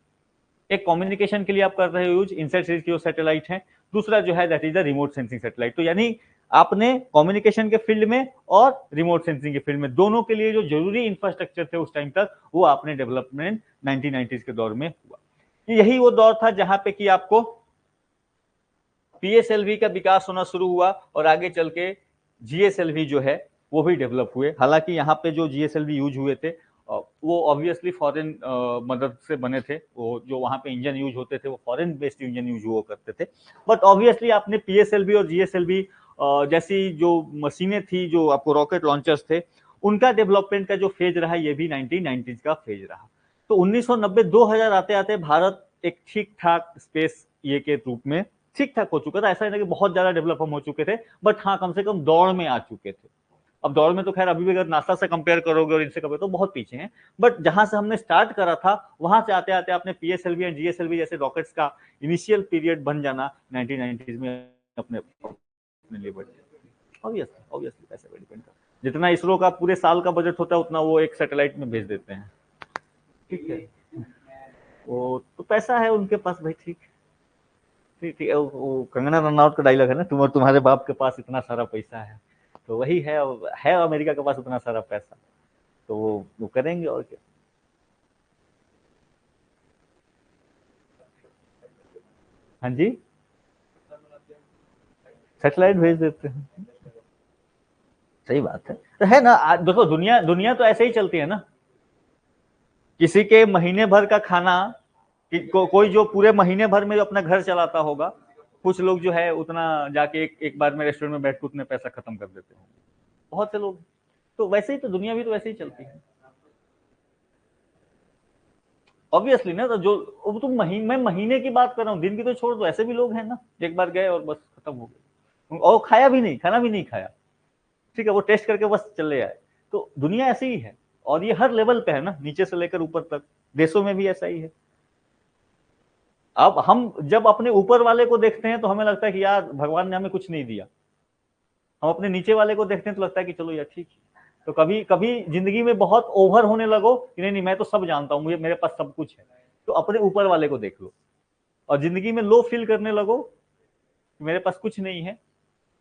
एक कम्युनिकेशन के लिए आप कर रहे हो यूज इनसेट सीरीज की जो सैटेलाइट है, दूसरा जो है that is the remote sensing satellite. तो यानी आपने कम्युनिकेशन के फील्ड में और रिमोट सेंसिंग के फील्ड में, दोनों के लिए जो जरूरी इंफ्रास्ट्रक्चर थे उस टाइम तक, वो आपने डेवलपमेंट 1990s के दौर में हुआ। यही वो दौर था जहां पे कि आपको PSLV का विकास होना शुरू हुआ, और आगे चल के GSLV जो है वो भी डेवलप हुए। हालांकि यहाँ पे जो GSLV यूज हुए थे वो ऑब्वियसली फॉरेन मदद से बने थे, वो जो वहाँ पे इंजन यूज होते थे वो फॉरेन बेस्ड इंजन यूज हुआ करते थे। बट ऑब्वियसली आपने PSLV और GSLV जैसी जो मशीनें थी, जो आपको रॉकेट लॉन्चर्स थे, उनका डेवलपमेंट का जो फेज रहा, ये भी 1990s का फेज रहा। तो 1990 2000 आते आते भारत एक ठीक ठाक स्पेस ये के रूप में ठीक ठाक हो चुका था। ऐसा नहीं कि बहुत ज्यादा डेवलप हम हो चुके थे, बट हाँ कम से कम दौड़ में आ चुके थे। अब दौड़ में तो खैर अभी भी अगर नासा से कंपेयर करोगे और इनसे कंपेयर तो बहुत पीछे हैं, बट जहां से हमने स्टार्ट करा था वहां से आते आते आपने पीएसएलवी और जीएसएलवी जैसे रॉकेट्स का इनिशियल पीरियड बन जाना 1990s में अपने लिए बढ़ ऑब्वियसली ऑब्वियसली पैसे पे डिपेंड करता है। जितना इसरो का पूरे साल का बजट होता है उतना वो एक सैटेलाइट में भेज देते हैं। ठीक है, वो तो पैसा है उनके पास भाई। ठीक ठीक ठीक, वो कंगना रनौत का डायलॉग है ना, तुम और तुम्हारे बाप के पास इतना सारा पैसा है, तो वही है अमेरिका के पास उतना सारा पैसा, तो वो करेंगे और क्या। हाँ जी, सैटेलाइट भेज देते हैं। सही बात है ना। देखो दुनिया दुनिया तो ऐसे ही चलती है ना। किसी के महीने भर का खाना कोई जो पूरे महीने भर में जो अपना घर चलाता होगा, कुछ लोग जो है उतना जाके एक बार में रेस्टोरेंट में बैठ के उतने पैसा खत्म कर देते हैं, बहुत से लोग। तो वैसे ही तो दुनिया भी तो वैसे ही चलती है ऑब्वियसली ना। तो जो तुम महीने की बात कर रहा हूँ, दिन की तो छोड़ दो, ऐसे भी लोग हैं ना एक बार गए और बस खत्म हो गए, और खाया भी नहीं, खाना भी नहीं खाया। ठीक है, वो टेस्ट करके बस चले आए। तो दुनिया ऐसी ही है, और ये हर लेवल पे है ना, नीचे से लेकर ऊपर तक। देशों में भी ऐसा ही है। अब हम जब अपने ऊपर वाले को देखते हैं तो हमें लगता है कि यार भगवान ने हमें कुछ नहीं दिया। हम अपने नीचे वाले को देखते हैं तो लगता है कि चलो यार ठीक है। तो कभी कभी जिंदगी में बहुत ओवर होने लगो कि नहीं नहीं मैं तो सब जानता हूँ, मुझे मेरे पास सब कुछ है, तो अपने ऊपर वाले को देख लो। और जिंदगी में लो फील करने लगो कि मेरे पास कुछ नहीं है,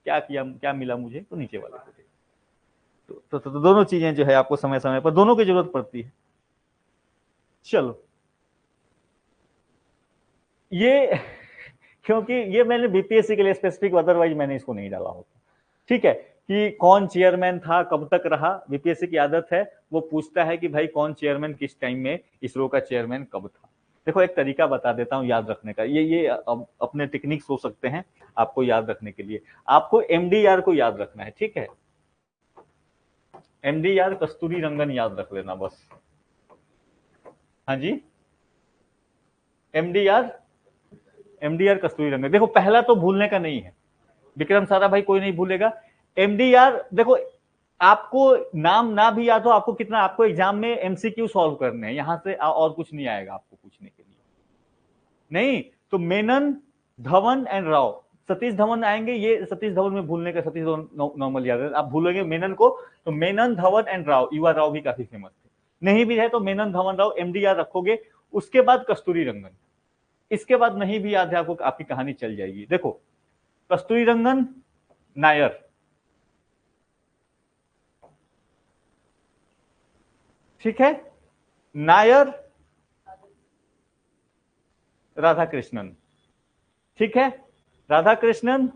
क्या किया, क्या मिला मुझे, तो नीचे वाले को देखो। तो दोनों चीजें जो है आपको समय समय पर दोनों की जरूरत पड़ती है। चलो ये क्योंकि ये मैंने बीपीएससी के लिए स्पेसिफिक, अदरवाइज मैंने इसको नहीं डाला होता। ठीक है, कि कौन चेयरमैन था, कब तक रहा। बीपीएससी की आदत है, वो पूछता है कि भाई कौन चेयरमैन किस टाइम में, इसरो का चेयरमैन कब था। देखो एक तरीका बता देता हूँ याद रखने का, ये अपने टेक्निक्स हो सकते हैं आपको याद रखने के लिए। आपको एमडीआर को याद रखना है, ठीक है। एमडीआर कस्तूरी रंगन याद रख लेना बस। हाँ जी, एमडीआर एमडीआर कस्तूरी रंगन। देखो पहला तो भूलने का नहीं है, विक्रम सारा भाई कोई नहीं भूलेगा। एमडीआर देखो, आपको नाम ना भी याद हो, आपको कितना, आपको एग्जाम में एमसीक्यू सॉल्व करने हैं, यहां से और कुछ नहीं आएगा आपको पूछने के लिए। नहीं तो मेनन, धवन एंड राव, सतीश धवन आएंगे, ये सतीश धवन में भूलने का, सतीश धवन नॉर्मल याद है, आप भूलोगे मेनन को तो मेनन, धवन एंड राव, युवा राव भी काफी फेमस थे। नहीं भी है तो मेनन, धवन, राव, एमडीआर रखोगे। उसके बाद कस्तूरी रंगन, इसके बाद नहीं भी याद है आपको, आपकी कहानी चल जाएगी। देखो कस्तूरी रंगन नायर, ठीक है, नायर राधा कृष्णन, ठीक है, राधा कृष्णन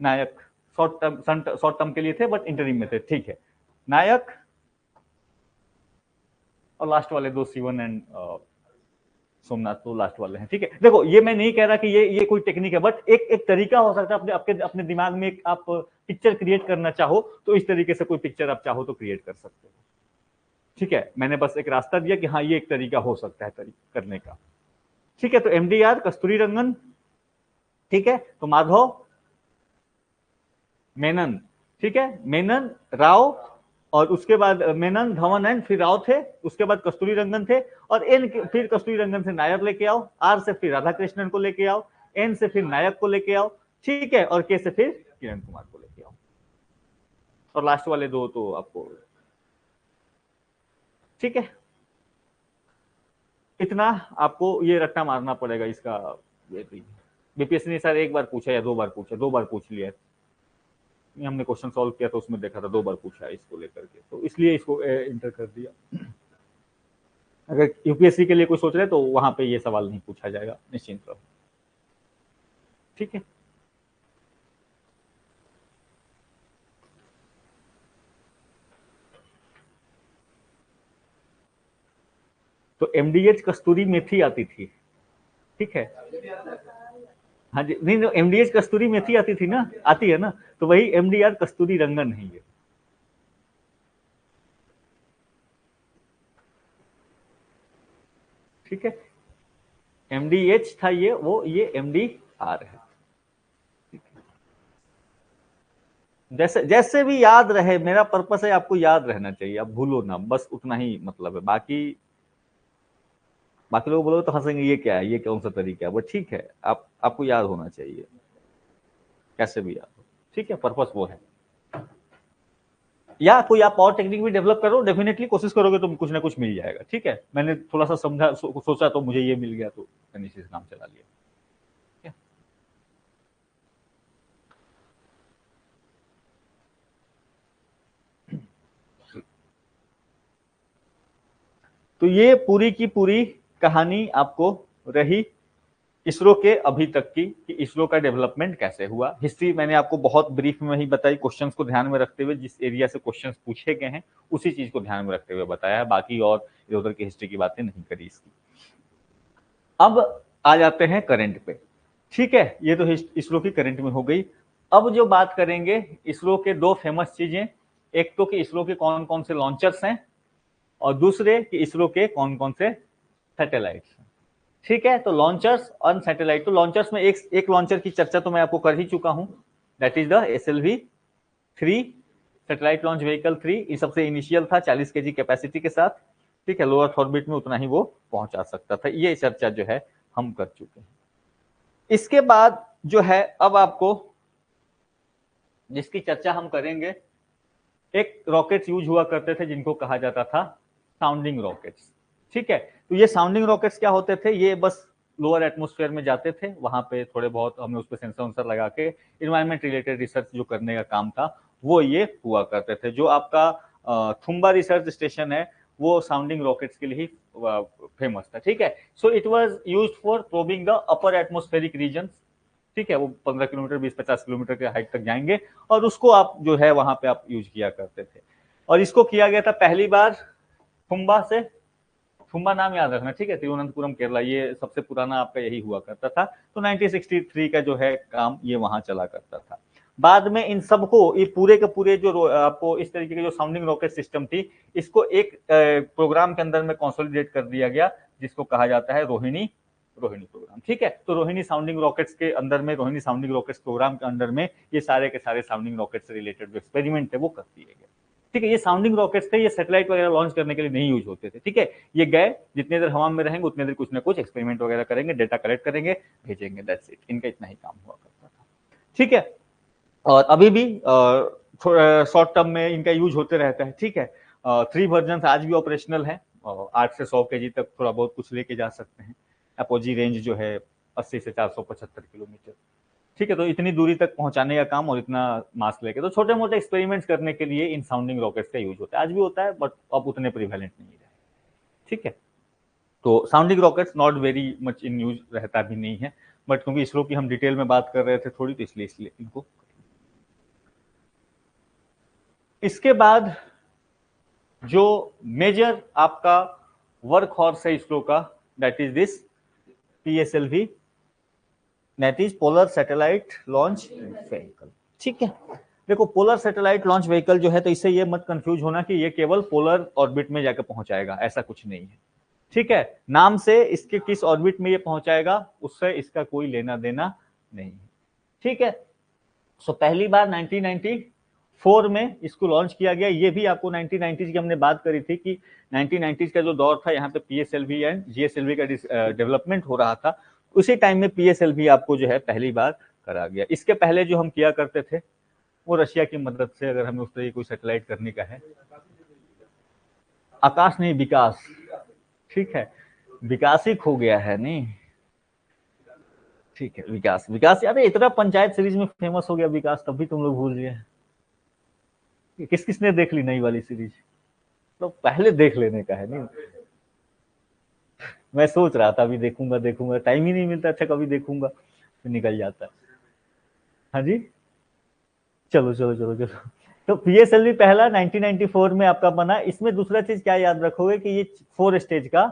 नायक, शॉर्ट टर्म के लिए थे बट इंटरिम में थे, ठीक है, नायक। और लास्ट वाले दो शिवन एंड सोमनाथ तो लास्ट वाले हैं, ठीक है। देखो ये मैं नहीं कह रहा कि ये कोई टेक्निक है, बट एक तरीका हो सकता है अपने अपने दिमाग में एक आप पिक्चर क्रिएट करना चाहो तो इस तरीके से कोई पिक्चर आप चाहो तो क्रिएट कर सकते हो। ठीक है, मैंने बस एक रास्ता दिया कि हाँ ये एक तरीका हो सकता है करने का। ठीक है, तो एमडीआर कस्तूरी रंगन, ठीक है, तो माधव मेनन, ठीक है, मेनन राव, और उसके बाद मेनन, धवन एंड फिर राव थे, उसके बाद कस्तूरी रंगन थे, और एन फिर कस्तूरी रंगन से नायर लेके आओ, आर से फिर राधा कृष्णन को लेके आओ, एन से फिर नायक को लेके आओ, ठीक है, और के से फिर किरण कुमार को लेके आओ, और लास्ट वाले दो तो आपको, ठीक है। इतना आपको ये रट्टा मारना पड़ेगा इसका। बीपीएससी ने सर एक बार पूछा या दो बार पूछा, दो बार पूछ लिया, हमने क्वेश्चन सॉल्व किया तो उसमें देखा था दो बार पूछा है इसको लेकर के, तो इसलिए इसको इंटर कर दिया। अगर यूपीएससी के लिए कोई सोच रहे तो वहां पे ये सवाल नहीं पूछा जाएगा, निश्चिंत रहो, ठीक है। तो एमडीएच कस्तूरी मेथी आती थी, ठीक है। हाँ जी, नहीं एमडीएच कस्तूरी मेथी आती थी ना, आती है ना, तो वही एमडीआर कस्तूरी रंगन है ये। ठीक है, MDH था ये, वो ये MDR है। जैसे जैसे भी याद रहे, मेरा पर्पस है आपको याद रहना चाहिए, आप भूलो ना, बस उतना ही मतलब है। बाकी लोग बोलोगे तो हंसेंगे, ये क्या है, ये कौन सा तरीका है, वो ठीक है, आपको याद होना चाहिए, कैसे भी याद हो, ठीक है, पर्पस वो है। या कोई आप और टेक्निक भी डेवलप करो, डेफिनेटली कोशिश करोगे तो कुछ ना कुछ मिल जाएगा, ठीक है। मैंने थोड़ा सा समझा सोचा तो मुझे ये मिल गया, तो मैंने इसी से काम चला लिया। तो ये पूरी की पूरी कहानी आपको रही इसरो के अभी तक की, कि इसरो का डेवलपमेंट कैसे हुआ। हिस्ट्री मैंने आपको बहुत ब्रीफ में ही बताई, क्वेश्चंस को ध्यान में रखते हुए, जिस एरिया से क्वेश्चंस पूछे गए हैं उसी चीज को ध्यान में रखते हुए बताया है, बाकी और इधर उधर की हिस्ट्री की बातें नहीं करी इसकी। अब आ जाते हैं करंट पे, ठीक है, ये तो इसरो की करंट में हो गई। अब जो बात करेंगे इसरो के दो फेमस चीजें, एक तो कि इसरो के कौन कौन से लॉन्चर्स हैं, और दूसरे कि इसरो के कौन कौन से सैटेलाइट्स हैं, ठीक है। तो लॉन्चर्स और सैटेलाइट, तो लॉन्चर्स में एक लॉन्चर की चर्चा तो मैं आपको कर ही चुका हूं, that is the SLV-3 satellite launch vehicle 3। ये सबसे इनिशियल था, 40 kg कैपेसिटी के साथ, ठीक है, लो अर्थ ऑर्बिट में उतना ही वो पहुंचा सकता था। ये चर्चा जो है हम कर चुके हैं। इसके बाद जो है अब आपको जिसकी चर्चा हम करेंगे, एक रॉकेट यूज हुआ करते थे जिनको कहा जाता था साउंडिंग रॉकेट्स, ठीक है। तो ये साउंडिंग रॉकेट्स क्या होते थे, ये बस लोअर एटमॉस्फेयर में जाते थे, वहां पे थोड़े बहुत हमने उस पर सेंसर वेंसर लगा के इन्वायरमेंट रिलेटेड रिसर्च जो करने का काम था वो ये हुआ करते थे। जो आपका थुम्बा रिसर्च स्टेशन है वो साउंडिंग रॉकेट्स के लिए ही फेमस था, ठीक है। So it was used for probing the upper atmospheric region, ठीक है, वो 15 किलोमीटर 20-50 किलोमीटर के हाइट तक जाएंगे, और उसको आप जो है वहां पे आप यूज किया करते थे। और इसको किया गया था पहली बार थुम्बा से, थुम्बा नाम याद रखना, ठीक है, तिरुवनंतपुरम केरला, ये सबसे पुराना आपका यही हुआ करता था। तो 1963 का जो है काम ये वहां चला करता था। बाद में इन सबको, ये पूरे के पूरे जो आपको इस तरीके के जो साउंडिंग रॉकेट सिस्टम थी, इसको एक प्रोग्राम के अंदर में कंसोलिडेट कर दिया गया, जिसको कहा जाता है रोहिणी प्रोग्राम, ठीक है। तो रोहिणी साउंडिंग रॉकेट्स के अंदर में, रोहिणी साउंडिंग रॉकेट्स प्रोग्राम के अंदर में ये सारे के सारे साउंडिंग रॉकेट से रिलेटेड जो एक्सपेरिमेंट है वो कर दिए गए, ठीक है। ये साउंडिंग रॉकेट्स थे, ये सैटेलाइट वगैरह लॉन्च करने के लिए नहीं यूज होते थे, ठीक है। ये गए, जितने देर हवा में रहेंगे उतने देर कुछ ना कुछ एक्सपेरिमेंट वगैरह करेंगे, डेटा कलेक्ट करेंगे, भेजेंगे, दैट्स इट, इनका इतना ही काम हुआ करता था, ठीक है। और अभी भी शॉर्ट टर्म में इनका यूज होते रहता है, ठीक है। 3 वर्जन आज भी ऑपरेशनल है, 8 से 100 kg तक थोड़ा बहुत कुछ लेके जा सकते हैं। अपोजी रेंज जो है 80 से 475 किलोमीटर, ठीक है। तो इतनी दूरी तक पहुंचाने का काम और इतना मास लेके, तो छोटे मोटे एक्सपेरिमेंट्स करने के लिए इन साउंडिंग रॉकेट्स का यूज होता है, आज भी होता है, बट अब उतने प्रिवेलेंट नहीं रहे, ठीक है। तो sounding rockets not very much in use रहता भी नहीं है, बट क्योंकि इसरो की हम डिटेल में बात कर रहे थे थोड़ी, तो इसलिए इनको। इसके बाद जो मेजर आपका वर्क हॉर्स है इसरो का, that is this PSLV, that is polar satellite launch vehicle, ठीक है। देखो पोलर सैटेलाइट लॉन्च व्हीकल जो है, तो इससे ये मत कंफ्यूज होना कि ये केवल पोलर ऑर्बिट में जाकर पहुंचाएगा, ऐसा कुछ नहीं है, ठीक है। नाम से इसके किस ऑर्बिट में ये पहुंचाएगा उससे इसका कोई लेना देना नहीं है, ठीक है। सो पहली बार 1994 में इसको लॉन्च किया गया। ये भी आपको 1990s की हमने बात करी थी कि 1990s का जो दौर था, यहाँ पे PSLV एंड GSLV का डेवलपमेंट हो रहा था, उसी टाइम में PSLV आपको जो है पहली बार करा गया। इसके पहले जो हम किया करते थे वो रशिया की मदद से, अगर हमें उस तरह कोई सैटेलाइट करने का है, आकाश नहीं विकास, ठीक है, विकास ही खो गया है नहीं, ठीक है, विकास यार, इतना पंचायत सीरीज में फेमस हो गया विकास, तब भी तुम लोग भूल गए। किस किसने देख ली नई वाली सीरीज, तो पहले देख लेने का है नहीं। मैं सोच रहा था अभी देखूंगा, टाइम ही नहीं मिलता, अच्छा कभी देखूंगा, फिर निकल जाता है। हाँ जी, चलो। तो PSLV पहला 1994 में आपका बना। इसमें दूसरा चीज क्या याद रखोगे कि ये 4 स्टेज का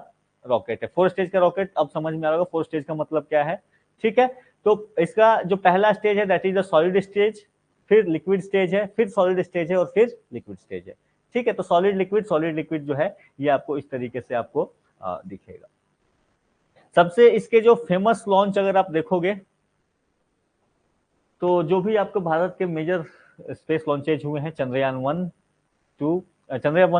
रॉकेट है। 4 स्टेज का रॉकेट अब समझ में आ रहा होगा 4 स्टेज का मतलब क्या है, ठीक है। तो इसका जो पहला स्टेज है that is the solid stage, फिर लिक्विड स्टेज है, फिर सॉलिड स्टेज है, और फिर लिक्विड स्टेज है, ठीक है। तो सॉलिड लिक्विड जो है ये आपको इस तरीके से आपको दिखेगा। सबसे इसके जो फेमस लॉन्च अगर आप देखोगे तो जो भी आपको भारत के मेजर स्पेस लॉन्चेज हुए हैं, Chandrayaan 1, 2, Chandrayaan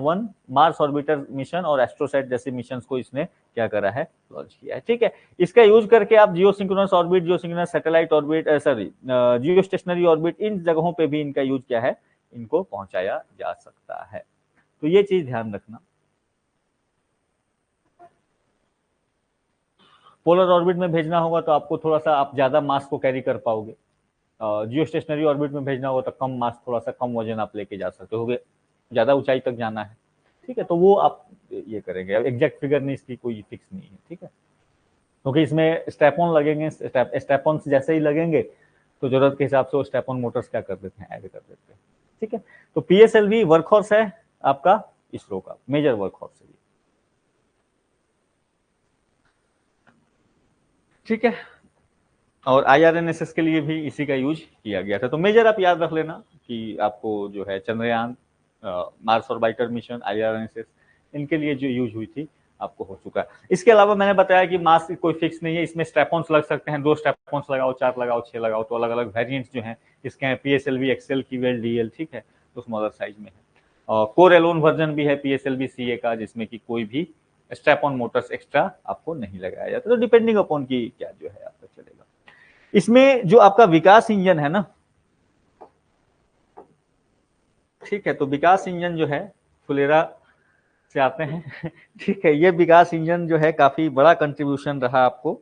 1, Mars orbiter mission और एस्ट्रोसैट जैसे मिशन को इसने क्या करा है, लॉन्च किया है। ठीक है, इसका यूज करके आप geosynchronous orbit, geosynchronous satellite orbit, sorry geostationary orbit, इन जगहों पे भी इनका यूज क्या है, इनको पहुंचाया जा सकता है। तो ये चीज ध्यान रखना। पोलर ऑर्बिट में भेजना होगा तो आपको थोड़ा सा आप ज्यादा मास को कैरी कर पाओगे, जियो स्टेशनरी ऑर्बिट में भेजना होगा तो कम मास, थोड़ा सा कम वजन आप लेके जा सकते हो, ज्यादा ऊंचाई तक जाना है। ठीक है, तो वो आप ये करेंगे, एग्जैक्ट फिगर नहीं, इसकी कोई फिक्स नहीं है। ठीक है, क्योंकि इसमें स्टेपॉन लगेंगे, स्टेपॉन जैसे ही लगेंगे तो जरूरत के हिसाब से वो स्टेपॉन मोटर्स क्या कर देते हैं, ऐड कर देते हैं। ठीक है, तो पीएसएलवी वर्कहॉर्स है आपका इसरो का, मेजर वर्कहॉर्स है। ठीक है, और IRNSS के लिए भी इसी का यूज किया गया था। तो मेजर आप याद रख लेना कि आपको जो है Chandrayaan, Mars orbiter mission, IRNSS, इनके लिए जो यूज हुई थी आपको हो चुका है। इसके अलावा मैंने बताया कि मास कोई फिक्स नहीं है, इसमें स्टेपॉन्स लग सकते हैं, 2 स्टेपॉन्स लगाओ, 4 लगाओ, 6 लगाओ, तो अलग अलग वेरिएंट्स जो हैं इसके हैं, PSLV, XL, QL, DL। ठीक है, तो स्मॉलर साइज में है। और कोर एलोन वर्जन भी है PSLV CA का, जिसमें कि कोई भी स्टेपॉन मोटर्स एक्स्ट्रा आपको नहीं लगाया जाता, तो डिपेंडिंग अपॉन की क्या जो है आपका चलेगा। इसमें जो आपका विकास इंजन है ना, ठीक है, तो विकास इंजन जो है फुलेरा से आते हैं। ठीक है, ये विकास इंजन जो है काफी बड़ा कंट्रीब्यूशन रहा आपको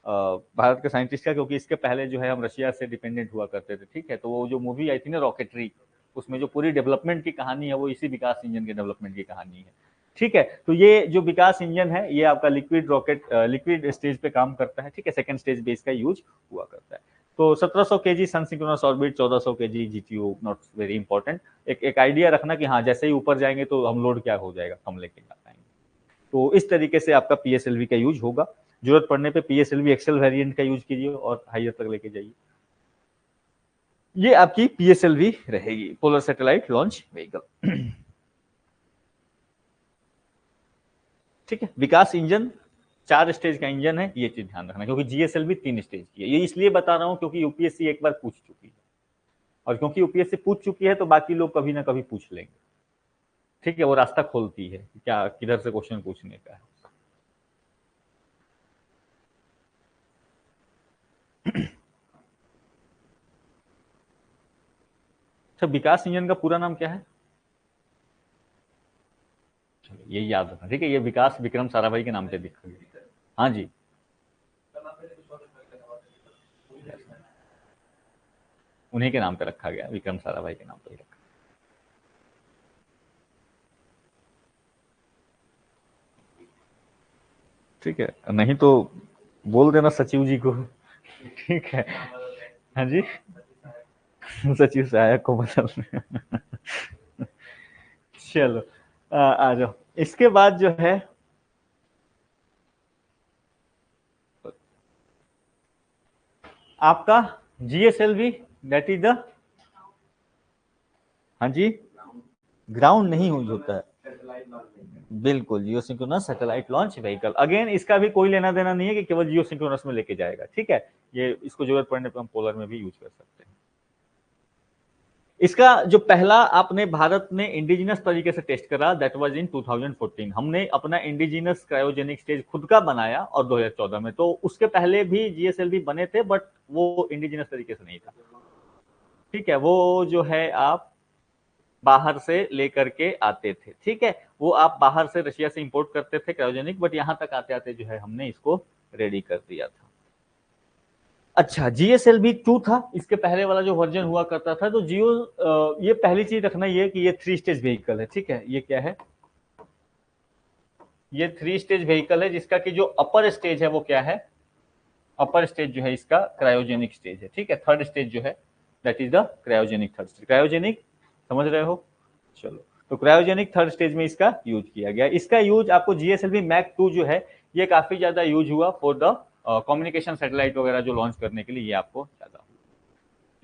भारत के साइंटिस्ट का, क्योंकि इसके पहले जो है हम रशिया से डिपेंडेंट हुआ करते थे। ठीक है, तो वो जो मूवी आई थी ना रॉकेटरी, उसमें जो पूरी डेवलपमेंट की कहानी है वो इसी विकास इंजन के डेवलपमेंट की कहानी है। ठीक है, तो ये जो विकास इंजन है ये आपका लिक्विड रॉकेट, लिक्विड स्टेज पे काम करता है। ठीक है, सेकंड स्टेज बेस का यूज हुआ करता है। तो 1700 kg sun synchronous orbit, 1400 kg GTO, not very important. एक आइडिया रखना कि हाँ जैसे ही ऊपर जाएंगे तो हम लोड क्या हो जाएगा, कम लेके जा पाएंगे। तो इस तरीके से आपका PSLV का यूज होगा। जरूरत पड़ने पे PSLV XL वेरिएंट का यूज कीजिए और हाइयर तक लेके जाइए। ये आपकी PSLV रहेगी, पोलर सैटेलाइट लॉन्च व्हीकल। ठीक है, विकास इंजन 4 स्टेज का इंजन है, ये चीज ध्यान रखना, क्योंकि GSLV 3 स्टेज की है। ये इसलिए बता रहा हूं क्योंकि यूपीएससी एक बार पूछ चुकी है, और क्योंकि यूपीएससी पूछ चुकी है तो बाकी लोग कभी ना कभी पूछ लेंगे। ठीक है, वो रास्ता खोलती है क्या, किधर से क्वेश्चन पूछने का है। अच्छा, विकास इंजन का पूरा नाम क्या है, ये याद रखना। ठीक है, ये विकास विक्रम साराभाई के नाम पे लिखा गया। हाँ जी, उन्हीं के नाम पे रखा गया, विक्रम साराभाई के नाम पे रखा। ठीक है, नहीं तो बोल देना सचिव जी को। ठीक है, हाँ जी, सचिव सहायक को बदल। चलो आ जाओ। इसके बाद जो है आपका GSLV, दैट इज द, हाँ जी, ग्राउंड नहीं यूज होता है, बिल्कुल, geosynchronous satellite launch vehicle. Again इसका भी कोई लेना देना नहीं है कि केवल जियो सिंक्रोनस में लेके जाएगा। ठीक है, ये इसको जरूरत पड़ने पर हम पोलर में भी यूज कर सकते हैं। इसका जो पहला आपने भारत में इंडिजिनस तरीके से टेस्ट करा, दैट वाज इन 2014। हमने अपना इंडिजिनस क्रायोजेनिक स्टेज खुद का बनाया, और 2014 में, तो उसके पहले भी GSLV बने थे, बट वो इंडिजिनस तरीके से नहीं था। ठीक है, वो जो है आप बाहर से लेकर के आते थे। ठीक है, वो आप बाहर से रशिया से इंपोर्ट करते थे क्रायोजेनिक, बट यहाँ तक आते आते जो है हमने इसको रेडी कर दिया था। अच्छा, GSLV 2 था, इसके पहले वाला जो वर्जन हुआ करता था। तो जियो, ये पहली चीज रखना ये कि ये 3 स्टेज व्हीकल है। ठीक है, ये क्या है, ये 3 स्टेज व्हीकल है, जिसका कि जो अपर स्टेज है वो क्या है, अपर स्टेज जो है इसका क्रायोजेनिक स्टेज है। ठीक है, थर्ड स्टेज जो है that is the cryogenic third stage. Cryogenic समझ रहे हो, चलो, तो क्रायोजेनिक थर्ड स्टेज में इसका यूज किया गया। इसका यूज आपको GSLV Mac 2 जो है ये काफी ज्यादा यूज हुआ फॉर द कम्युनिकेशन सैटेलाइट वगैरह जो लॉन्च करने के लिए, ये आपको ज्यादा।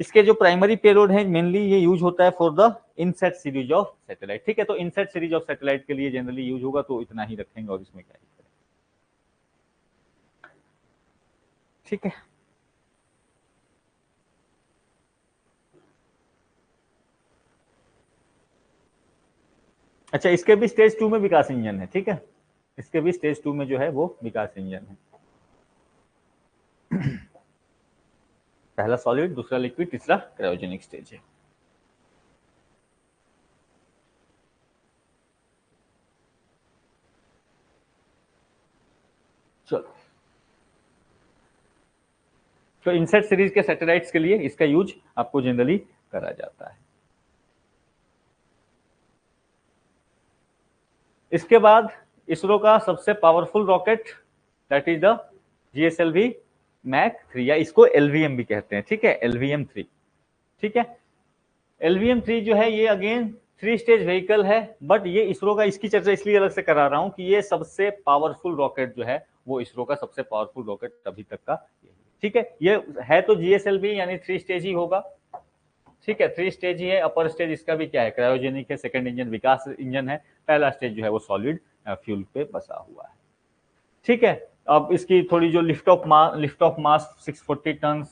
इसके जो प्राइमरी पेलोड है मेनली ये यूज होता है for the INSAT series of satellite. ठीक है, तो इनसेट सीरीज ऑफ सैटेलाइट के लिए जनरली यूज होगा, तो इतना ही रखेंगे, और इसमें क्या है। ठीक है। अच्छा, इसके भी स्टेज 2 में विकास इंजन है, ठीक है, इसके भी स्टेज 2 में जो है वो विकास इंजन है। पहला सॉलिड, दूसरा लिक्विड, तीसरा क्रायोजेनिक स्टेज है। चलो, तो इनसेट सीरीज के सैटेलाइट्स के लिए इसका यूज आपको जनरली करा जाता है। इसके बाद इसरो का सबसे powerful rocket that is the GSLV Mk 3, या इसको LVM भी कहते हैं, ठीक है, LVM 3, ठीक है। LVM 3 जो है ये अगेन 3 स्टेज व्हीकल है, बट ये इसरो का, इसकी चर्चा इसलिए अलग से करा रहा हूं कि ये सबसे पावरफुल रॉकेट जो है वो इसरो का सबसे पावरफुल रॉकेट अभी तक का, ठीक है। ये है तो GSLV यानी 3 स्टेज ही होगा, ठीक है, 3 स्टेज ही है। अपर स्टेज इसका भी क्या है, क्रायोजेनिक है, सेकंड इंजन विकास इंजन है, पहला स्टेज जो है वो सॉलिड फ्यूल पे बसा हुआ है, ठीक है। अब इसकी थोड़ी जो लिफ्ट ऑफ मास 640 टन,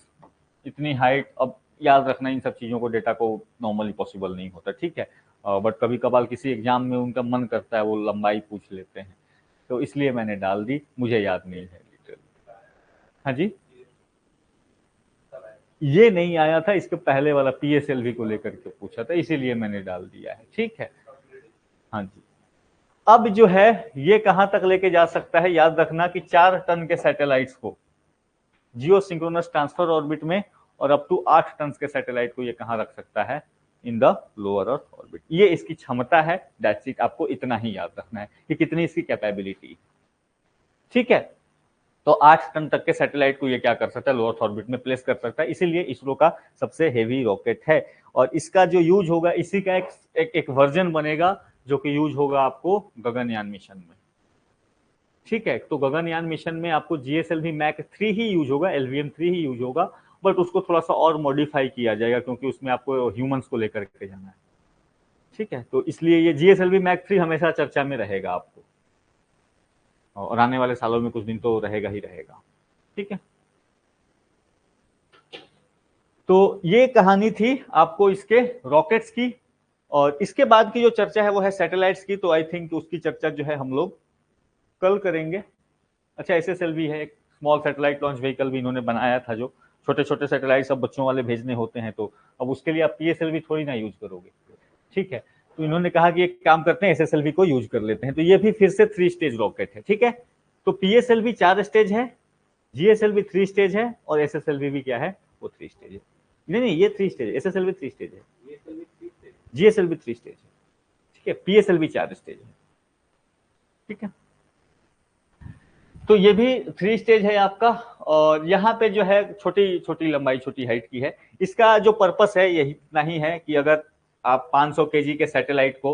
इतनी हाइट, अब याद रखना इन सब चीजों को, डेटा को नॉर्मली पॉसिबल नहीं होता, ठीक है, बट कभी कभार किसी एग्जाम में उनका मन करता है वो लंबाई पूछ लेते हैं, तो इसलिए मैंने डाल दी, मुझे याद नहीं है लिटरली। हाँ जी, ये नहीं आया था, इसके पहले वाला PSLV को लेकर के पूछा था, इसीलिए मैंने डाल दिया है, ठीक है। हाँ जी, अब जो है ये कहां तक लेके जा सकता है, याद रखना कि 4 टन के सैटेलाइट्स को जियो सिंक्रोनस ट्रांसफर ऑर्बिट में, और अप टू 8 टन के सैटेलाइट को ये कहां रख सकता है, in the lower earth orbit. ये इसकी क्षमता है, दैट्स इट, आपको इतना ही याद रखना है कि कितनी इसकी कैपेबिलिटी, ठीक है। तो 8 टन तक के सैटेलाइट को ये क्या कर सकता है, लोअर ऑर्बिट में प्लेस कर सकता है, इसीलिए इसरो का सबसे हेवी रॉकेट है। और इसका जो यूज होगा, इसी का एक वर्जन बनेगा जो कि यूज होगा आपको गगनयान मिशन में, ठीक है। तो गगनयान मिशन में आपको GSLV मैक 3 ही यूज होगा, LVM 3 ही यूज होगा, बट उसको थोड़ा सा और मॉडिफाई किया जाएगा क्योंकि उसमें आपको ह्यूमंस को लेकर के जाना है, ठीक है। तो इसलिए ये GSLV मैक 3 हमेशा चर्चा में रहेगा आपको, और आने वाले सालों में कुछ दिन तो रहेगा ही रहेगा, ठीक है। तो ये कहानी थी आपको इसके रॉकेट्स की, और इसके बाद की जो चर्चा है वो है सैटेलाइट्स की, तो आई थिंक उसकी चर्चा जो है हम लोग कल करेंगे। अच्छा, SSLV है, एक स्मॉल सैटेलाइट लॉन्च व्हीकल भी इन्होंने बनाया था, जो छोटे छोटे सैटेलाइट सब बच्चों वाले भेजने होते हैं, तो अब उसके लिए आप PSLV थोड़ी ना यूज करोगे, ठीक है। तो इन्होंने कहा कि एक काम करते हैं, SSLV को यूज कर लेते हैं, तो ये भी फिर से 3 स्टेज रॉकेट है, ठीक है। तो PSLV 4 स्टेज है, GSLV 3 स्टेज है, और SSLV भी क्या है, वो 3 स्टेज है। नहीं, ये 3 स्टेज है, SSLV 3 स्टेज है, GSLV 3 स्टेज है, ठीक है, PSLV 4 स्टेज है, ठीक है। तो ये भी 3 स्टेज है आपका, और यहाँ पे जो है छोटी छोटी लंबाई, छोटी हाइट की है। इसका जो पर्पस है यही इतना ही है कि अगर आप 500 kg के सैटेलाइट को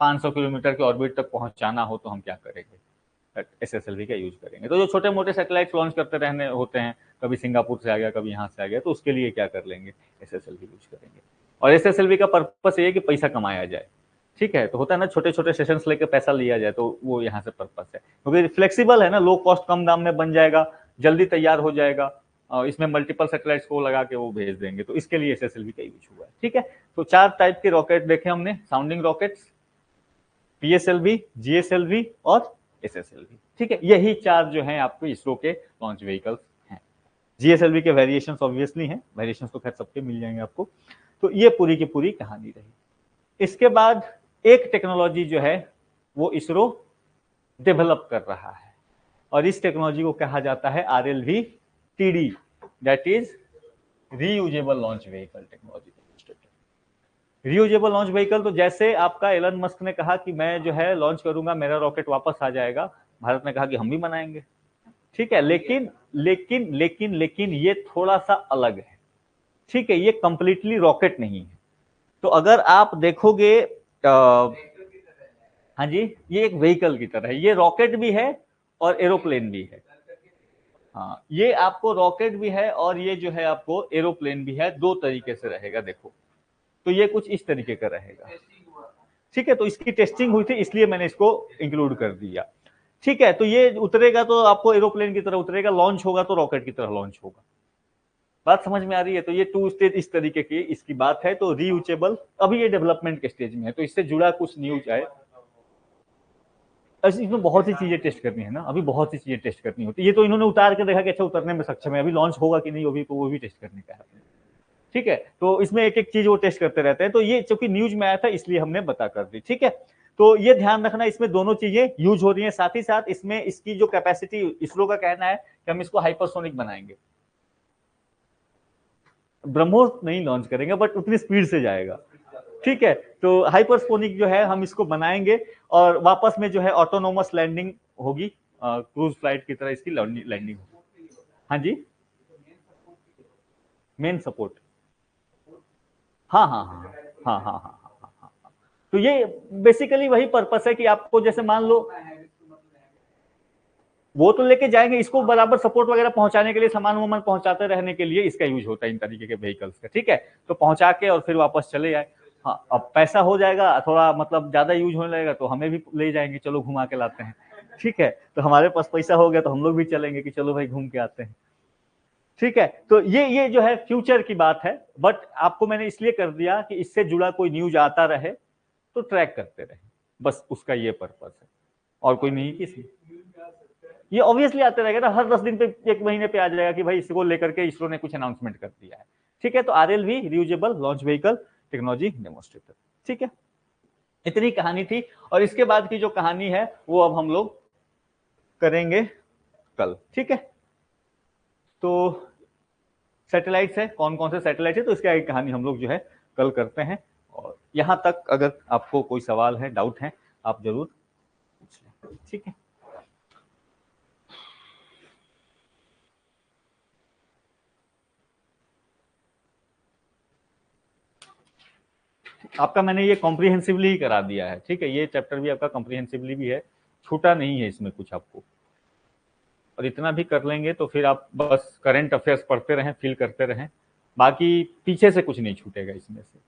500 किलोमीटर के ऑर्बिट तक पहुंचाना हो तो हम क्या करेंगे, SSLV का यूज करेंगे। तो जो छोटे मोटे सैटेलाइट लॉन्च करते रहने होते हैं, कभी सिंगापुर से आ गया, कभी यहाँ से आ गया, तो उसके लिए क्या कर लेंगे, SSLV यूज करेंगे। और SSLV का पर्पस ये है कि पैसा कमाया जाए, ठीक है। तो होता है ना, छोटे छोटे सेशंस लेके पैसा लिया जाए, तो वो यहाँ से पर्पस है, क्योंकि फ्लेक्सिबल है ना, लो कॉस्ट, कम दाम में बन जाएगा, जल्दी तैयार हो जाएगा, और इसमें मल्टीपल सैटेलाइट्स को लगा के वो भेज देंगे, तो इसके लिए SSLV का यूज हुआ है, ठीक है। तो 4 टाइप के रॉकेट देखे हमने, साउंडिंग रॉकेट्स, PSLV, GSLV और SSLV, ठीक है। यही 4 जो है आपको इसरो के लॉन्च व्हीकल्स हैं। GSLV के वेरिएशंस ऑब्वियसली हैं, वेरिएशंस तो खैर सबके मिल जाएंगे आपको। तो ये पूरी की पूरी कहानी रही। इसके बाद एक टेक्नोलॉजी जो है वो इसरो डेवलप कर रहा है, और इस टेक्नोलॉजी को कहा जाता है RLV-TD, that is reusable launch vehicle technology. Reusable launch vehicle, तो जैसे आपका एलन मस्क ने कहा कि मैं जो है लॉन्च करूंगा, मेरा रॉकेट वापस आ जाएगा, भारत ने कहा कि हम भी बनाएंगे, ठीक है। लेकिन लेकिन लेकिन लेकिन ये थोड़ा सा अलग है, ठीक है, ये कंप्लीटली रॉकेट नहीं है। तो अगर आप देखोगे, हाँ जी, ये एक व्हीकल की तरह है, ये रॉकेट भी है और एरोप्लेन भी है। हाँ, ये आपको रॉकेट भी है और ये जो है आपको एरोप्लेन भी है, 2 तरीके से रहेगा। देखो, तो ये कुछ इस तरीके का रहेगा, ठीक है। तो इसकी टेस्टिंग हुई थी, इसलिए मैंने इसको इंक्लूड कर दिया, ठीक है, तो ये उतरेगा तो आपको एरोप्लेन की तरह उतरेगा, लॉन्च होगा तो रॉकेट की तरह लॉन्च होगा। बात समझ में आ रही है? तो ये 2 स्टेज इस तरीके की इसकी बात है। तो रीयूजेबल अभी ये डेवलपमेंट के स्टेज में है, तो इससे जुड़ा कुछ न्यूज है। इसमें बहुत सी चीजें टेस्ट करनी है ना, अभी बहुत सी चीजें टेस्ट करनी होती है। ये तो इन्होंने उतार के देखा कि अच्छा उतरने में सक्षम है, अभी लॉन्च होगा कि नहीं अभी तो वो भी टेस्ट करने का है। ठीक है, तो इसमें एक एक चीज वो टेस्ट करते रहते हैं। तो ये चूंकि न्यूज में आया था इसलिए हमने बता कर दी। ठीक है, तो ये ध्यान रखना, इसमें दोनों चीजें यूज हो रही हैं। साथ ही साथ इसमें इसकी जो कैपेसिटी, इसरो का कहना है कि हम इसको हाइपरसोनिक बनाएंगे। ब्रह्मोस नहीं लॉन्च करेंगे बट उतनी स्पीड से जाएगा। ठीक है, तो हाइपरसोनिक जो है हम इसको बनाएंगे और वापस में जो है ऑटोनोमस लैंडिंग होगी, क्रूज फ्लाइट की तरह इसकी लैंडिंग होगी। हाँ जी, मेन सपोर्ट, हाँ हाँ हाँ हाँ हाँ हाँ हाँ हाँ। तो ये बेसिकली वही पर्पस है कि आपको जैसे मान लो वो तो लेके जाएंगे, इसको बराबर सपोर्ट वगैरह पहुंचाने के लिए, सामान वामान पहुंचाते रहने के लिए इसका यूज होता है इन तरीके के व्हीकल्स का। ठीक है, तो पहुंचा के और फिर वापस चले जाए। हाँ, अब पैसा हो जाएगा थोड़ा, मतलब ज्यादा यूज होने लगेगा तो हमें भी ले जाएंगे, चलो घुमा के लाते हैं। ठीक है, तो हमारे पास पैसा हो गया तो हम लोग भी चलेंगे कि चलो भाई घूम के आते हैं। ठीक है, तो ये जो है फ्यूचर की बात है, बट आपको मैंने इसलिए कर दिया कि इससे जुड़ा कोई न्यूज आता रहे तो ट्रैक करते रहे, बस उसका ये पर्पस है, और कोई नहीं किसी। ये ऑब्वियसली आते रहेगा ना, हर 10 दिन पे, 1 महीने पे आ जाएगा कि भाई इसको लेकर के इसरो ने कुछ अनाउंसमेंट कर दिया है। ठीक है, तो RLV reusable launch vehicle technology demonstrator. ठीक है, इतनी कहानी थी, और इसके बाद की जो कहानी है वो अब हम लोग करेंगे कल। ठीक है, तो सैटेलाइट्स है, कौन कौन से सैटेलाइट है, तो इसकी आगे कहानी हम लोग जो है कल करते हैं। और यहां तक अगर आपको कोई सवाल है, डाउट है, आप जरूर पूछ लें। ठीक है, आपका मैंने ये कॉम्प्रिहेंसिवली ही करा दिया है। ठीक है, ये चैप्टर भी आपका कॉम्प्रिहेंसिवली भी है, छूटा नहीं है इसमें कुछ आपको। और इतना भी कर लेंगे तो फिर आप बस करंट अफेयर्स पढ़ते रहें, फील करते रहें, बाकी पीछे से कुछ नहीं छूटेगा इसमें से।